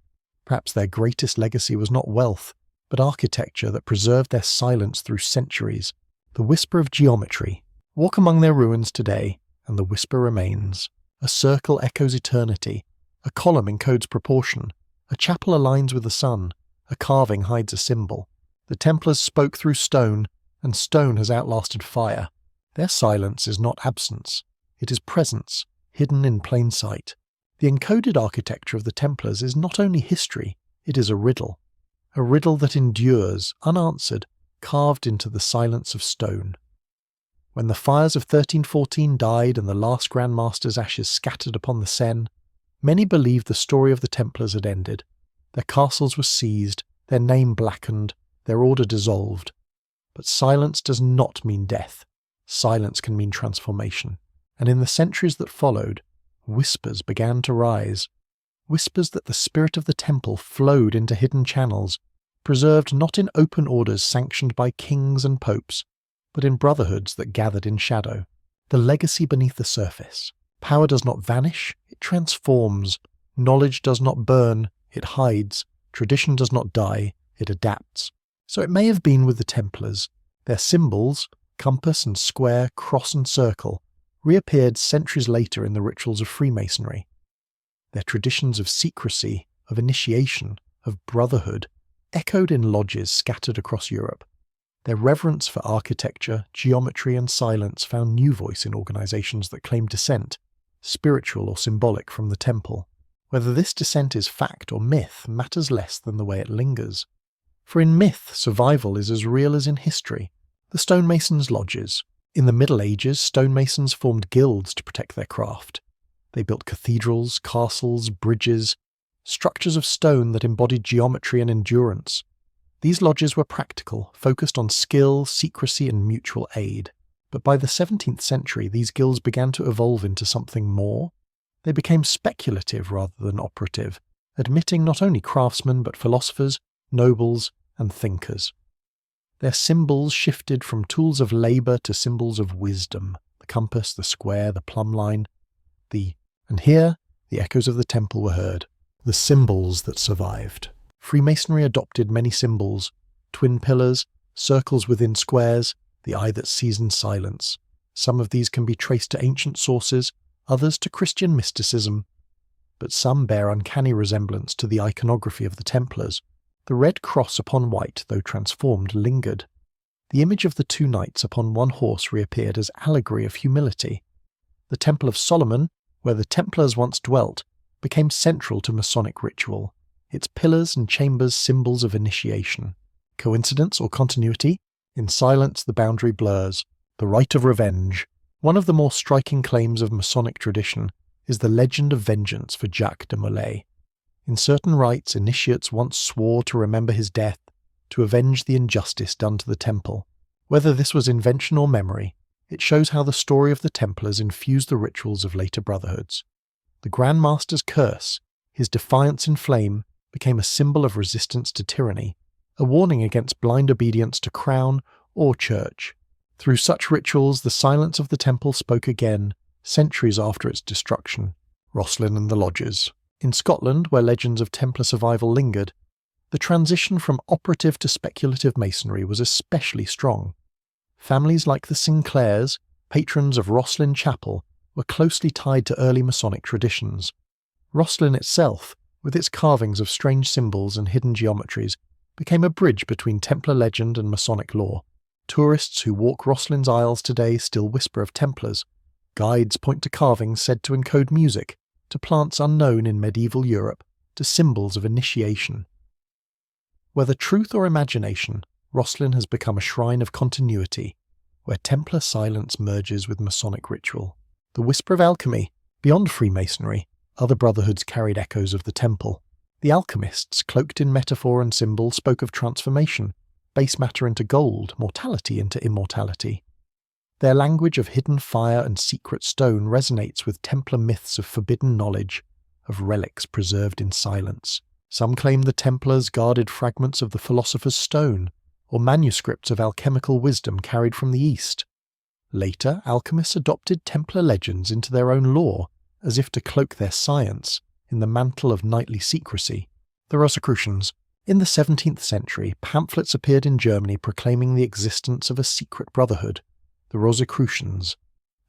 Perhaps their greatest legacy was not wealth, but architecture that preserved their silence through centuries. The whisper of geometry. Walk among their ruins today, and the whisper remains. A circle echoes eternity. A column encodes proportion. A chapel aligns with the sun. A carving hides a symbol. The Templars spoke through stone, and stone has outlasted fire. Their silence is not absence. It is presence, hidden in plain sight. The encoded architecture of the Templars is not only history, it is a riddle that endures, unanswered, carved into the silence of stone. When the fires of 1314 died and the last Grand Master's ashes scattered upon the Seine, many believed the story of the Templars had ended. Their castles were seized, their name blackened, their order dissolved. But silence does not mean death. Silence can mean transformation. And in the centuries that followed, whispers began to rise. Whispers that the spirit of the temple flowed into hidden channels, preserved not in open orders sanctioned by kings and popes, but in brotherhoods that gathered in shadow. The legacy beneath the surface. Power does not vanish, it transforms. Knowledge does not burn, it hides. Tradition does not die, it adapts. So it may have been with the Templars. Their symbols, compass and square, cross and circle, reappeared centuries later in the rituals of Freemasonry. Their traditions of secrecy, of initiation, of brotherhood, echoed in lodges scattered across Europe. Their reverence for architecture, geometry and silence found new voice in organizations that claimed descent, spiritual or symbolic, from the temple. Whether this descent is fact or myth matters less than the way it lingers. For in myth, survival is as real as in history. The stonemasons' lodges. In the Middle Ages, stonemasons formed guilds to protect their craft. They built cathedrals, castles, bridges, structures of stone that embodied geometry and endurance. These lodges were practical, focused on skill, secrecy, and mutual aid. But by the 17th century, these guilds began to evolve into something more. They became speculative rather than operative, admitting not only craftsmen but philosophers, nobles, and thinkers. Their symbols shifted from tools of labour to symbols of wisdom, the compass, the square, the plumb line, and here the echoes of the temple were heard, the symbols that survived. Freemasonry adopted many symbols, twin pillars, circles within squares, the eye that sees in silence. Some of these can be traced to ancient sources, others to Christian mysticism, but some bear uncanny resemblance to the iconography of the Templars. The red cross upon white, though transformed, lingered. The image of the two knights upon one horse reappeared as allegory of humility. The Temple of Solomon, where the Templars once dwelt, became central to Masonic ritual, its pillars and chambers symbols of initiation. Coincidence or continuity? In silence the boundary blurs. The right of revenge. One of the more striking claims of Masonic tradition is the legend of vengeance for Jacques de Molay. In certain rites, initiates once swore to remember his death, to avenge the injustice done to the temple. Whether this was invention or memory, it shows how the story of the Templars infused the rituals of later brotherhoods. The Grand Master's curse, his defiance in flame, became a symbol of resistance to tyranny, a warning against blind obedience to crown or church. Through such rituals, the silence of the temple spoke again, centuries after its destruction. Rosslyn and the Lodges. In Scotland, where legends of Templar survival lingered, the transition from operative to speculative masonry was especially strong. Families like the Sinclairs, patrons of Rosslyn Chapel, were closely tied to early Masonic traditions. Rosslyn itself, with its carvings of strange symbols and hidden geometries, became a bridge between Templar legend and Masonic lore. Tourists who walk Rosslyn's aisles today still whisper of Templars. Guides point to carvings said to encode music, to plants unknown in medieval Europe, to symbols of initiation. Whether truth or imagination, Rosslyn has become a shrine of continuity, where Templar silence merges with Masonic ritual. The whisper of alchemy. Beyond Freemasonry, other brotherhoods carried echoes of the temple. The alchemists, cloaked in metaphor and symbol, spoke of transformation, base matter into gold, mortality into immortality. Their language of hidden fire and secret stone resonates with Templar myths of forbidden knowledge, of relics preserved in silence. Some claim the Templars guarded fragments of the Philosopher's Stone, or manuscripts of alchemical wisdom carried from the East. Later, alchemists adopted Templar legends into their own lore, as if to cloak their science in the mantle of knightly secrecy. The Rosicrucians. In the 17th century, pamphlets appeared in Germany proclaiming the existence of a secret brotherhood, the Rosicrucians.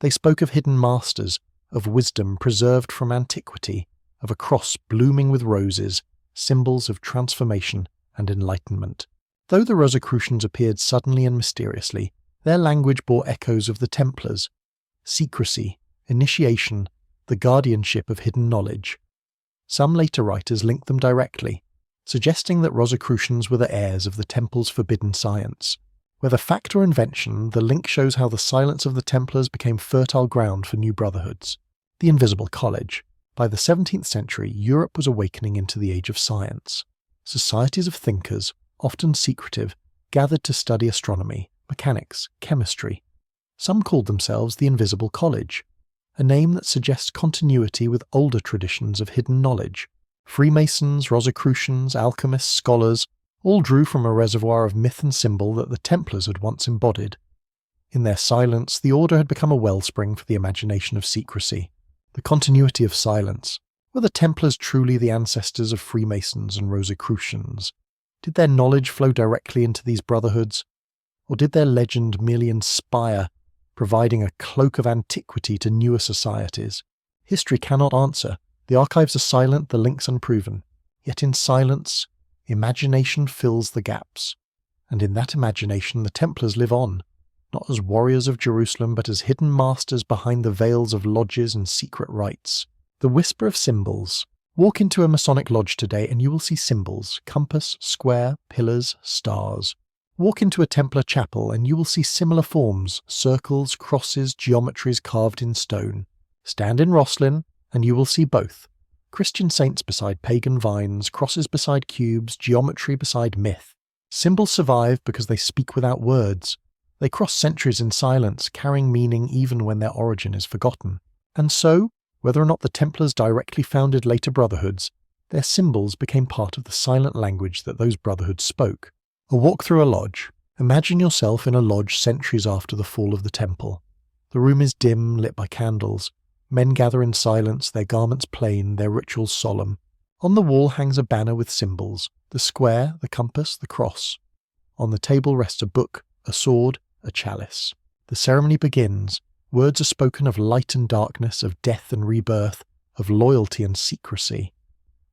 They spoke of hidden masters, of wisdom preserved from antiquity, of a cross blooming with roses, symbols of transformation and enlightenment. Though the Rosicrucians appeared suddenly and mysteriously, their language bore echoes of the Templars: secrecy, initiation, the guardianship of hidden knowledge. Some later writers linked them directly, suggesting that Rosicrucians were the heirs of the Temple's forbidden science. Whether fact or invention, the link shows how the silence of the Templars became fertile ground for new brotherhoods. The Invisible College. By the 17th century, Europe was awakening into the age of science. Societies of thinkers, often secretive, gathered to study astronomy, mechanics, chemistry. Some called themselves the Invisible College, a name that suggests continuity with older traditions of hidden knowledge. Freemasons, Rosicrucians, alchemists, scholars, all drew from a reservoir of myth and symbol that the Templars had once embodied. In their silence, the order had become a wellspring for the imagination of secrecy. The continuity of silence. Were the Templars truly the ancestors of Freemasons and Rosicrucians? Did their knowledge flow directly into these brotherhoods? Or did their legend merely inspire, providing a cloak of antiquity to newer societies? History cannot answer. The archives are silent, the links unproven. Yet in silence, imagination fills the gaps. And in that imagination the Templars live on, not as warriors of Jerusalem, but as hidden masters behind the veils of lodges and secret rites. The whisper of symbols. Walk into a Masonic lodge today and you will see symbols: compass, square, pillars, stars. Walk into a Templar chapel and you will see similar forms: circles, crosses, geometries carved in stone. Stand in Rosslyn and you will see both: Christian saints beside pagan vines, crosses beside cubes, geometry beside myth. Symbols survive because they speak without words. They cross centuries in silence, carrying meaning even when their origin is forgotten. And so, whether or not the Templars directly founded later brotherhoods, their symbols became part of the silent language that those brotherhoods spoke. A walk through a lodge. Imagine yourself in a lodge centuries after the fall of the temple. The room is dim, lit by candles. Men gather in silence, their garments plain, their rituals solemn. On the wall hangs a banner with symbols: the square, the compass, the cross. On the table rests a book, a sword, a chalice. The ceremony begins. Words are spoken of light and darkness, of death and rebirth, of loyalty and secrecy.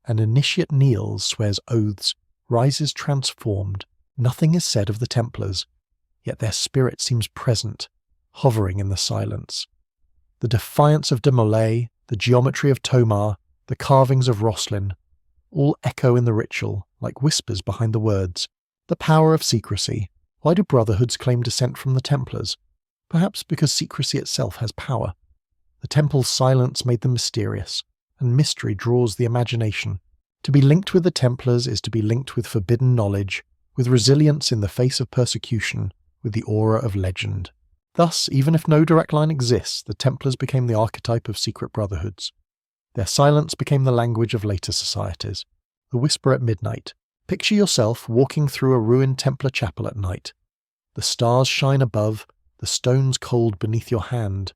An initiate kneels, swears oaths, rises transformed. Nothing is said of the Templars, yet their spirit seems present, hovering in the silence. The defiance of de Molay, the geometry of Tomar, the carvings of Rosslyn, all echo in the ritual, like whispers behind the words. The power of secrecy. Why do brotherhoods claim descent from the Templars? Perhaps because secrecy itself has power. The temple's silence made them mysterious, and mystery draws the imagination. To be linked with the Templars is to be linked with forbidden knowledge, with resilience in the face of persecution, with the aura of legend. Thus, even if no direct line exists, the Templars became the archetype of secret brotherhoods. Their silence became the language of later societies. The whisper at midnight. Picture yourself walking through a ruined Templar chapel at night. The stars shine above, the stones cold beneath your hand.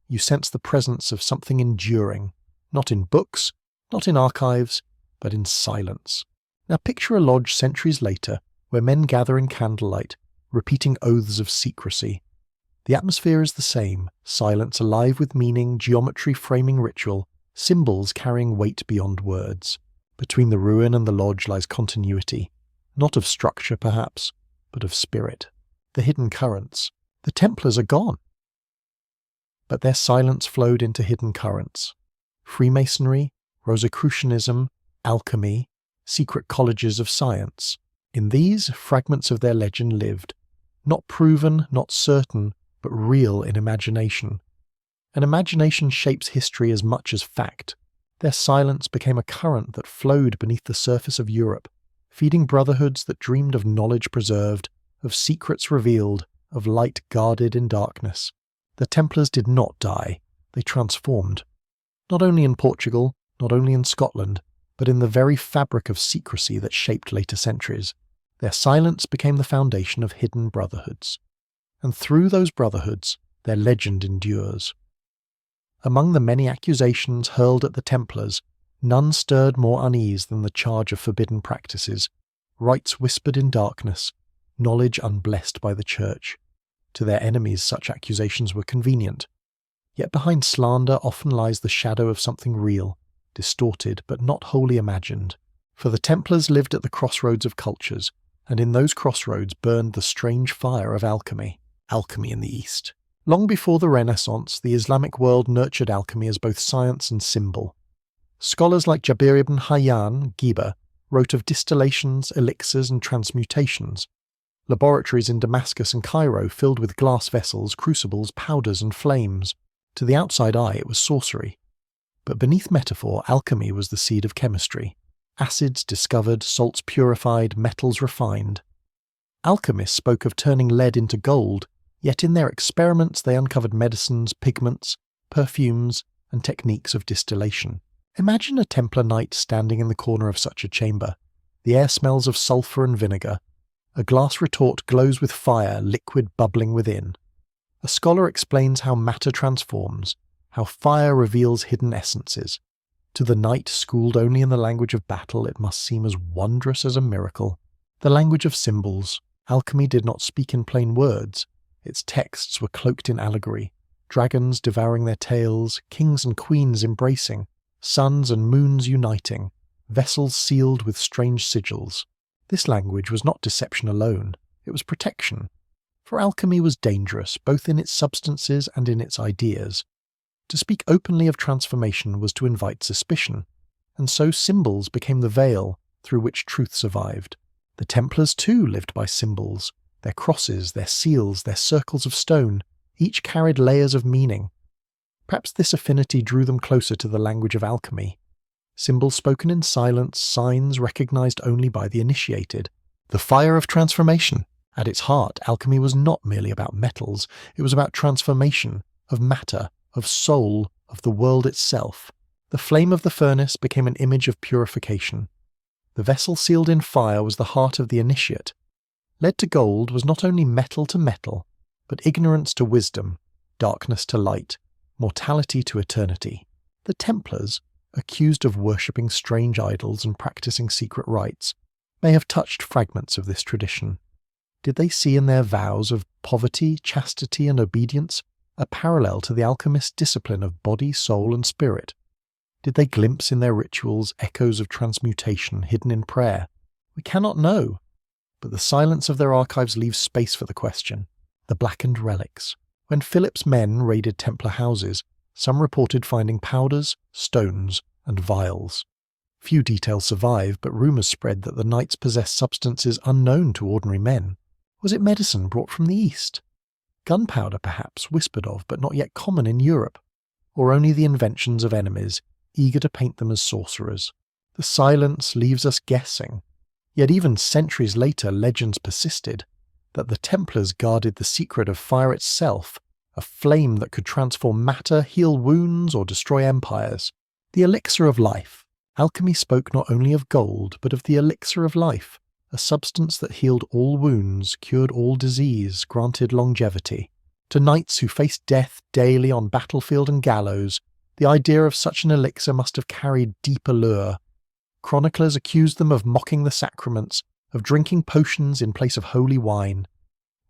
You sense the presence of something enduring, not in books, not in archives, but in silence. Now picture a lodge centuries later, where men gather in candlelight, repeating oaths of secrecy. The atmosphere is the same: silence alive with meaning, geometry framing ritual, symbols carrying weight beyond words. Between the ruin and the lodge lies continuity, not of structure perhaps, but of spirit. The hidden currents. The Templars are gone. But their silence flowed into hidden currents. Freemasonry, Rosicrucianism, alchemy, secret colleges of science. In these, fragments of their legend lived, not proven, not certain, but real in imagination. And imagination shapes history as much as fact. Their silence became a current that flowed beneath the surface of Europe, feeding brotherhoods that dreamed of knowledge preserved, of secrets revealed, of light guarded in darkness. The Templars did not die, they transformed. Not only in Portugal, not only in Scotland, but in the very fabric of secrecy that shaped later centuries. Their silence became the foundation of hidden brotherhoods. And through those brotherhoods, their legend endures. Among the many accusations hurled at the Templars, none stirred more unease than the charge of forbidden practices, rites whispered in darkness, knowledge unblessed by the Church. To their enemies such accusations were convenient. Yet behind slander often lies the shadow of something real, distorted but not wholly imagined. For the Templars lived at the crossroads of cultures, and in those crossroads burned the strange fire of alchemy in the East. Long before the Renaissance, the Islamic world nurtured alchemy as both science and symbol. Scholars like Jabir ibn Hayyan, Giba, wrote of distillations, elixirs and transmutations. Laboratories in Damascus and Cairo filled with glass vessels, crucibles, powders and flames. To the outside eye it was sorcery. But beneath metaphor, alchemy was the seed of chemistry. Acids discovered, salts purified, metals refined. Alchemists spoke of turning lead into gold, yet in their experiments they uncovered medicines, pigments, perfumes, and techniques of distillation. Imagine a Templar knight standing in the corner of such a chamber. The air smells of sulphur and vinegar. A glass retort glows with fire, liquid bubbling within. A scholar explains how matter transforms, how fire reveals hidden essences. To the knight schooled only in the language of battle, it must seem as wondrous as a miracle. The language of symbols. Alchemy did not speak in plain words. Its texts were cloaked in allegory. Dragons devouring their tails, kings and queens embracing, suns and moons uniting, vessels sealed with strange sigils. This language was not deception alone, it was protection. For alchemy was dangerous, both in its substances and in its ideas. To speak openly of transformation was to invite suspicion, and so symbols became the veil through which truth survived. The Templars too lived by symbols. Their crosses, their seals, their circles of stone, each carried layers of meaning. Perhaps this affinity drew them closer to the language of alchemy. Symbols spoken in silence, signs recognized only by the initiated. The fire of transformation. At its heart, alchemy was not merely about metals, it was about transformation, of matter, of soul, of the world itself. The flame of the furnace became an image of purification. The vessel sealed in fire was the heart of the initiate. Lead to gold was not only metal to metal, but ignorance to wisdom, darkness to light, mortality to eternity. The Templars, accused of worshipping strange idols and practicing secret rites, may have touched fragments of this tradition. Did they see in their vows of poverty, chastity, and obedience a parallel to the alchemist's discipline of body, soul, and spirit? Did they glimpse in their rituals echoes of transmutation hidden in prayer? We cannot know, but the silence of their archives leaves space for the question. The blackened relics. When Philip's men raided Templar houses, some reported finding powders, stones, and vials. Few details survive, but rumours spread that the knights possessed substances unknown to ordinary men. Was it medicine brought from the East? Gunpowder, perhaps, whispered of, but not yet common in Europe? Or only the inventions of enemies, eager to paint them as sorcerers? The silence leaves us guessing. Yet even centuries later, legends persisted that the Templars guarded the secret of fire itself, a flame that could transform matter, heal wounds, or destroy empires. The elixir of life. Alchemy spoke not only of gold, but of the elixir of life, a substance that healed all wounds, cured all disease, granted longevity. To knights who faced death daily on battlefield and gallows, the idea of such an elixir must have carried deep allure. Chroniclers accused them of mocking the sacraments, of drinking potions in place of holy wine.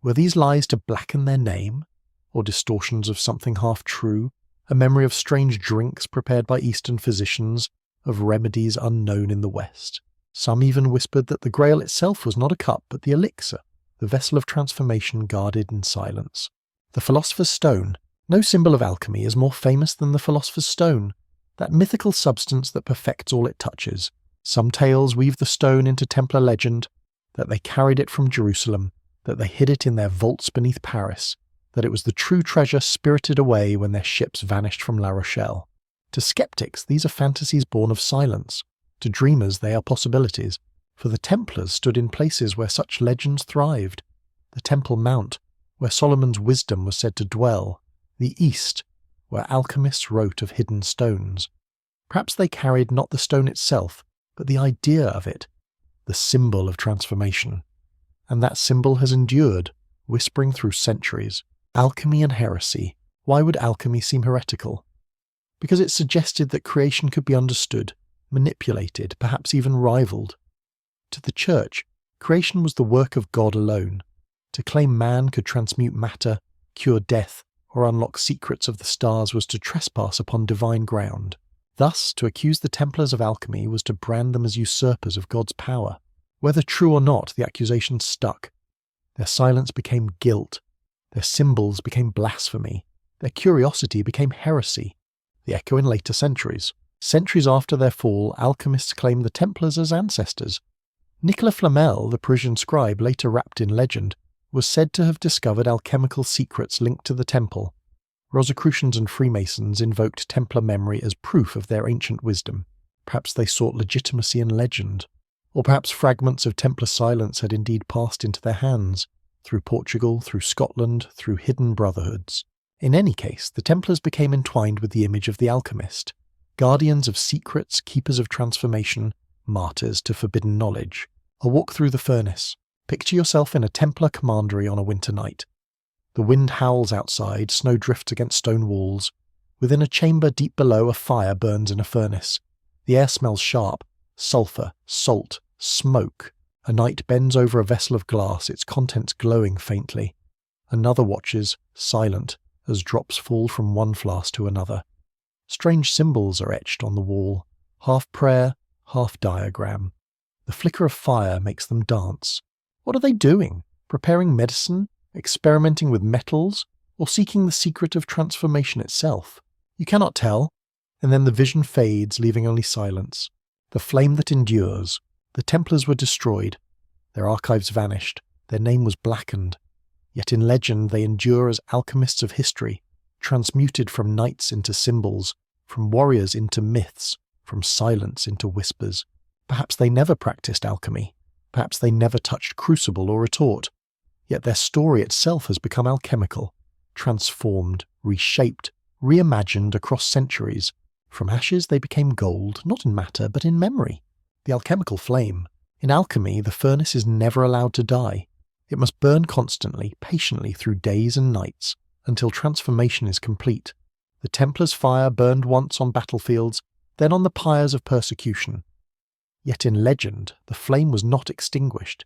Were these lies to blacken their name? Or distortions of something half true? A memory of strange drinks prepared by Eastern physicians, of remedies unknown in the West? Some even whispered that the Grail itself was not a cup, but the elixir, the vessel of transformation guarded in silence. The Philosopher's Stone. No symbol of alchemy is more famous than the Philosopher's Stone, that mythical substance that perfects all it touches. Some tales weave the stone into Templar legend, that they carried it from Jerusalem, that they hid it in their vaults beneath Paris, that it was the true treasure spirited away when their ships vanished from La Rochelle. To skeptics, these are fantasies born of silence. To dreamers, they are possibilities, for the Templars stood in places where such legends thrived. The Temple Mount, where Solomon's wisdom was said to dwell. The East, where alchemists wrote of hidden stones. Perhaps they carried not the stone itself, but the idea of it, the symbol of transformation. And that symbol has endured, whispering through centuries. Alchemy and heresy. Why would alchemy seem heretical? Because it suggested that creation could be understood, manipulated, perhaps even rivaled. To the Church, creation was the work of God alone. To claim man could transmute matter, cure death, or unlock secrets of the stars was to trespass upon divine ground. Thus, to accuse the Templars of alchemy was to brand them as usurpers of God's power. Whether true or not, the accusation stuck. Their silence became guilt. Their symbols became blasphemy. Their curiosity became heresy. The echo in later centuries. Centuries after their fall, alchemists claimed the Templars as ancestors. Nicolas Flamel, the Parisian scribe later wrapped in legend, was said to have discovered alchemical secrets linked to the temple. Rosicrucians and Freemasons invoked Templar memory as proof of their ancient wisdom. Perhaps they sought legitimacy in legend. Or perhaps fragments of Templar silence had indeed passed into their hands, through Portugal, through Scotland, through hidden brotherhoods. In any case, the Templars became entwined with the image of the alchemist, guardians of secrets, keepers of transformation, martyrs to forbidden knowledge. A walk through the furnace. Picture yourself in a Templar commandery on a winter night. The wind howls outside, snow drifts against stone walls. Within a chamber deep below, a fire burns in a furnace. The air smells sharp, sulphur, salt, smoke. A knight bends over a vessel of glass, its contents glowing faintly. Another watches, silent, as drops fall from one flask to another. Strange symbols are etched on the wall, half prayer, half diagram. The flicker of fire makes them dance. What are they doing? Preparing medicine? Experimenting with metals? Or seeking the secret of transformation itself? You cannot tell, and then the vision fades, leaving only silence. The flame that endures. The Templars were destroyed. Their archives vanished. Their name was blackened. Yet in legend they endure as alchemists of history, transmuted from knights into symbols, from warriors into myths, from silence into whispers. Perhaps they never practiced alchemy. Perhaps they never touched crucible or retort. Yet their story itself has become alchemical, transformed, reshaped, reimagined across centuries. From ashes they became gold, not in matter, but in memory. The alchemical flame. In alchemy, the furnace is never allowed to die. It must burn constantly, patiently through days and nights, until transformation is complete. The Templars' fire burned once on battlefields, then on the pyres of persecution. Yet in legend, the flame was not extinguished.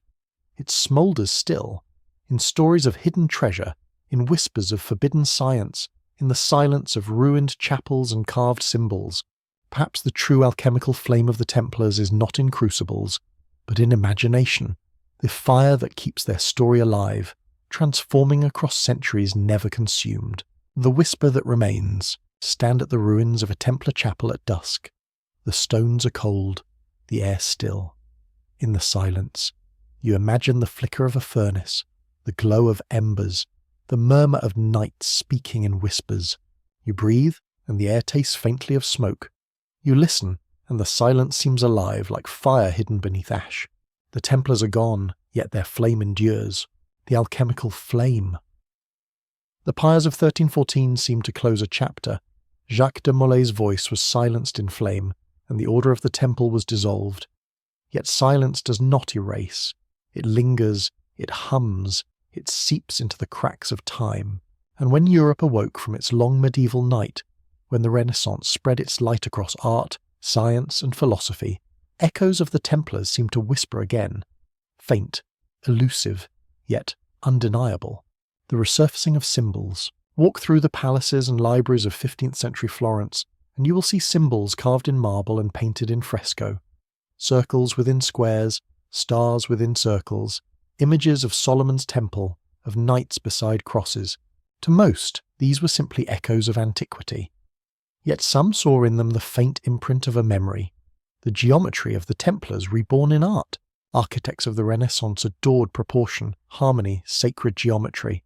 It smoulders still, in stories of hidden treasure, in whispers of forbidden science, in the silence of ruined chapels and carved symbols. Perhaps the true alchemical flame of the Templars is not in crucibles, but in imagination, the fire that keeps their story alive, transforming across centuries never consumed. The whisper that remains. Stand at the ruins of a Templar chapel at dusk. The stones are cold, the air still. In the silence, you imagine the flicker of a furnace, the glow of embers, the murmur of knights speaking in whispers. You breathe, and the air tastes faintly of smoke. You listen, and the silence seems alive like fire hidden beneath ash. The Templars are gone, yet their flame endures. The alchemical flame. The pyres of 1314 seemed to close a chapter. Jacques de Molay's voice was silenced in flame, and the order of the temple was dissolved. Yet silence does not erase. It lingers, it hums, it seeps into the cracks of time. And when Europe awoke from its long medieval night, when the Renaissance spread its light across art, science, and philosophy, echoes of the Templars seemed to whisper again. Faint, elusive, yet undeniable. The resurfacing of symbols. Walk through the palaces and libraries of 15th century Florence, and you will see symbols carved in marble and painted in fresco. Circles within squares, stars within circles, images of Solomon's temple, of knights beside crosses. To most, these were simply echoes of antiquity. Yet some saw in them the faint imprint of a memory, the geometry of the Templars reborn in art. Architects of the Renaissance adored proportion, harmony, sacred geometry.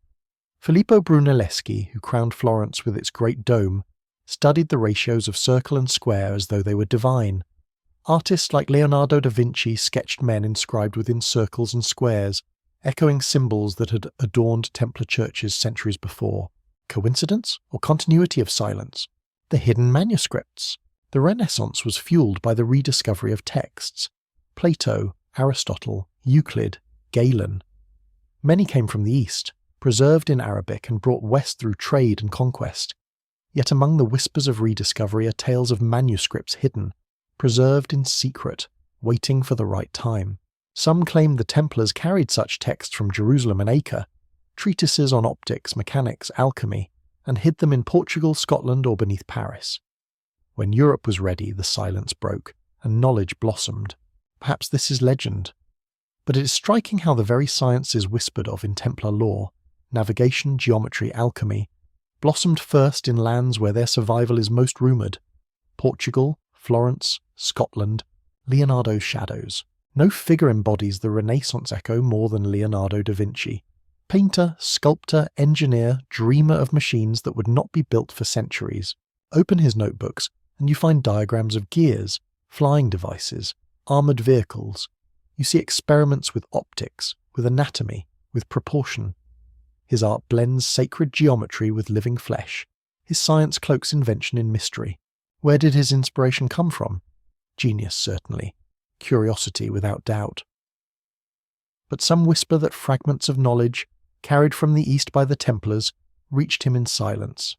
Filippo Brunelleschi, who crowned Florence with its great dome, studied the ratios of circle and square as though they were divine. Artists like Leonardo da Vinci sketched men inscribed within circles and squares, echoing symbols that had adorned Templar churches centuries before. Coincidence or continuity of silence? The hidden manuscripts. The Renaissance was fueled by the rediscovery of texts. Plato, Aristotle, Euclid, Galen. Many came from the East, preserved in Arabic and brought west through trade and conquest. Yet among the whispers of rediscovery are tales of manuscripts hidden, preserved in secret, waiting for the right time. Some claim the Templars carried such texts from Jerusalem and Acre, treatises on optics, mechanics, alchemy, and hid them in Portugal, Scotland, or beneath Paris. When Europe was ready, the silence broke, and knowledge blossomed. Perhaps this is legend. But it is striking how the very sciences whispered of in Templar lore, navigation, geometry, alchemy, blossomed first in lands where their survival is most rumoured. Portugal, Florence, Scotland, Leonardo's shadows. No figure embodies the Renaissance echo more than Leonardo da Vinci. Painter, sculptor, engineer, dreamer of machines that would not be built for centuries. Open his notebooks, and you find diagrams of gears, flying devices, armoured vehicles. You see experiments with optics, with anatomy, with proportion. His art blends sacred geometry with living flesh. His science cloaks invention in mystery. Where did his inspiration come from? Genius, certainly. Curiosity, without doubt. But some whisper that fragments of knowledge, carried from the East by the Templars, reached him in silence.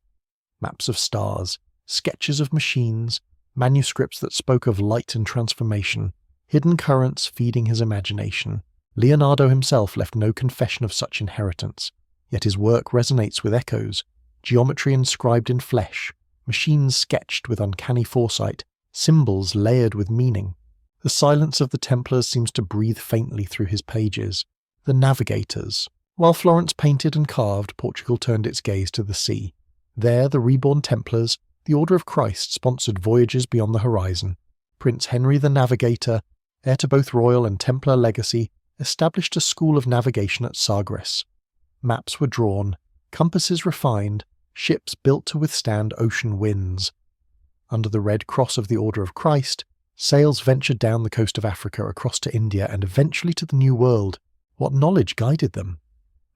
Maps of stars, sketches of machines, manuscripts that spoke of light and transformation, hidden currents feeding his imagination. Leonardo himself left no confession of such inheritance, yet his work resonates with echoes, geometry inscribed in flesh, machines sketched with uncanny foresight, symbols layered with meaning. The silence of the Templars seems to breathe faintly through his pages. The navigators. While Florence painted and carved, Portugal turned its gaze to the sea. There, the reborn Templars, the Order of Christ, sponsored voyages beyond the horizon. Prince Henry the Navigator, heir to both royal and Templar legacy, established a school of navigation at Sagres. Maps were drawn, compasses refined, ships built to withstand ocean winds. Under the Red Cross of the Order of Christ, sails ventured down the coast of Africa across to India and eventually to the New World. What knowledge guided them?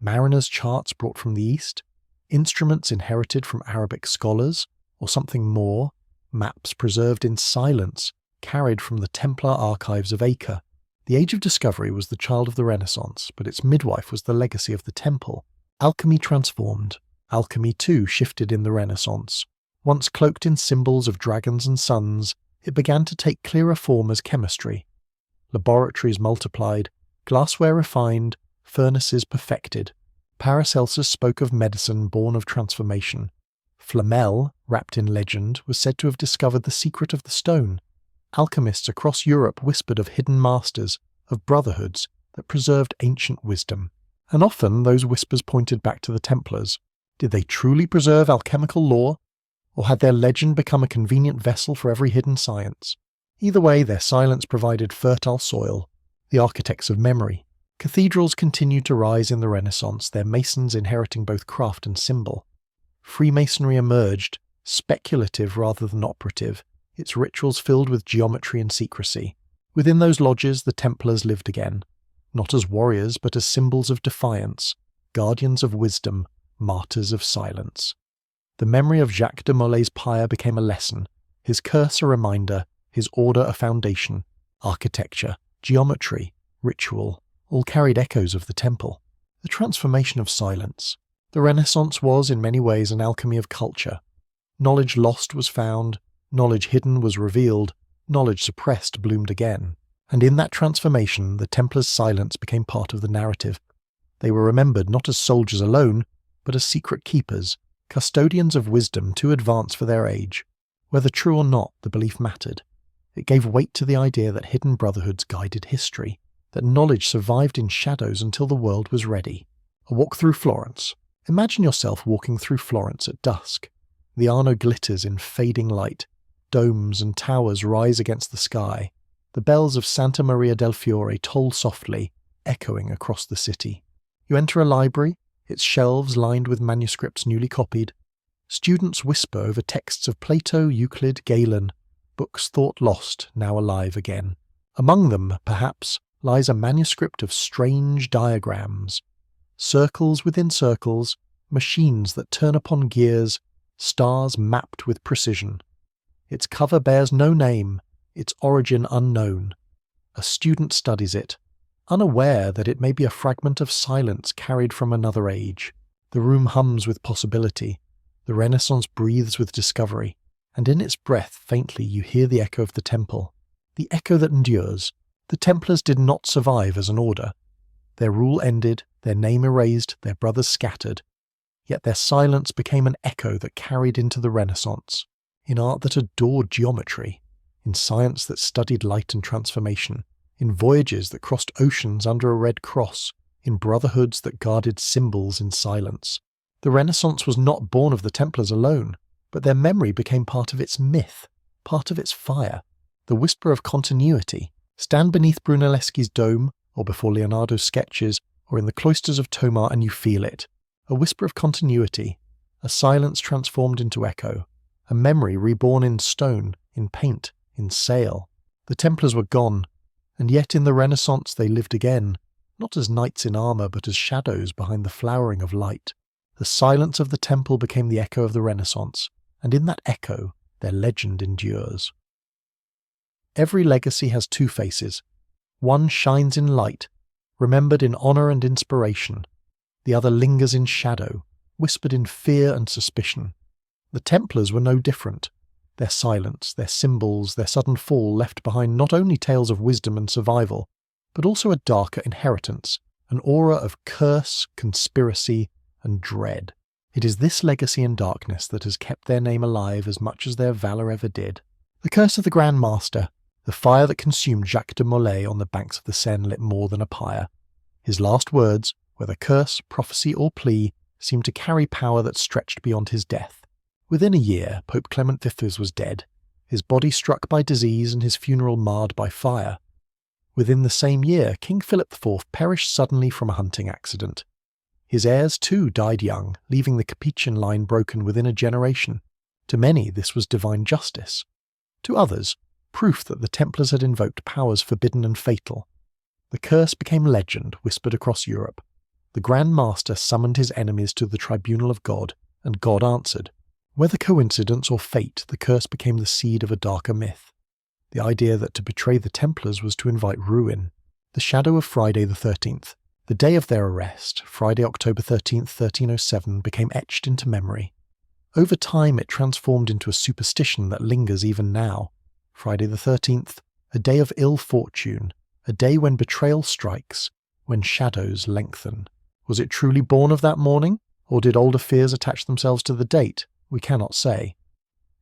Mariners' charts brought from the East? Instruments inherited from Arabic scholars? Or something more? Maps preserved in silence, carried from the Templar archives of Acre. The Age of Discovery was the child of the Renaissance, but its midwife was the legacy of the Temple. Alchemy transformed. Alchemy too shifted in the Renaissance. Once cloaked in symbols of dragons and suns, it began to take clearer form as chemistry. Laboratories multiplied, glassware refined, furnaces perfected. Paracelsus spoke of medicine born of transformation. Flamel, wrapped in legend, was said to have discovered the secret of the stone. Alchemists across Europe whispered of hidden masters, of brotherhoods that preserved ancient wisdom. And often those whispers pointed back to the Templars. Did they truly preserve alchemical lore? Or had their legend become a convenient vessel for every hidden science? Either way, their silence provided fertile soil, the architects of memory. Cathedrals continued to rise in the Renaissance, their masons inheriting both craft and symbol. Freemasonry emerged, speculative rather than operative, its rituals filled with geometry and secrecy. Within those lodges, the Templars lived again, not as warriors but as symbols of defiance, guardians of wisdom, martyrs of silence. The memory of Jacques de Molay's pyre became a lesson, his curse a reminder, his order a foundation. Architecture, geometry, ritual, all carried echoes of the temple. The transformation of silence. The Renaissance was in many ways an alchemy of culture. Knowledge lost was found, knowledge hidden was revealed, knowledge suppressed bloomed again. And in that transformation, the Templars' silence became part of the narrative. They were remembered not as soldiers alone, but as secret keepers, custodians of wisdom too advanced for their age. Whether true or not, the belief mattered. It gave weight to the idea that hidden brotherhoods guided history, that knowledge survived in shadows until the world was ready. A walk through Florence. Imagine yourself walking through Florence at dusk. The Arno glitters in fading light. Domes and towers rise against the sky. The bells of Santa Maria del Fiore toll softly, echoing across the city. You enter a library, its shelves lined with manuscripts newly copied. Students whisper over texts of Plato, Euclid, Galen, books thought lost, now alive again. Among them, perhaps, lies a manuscript of strange diagrams. Circles within circles, machines that turn upon gears, stars mapped with precision. Its cover bears no name, its origin unknown. A student studies it, unaware that it may be a fragment of silence carried from another age. The room hums with possibility. The Renaissance breathes with discovery, and in its breath faintly you hear the echo of the temple, the echo that endures. The Templars did not survive as an order. Their rule ended, their name erased, their brothers scattered. Yet their silence became an echo that carried into the Renaissance, in art that adored geometry, in science that studied light and transformation, in voyages that crossed oceans under a red cross, in brotherhoods that guarded symbols in silence. The Renaissance was not born of the Templars alone, but their memory became part of its myth, part of its fire, the whisper of continuity. Stand beneath Brunelleschi's dome, or before Leonardo's sketches, or in the cloisters of Tomar and you feel it. A whisper of continuity, a silence transformed into echo, a memory reborn in stone, in paint, in sail. The Templars were gone, and yet in the Renaissance they lived again, not as knights in armour but as shadows behind the flowering of light. The silence of the temple became the echo of the Renaissance, and in that echo their legend endures. Every legacy has two faces. One shines in light, remembered in honour and inspiration. The other lingers in shadow, whispered in fear and suspicion. The Templars were no different. Their silence, their symbols, their sudden fall left behind not only tales of wisdom and survival, but also a darker inheritance, an aura of curse, conspiracy, and dread. It is this legacy and darkness that has kept their name alive as much as their valour ever did. The curse of the Grand Master, the fire that consumed Jacques de Molay on the banks of the Seine, lit more than a pyre. His last words, whether curse, prophecy, or plea, seemed to carry power that stretched beyond his death. Within a year, Pope Clement V was dead. his body struck by disease and his funeral marred by fire. Within the same year, King Philip IV perished suddenly from a hunting accident. His heirs too died young, leaving the Capetian line broken within a generation. To many this was divine justice. To others, proof that the Templars had invoked powers forbidden and fatal. The curse became legend whispered across Europe. The Grand Master summoned his enemies to the tribunal of God, and God answered. Whether coincidence or fate, the curse became the seed of a darker myth. The idea that to betray the Templars was to invite ruin. The shadow of Friday the 13th, the day of their arrest, Friday, October 13th, 1307, became etched into memory. Over time it transformed into a superstition that lingers even now. Friday the 13th, a day of ill fortune, a day when betrayal strikes, when shadows lengthen. Was it truly born of that morning, or did older fears attach themselves to the date? We cannot say.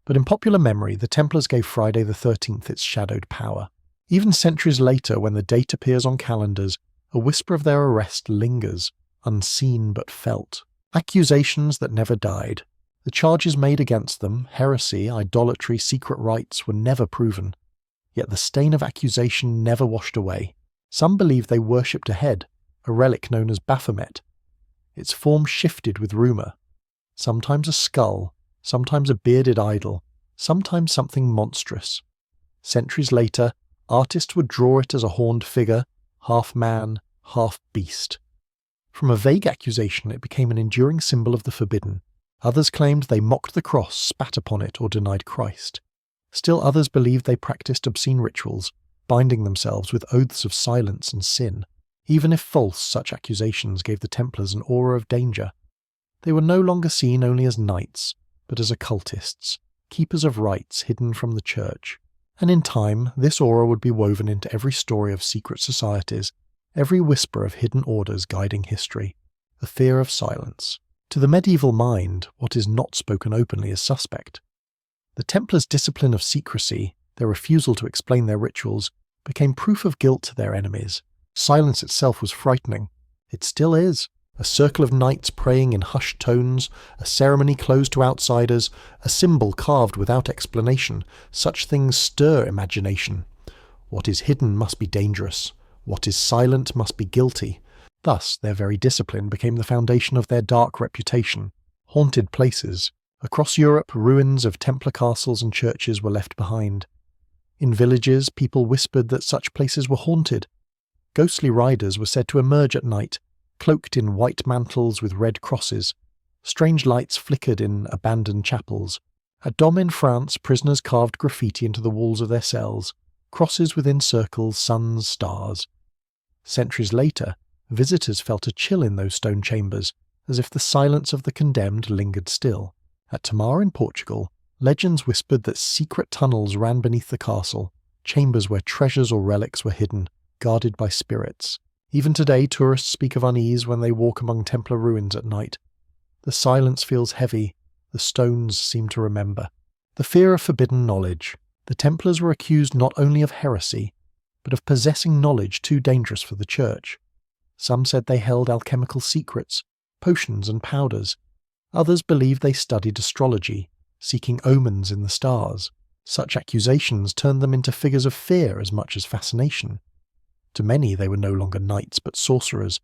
But in popular memory, the Templars gave Friday the 13th its shadowed power. Even centuries later, when the date appears on calendars, a whisper of their arrest lingers, unseen but felt. Accusations that never died. The charges made against them, heresy, idolatry, secret rites, were never proven. Yet the stain of accusation never washed away. Some believed they worshipped a head, a relic known as Baphomet. Its form shifted with rumour. Sometimes a skull, sometimes a bearded idol, sometimes something monstrous. Centuries later, artists would draw it as a horned figure, half man, half beast. From a vague accusation it became an enduring symbol of the forbidden. Others claimed they mocked the cross, spat upon it, or denied Christ. Still others believed they practiced obscene rituals, binding themselves with oaths of silence and sin. Even if false, such accusations gave the Templars an aura of danger. They were no longer seen only as knights, but as occultists, keepers of rites hidden from the church. And in time, this aura would be woven into every story of secret societies, every whisper of hidden orders guiding history. The fear of silence. To the medieval mind, what is not spoken openly is suspect. The Templars' discipline of secrecy, their refusal to explain their rituals, became proof of guilt to their enemies. Silence itself was frightening. It still is. A circle of knights praying in hushed tones, a ceremony closed to outsiders, a symbol carved without explanation. Such things stir imagination. What is hidden must be dangerous. What is silent must be guilty. Thus, their very discipline became the foundation of their dark reputation. Haunted places. Across Europe, ruins of Templar castles and churches were left behind. In villages, people whispered that such places were haunted. Ghostly riders were said to emerge at night, cloaked in white mantles with red crosses. Strange lights flickered in abandoned chapels. At Dom in France, prisoners carved graffiti into the walls of their cells, crosses within circles, suns, stars. Centuries later, visitors felt a chill in those stone chambers, as if the silence of the condemned lingered still. At Tamar in Portugal, legends whispered that secret tunnels ran beneath the castle, chambers where treasures or relics were hidden, guarded by spirits. Even today, tourists speak of unease when they walk among Templar ruins at night. The silence feels heavy, the stones seem to remember. The fear of forbidden knowledge. The Templars were accused not only of heresy, but of possessing knowledge too dangerous for the Church. Some said they held alchemical secrets, potions and powders. Others believed they studied astrology, seeking omens in the stars. Such accusations turned them into figures of fear as much as fascination. To many they were no longer knights but sorcerers,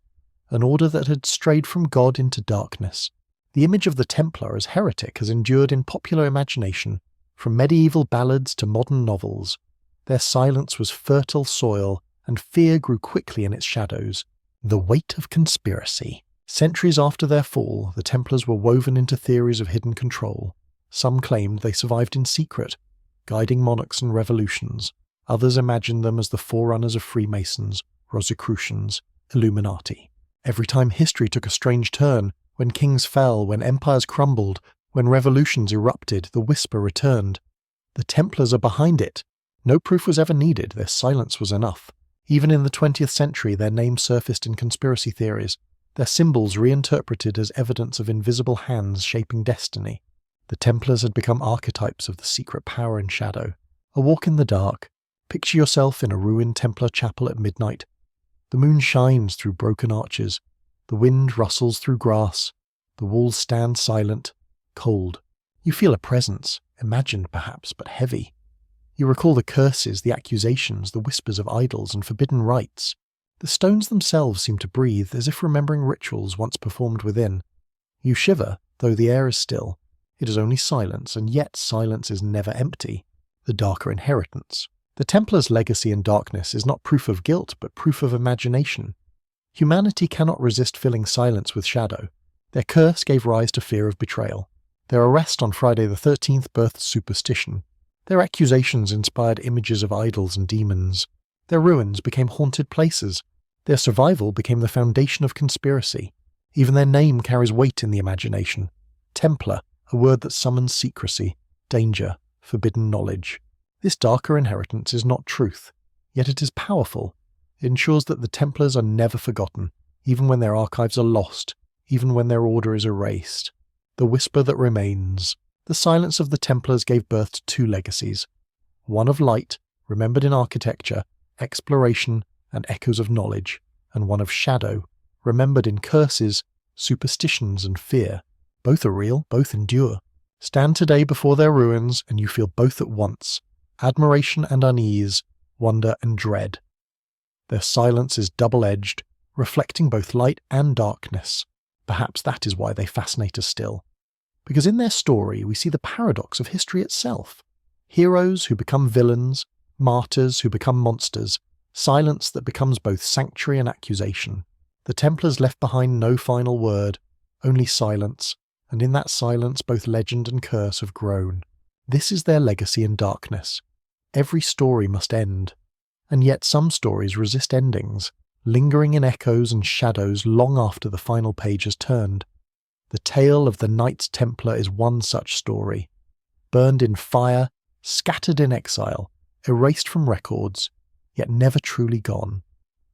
an order that had strayed from God into darkness. The image of the Templar as heretic has endured in popular imagination, from medieval ballads to modern novels. Their silence was fertile soil, and fear grew quickly in its shadows. The weight of conspiracy. Centuries after their fall, the Templars were woven into theories of hidden control. Some claimed they survived in secret, guiding monarchs and revolutions. Others imagined them as the forerunners of Freemasons, Rosicrucians, Illuminati. Every time history took a strange turn, when kings fell, when empires crumbled, when revolutions erupted, the whisper returned. The Templars are behind it. No proof was ever needed, their silence was enough. Even in the 20th century, their names surfaced in conspiracy theories, their symbols reinterpreted as evidence of invisible hands shaping destiny. The Templars had become archetypes of the secret power in shadow. A walk in the dark. Picture yourself in a ruined Templar chapel at midnight. The moon shines through broken arches. The wind rustles through grass. The walls stand silent, cold. You feel a presence, imagined perhaps, but heavy. You recall the curses, the accusations, the whispers of idols and forbidden rites. The stones themselves seem to breathe, as if remembering rituals once performed within. You shiver, though the air is still. It is only silence, and yet silence is never empty. The darker inheritance. The Templars' legacy in darkness is not proof of guilt, but proof of imagination. Humanity cannot resist filling silence with shadow. Their curse gave rise to fear of betrayal. Their arrest on Friday the 13th birthed superstition. Their accusations inspired images of idols and demons. Their ruins became haunted places. Their survival became the foundation of conspiracy. Even their name carries weight in the imagination. Templar, a word that summons secrecy, danger, forbidden knowledge. This darker inheritance is not truth, yet it is powerful. It ensures that the Templars are never forgotten, even when their archives are lost, even when their order is erased. The whisper that remains. The silence of the Templars gave birth to two legacies. One of light, remembered in architecture, exploration, and echoes of knowledge, and one of shadow, remembered in curses, superstitions, and fear. Both are real, both endure. Stand today before their ruins, and you feel both at once, admiration and unease, wonder and dread. Their silence is double-edged, reflecting both light and darkness. Perhaps that is why they fascinate us still. Because in their story we see the paradox of history itself. Heroes who become villains, martyrs who become monsters, silence that becomes both sanctuary and accusation. The Templars left behind no final word, only silence, and in that silence both legend and curse have grown. This is their legacy in darkness. Every story must end. And yet some stories resist endings, lingering in echoes and shadows long after the final page has turned. The tale of the Knights Templar is one such story. Burned in fire, scattered in exile, erased from records, yet never truly gone.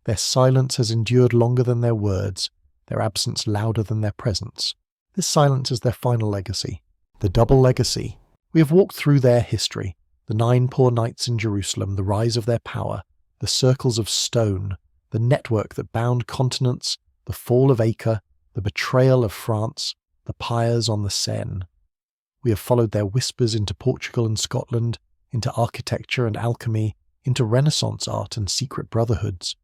Their silence has endured longer than their words, their absence louder than their presence. This silence is their final legacy. The double legacy. We have walked through their history, the 9 poor nights in Jerusalem, the rise of their power, the circles of stone, the network that bound continents, the fall of Acre, the betrayal of France, the pyres on the Seine. We have followed their whispers into Portugal and Scotland, into architecture and alchemy, into Renaissance art and secret brotherhoods.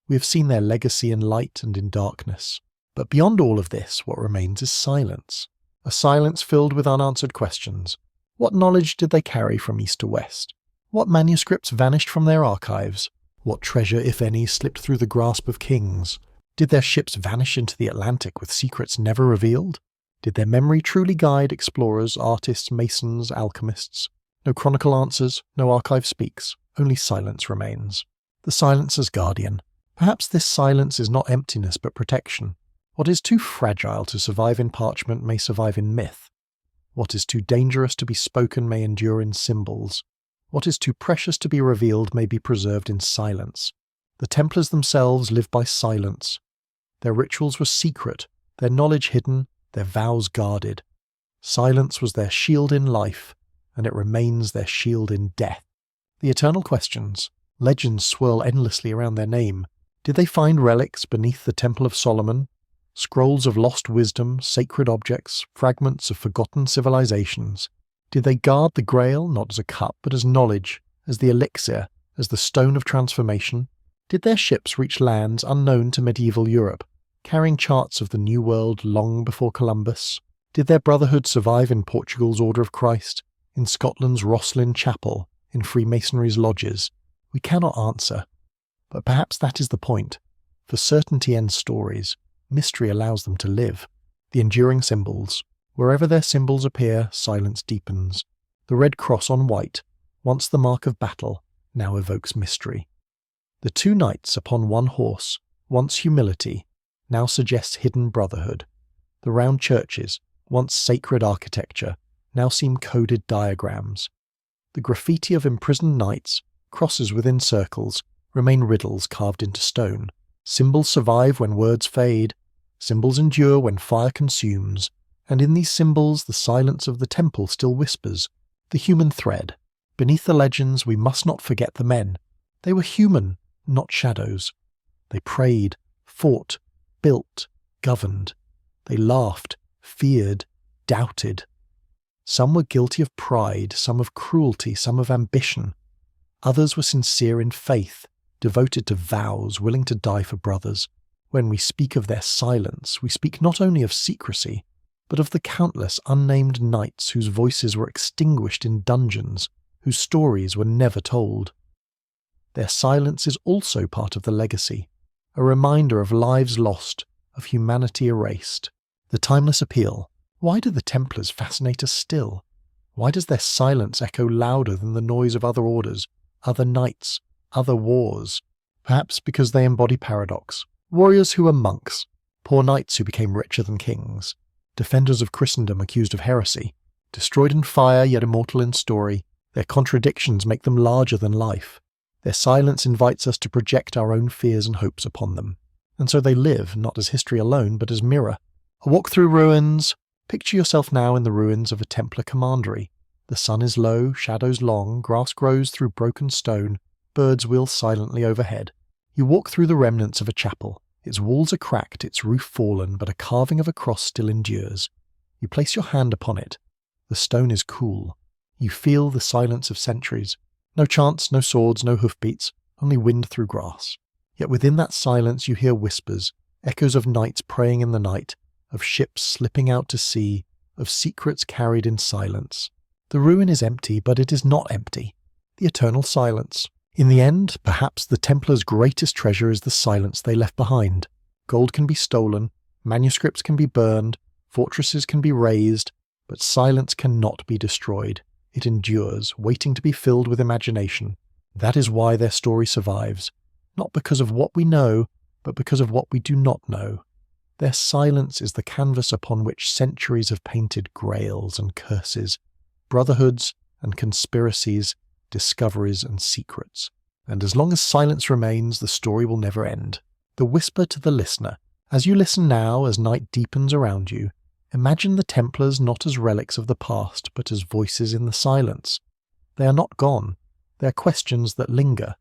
We have seen their legacy in light and in darkness. But beyond all of this, what remains is silence. A silence filled with unanswered questions. What knowledge did they carry from east to west? What manuscripts vanished from their archives? What treasure, if any, slipped through the grasp of kings? Did their ships vanish into the Atlantic with secrets never revealed? Did their memory truly guide explorers, artists, masons, alchemists? No chronicle answers, no archive speaks, only silence remains. The silence as guardian. Perhaps this silence is not emptiness but protection. What is too fragile to survive in parchment may survive in myth. What is too dangerous to be spoken may endure in symbols. What is too precious to be revealed may be preserved in silence. The Templars themselves live by silence. Their rituals were secret, their knowledge hidden, their vows guarded. Silence was their shield in life, and it remains their shield in death. The eternal questions. Legends swirl endlessly around their name. Did they find relics beneath the Temple of Solomon? Scrolls of lost wisdom, sacred objects, fragments of forgotten civilizations. Did they guard the Grail not as a cup but as knowledge, as the elixir, as the stone of transformation? Did their ships reach lands unknown to medieval Europe, carrying charts of the New World long before Columbus? Did their brotherhood survive in Portugal's Order of Christ, in Scotland's Rosslyn Chapel, in Freemasonry's lodges? We cannot answer. But perhaps that is the point. For certainty ends stories. Mystery allows them to live. The enduring symbols. Wherever their symbols appear, silence deepens. The red cross on white, once the mark of battle, now evokes mystery. The 2 knights upon one horse, once humility, now suggests hidden brotherhood. The round churches, once sacred architecture, now seem coded diagrams. The graffiti of imprisoned knights, crosses within circles, remain riddles carved into stone. Symbols survive when words fade. Symbols endure when fire consumes. And in these symbols the silence of the temple still whispers, the human thread. Beneath the legends we must not forget the men. They were human, not shadows. They prayed, fought, built, governed. They laughed, feared, doubted. Some were guilty of pride, some of cruelty, some of ambition. Others were sincere in faith, devoted to vows, willing to die for brothers. When we speak of their silence, we speak not only of secrecy, but of the countless unnamed knights whose voices were extinguished in dungeons, whose stories were never told. Their silence is also part of the legacy, a reminder of lives lost, of humanity erased. The timeless appeal: why do the Templars fascinate us still? Why does their silence echo louder than the noise of other orders, other knights, other wars? Perhaps because they embody paradox. Warriors who were monks, poor knights who became richer than kings, defenders of Christendom accused of heresy, destroyed in fire yet immortal in story. Their contradictions make them larger than life. Their silence invites us to project our own fears and hopes upon them. And so they live, not as history alone, but as mirror. A walk through ruins. Picture yourself now in the ruins of a Templar commandery. The sun is low, shadows long, grass grows through broken stone, birds wheel silently overhead. You walk through the remnants of a chapel. Its walls are cracked, its roof fallen, but a carving of a cross still endures. You place your hand upon it. The stone is cool. You feel the silence of centuries. No chants, no swords, no hoofbeats, only wind through grass. Yet within that silence you hear whispers, echoes of knights praying in the night, of ships slipping out to sea, of secrets carried in silence. The ruin is empty, but it is not empty. The eternal silence. In the end, perhaps the Templars' greatest treasure is the silence they left behind. Gold can be stolen, manuscripts can be burned, fortresses can be razed, but silence cannot be destroyed. It endures, waiting to be filled with imagination. That is why their story survives, not because of what we know, but because of what we do not know. Their silence is the canvas upon which centuries have painted grails and curses, brotherhoods and conspiracies, discoveries and secrets. And as long as silence remains, the story will never end. The whisper to the listener. As you listen now, as night deepens around you, imagine the Templars not as relics of the past, but as voices in the silence. They are not gone. They are questions that linger.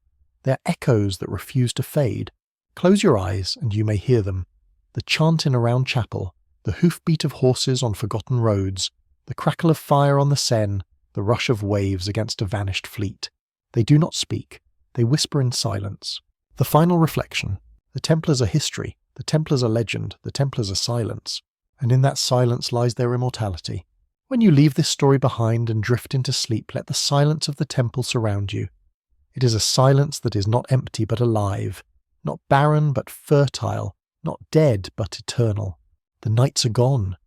They are echoes that refuse to fade. Close your eyes and you may hear them. The chant in a round chapel, the hoofbeat of horses on forgotten roads, the crackle of fire on the Seine, the rush of waves against a vanished fleet. They do not speak. They whisper in silence. The final reflection. The Templars are history. The Templars are legend. The Templars are silence. And in that silence lies their immortality. When you leave this story behind and drift into sleep, let the silence of the temple surround you. It is a silence that is not empty but alive, not barren but fertile, not dead but eternal. The knights are gone.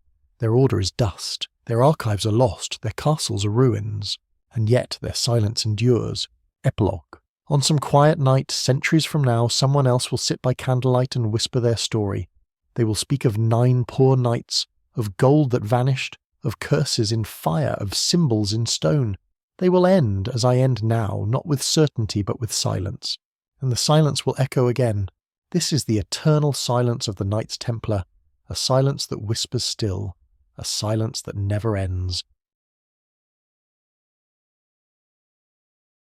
Their order is dust. Their archives are lost. Their castles are ruins. And yet their silence endures. Epilogue. On some quiet night, centuries from now, someone else will sit by candlelight and whisper their story. They will speak of 9 poor knights, of gold that vanished, of curses in fire, of symbols in stone. They will end, as I end now, not with certainty but with silence. And the silence will echo again. This is the eternal silence of the Knights Templar, a silence that whispers still, a silence that never ends.